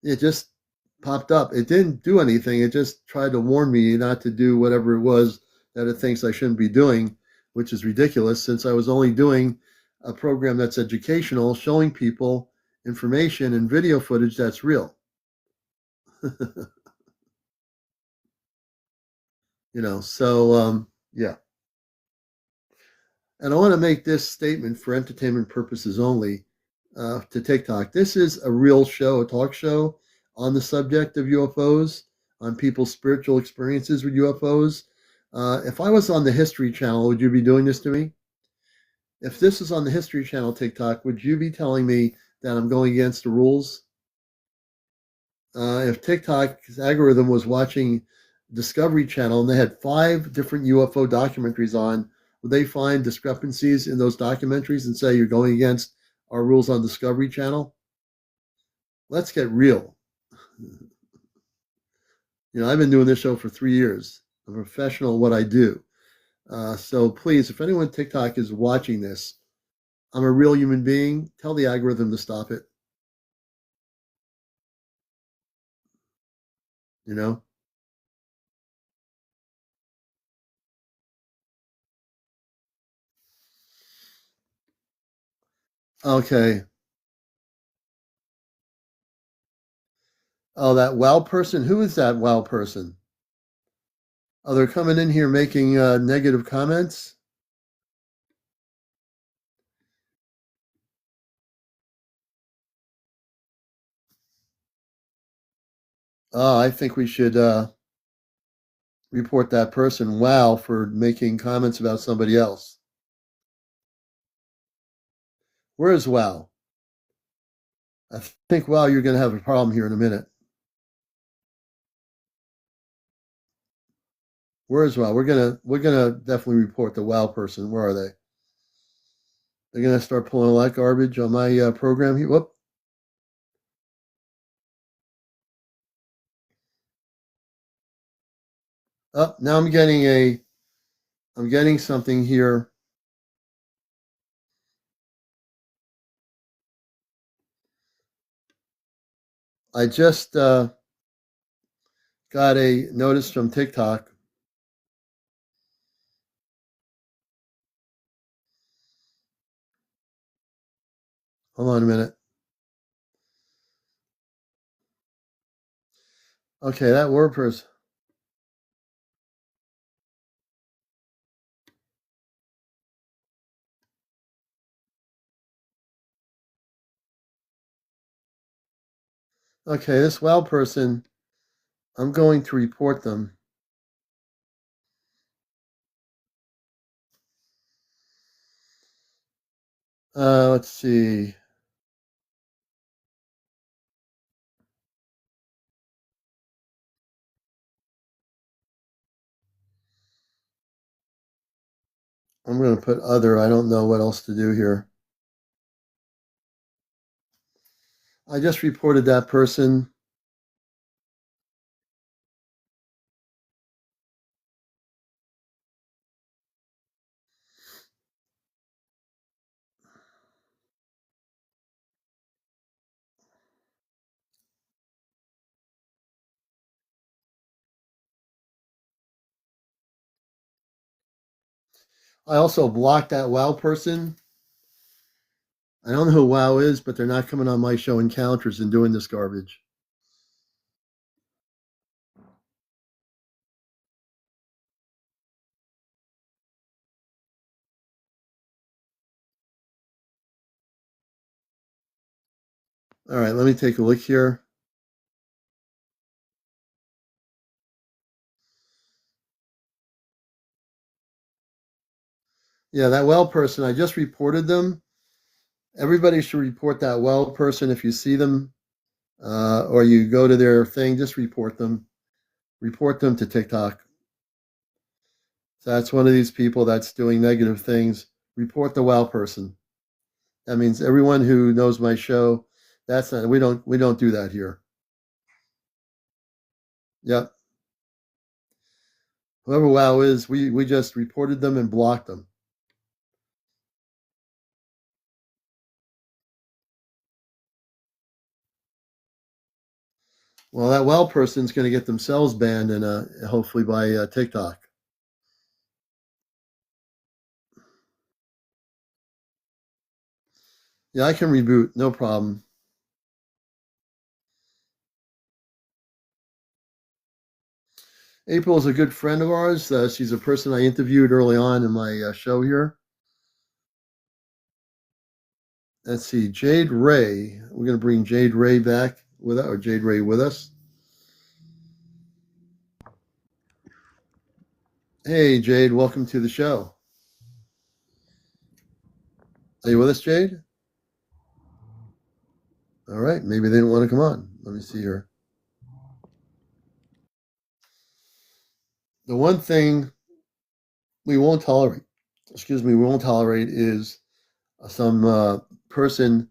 it just popped up. It didn't do anything. It just tried to warn me not to do whatever it was that it thinks I shouldn't be doing, which is ridiculous since I was only doing a program that's educational, showing people information and video footage that's real. Yeah. And I want to make this statement for entertainment purposes only to TikTok. This is a real show, a talk show on the subject of UFOs, on people's spiritual experiences with UFOs. If I was on the History Channel, would you be doing this to me? If this is on the History Channel TikTok, would you be telling me that I'm going against the rules? If TikTok's algorithm was watching Discovery Channel and they had 5 different UFO documentaries on, would they find discrepancies in those documentaries and say you're going against our rules on Discovery Channel? Let's get real. I've been doing this show for 3 years. I'm a professional at what I do. So please, if anyone TikTok is watching this, I'm a real human being. Tell the algorithm to stop it. You know? Okay. Oh, that wow person? Who is that wow person? Oh, they're coming in here making negative comments? Oh, I think we should report that person, wow, for making comments about somebody else. Where is wow? I think, wow, you're going to have a problem here in a minute. Where is wow? We're gonna definitely report the wow person. Where are they? They're gonna start pulling a lot of garbage on my program here. Whoop. Oh, now I'm getting something here. I just got a notice from TikTok. Hold on a minute. Okay, that word person. Okay, this wow person, I'm going to report them. Let's see. I'm going to put other. I don't know what else to do here. I just reported that person. I also blocked that wow person. I don't know who wow is, but they're not coming on my show Encounters and doing this garbage. All right, let me take a look here. Yeah, that well person, I just reported them. Everybody should report that well person if you see them, or you go to their thing, just report them. Report them to TikTok. So that's one of these people that's doing negative things. Report the well person. That means everyone who knows my show. That's not, we don't do that here. Yep. Whoever wow is, we just reported them and blocked them. Well, that well person's going to get themselves banned, and hopefully by TikTok. Yeah, I can reboot, no problem. April is a good friend of ours. She's a person I interviewed early on in my show here. Let's see, Jade Ray. We're going to bring Jade Ray back with us, or Jade Ray with us. Hey, Jade, welcome to the show. Are you with us, Jade? All right. Maybe they didn't want to come on. Let me see here. The one thing we won't tolerate, is some person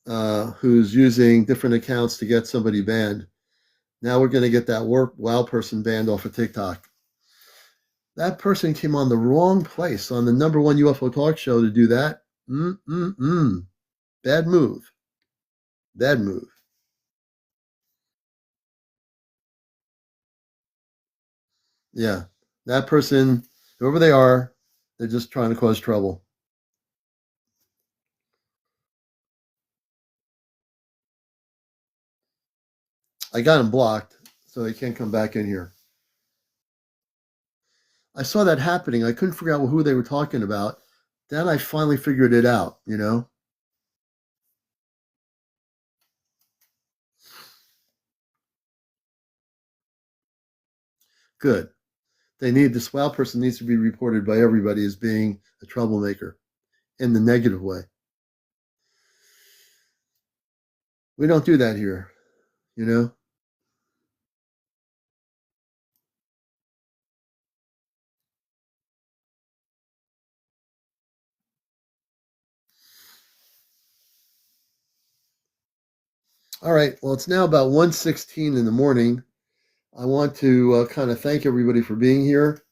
who's using different accounts to get somebody banned. Now we're going to get that wow person banned off of TikTok. That person came on the wrong place on the #1 UFO talk show to do that. Bad move. Bad move. Yeah. That person, whoever they are, they're just trying to cause trouble. I got them blocked, so they can't come back in here. I saw that happening. I couldn't figure out who they were talking about. Then I finally figured it out, you know? Good. This wow person needs to be reported by everybody as being a troublemaker in the negative way. We don't do that here, you know? All right. Well, it's now about 1:16 in the morning. I want to kind of thank everybody for being here.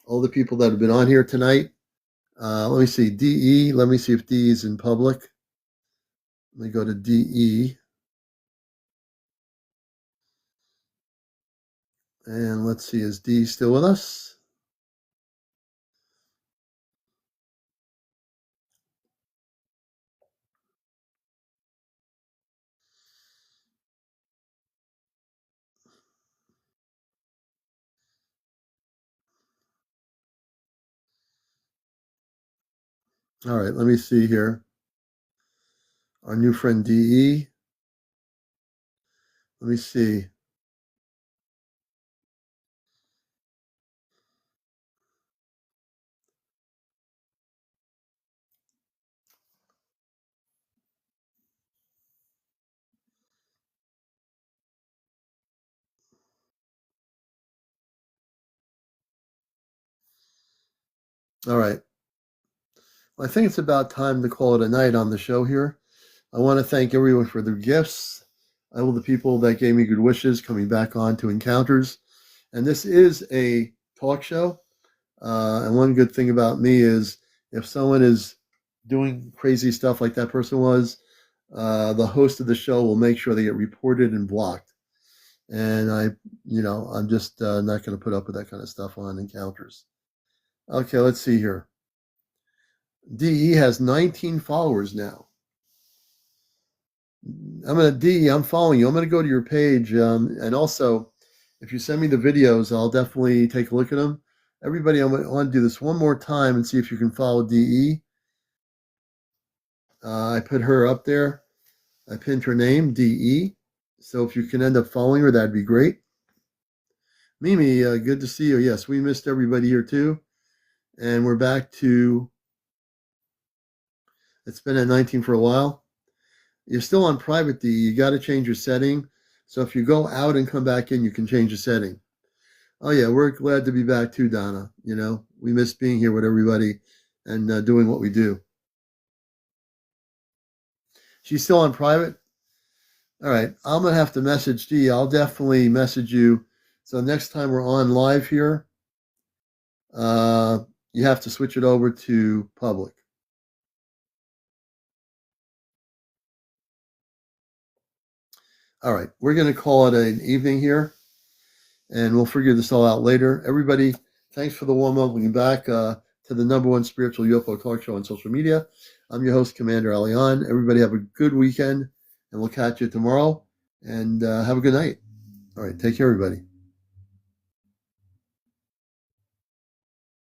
All the people that have been on here tonight. Let me see. DE. Let me see if DE is in public. Let me go to DE. And let's see. Is D still with us? All right. Let me see here. Our new friend DE. Let me see. All right. Well, I think it's about time to call it a night on the show here. I want to thank everyone for their gifts. All the people that gave me good wishes coming back on to Encounters. And this is a talk show. And one good thing about me is if someone is doing crazy stuff like that person was, the host of the show will make sure they get reported and blocked. And I'm just not going to put up with that kind of stuff on Encounters. Okay, let's see here. DE has 19 followers now. I'm following you. I'm going to go to your page. And also, if you send me the videos, I'll definitely take a look at them. Everybody, I want to do this one more time and see if you can follow DE. I put her up there. I pinned her name, DE. So if you can end up following her, that'd be great. Mimi, good to see you. Yes, we missed everybody here too. And we're back to, it's been at 19 for a while. You're still on private DE. You got to change your setting. So if you go out and come back in, you can change the setting. Oh yeah, we're glad to be back too, Donna. You know, we miss being here with everybody and doing what we do. She's still on private? All right, I'm going to have to message Dee. I'll definitely message you. So next time we're on live here, you have to switch it over to public. All right, we're going to call it an evening here, and we'll figure this all out later. Everybody, thanks for the warm welcome back to the #1 spiritual UFO talk show on social media. I'm your host, CmdrAleon. Everybody have a good weekend, and we'll catch you tomorrow. And have a good night. All right, take care, everybody.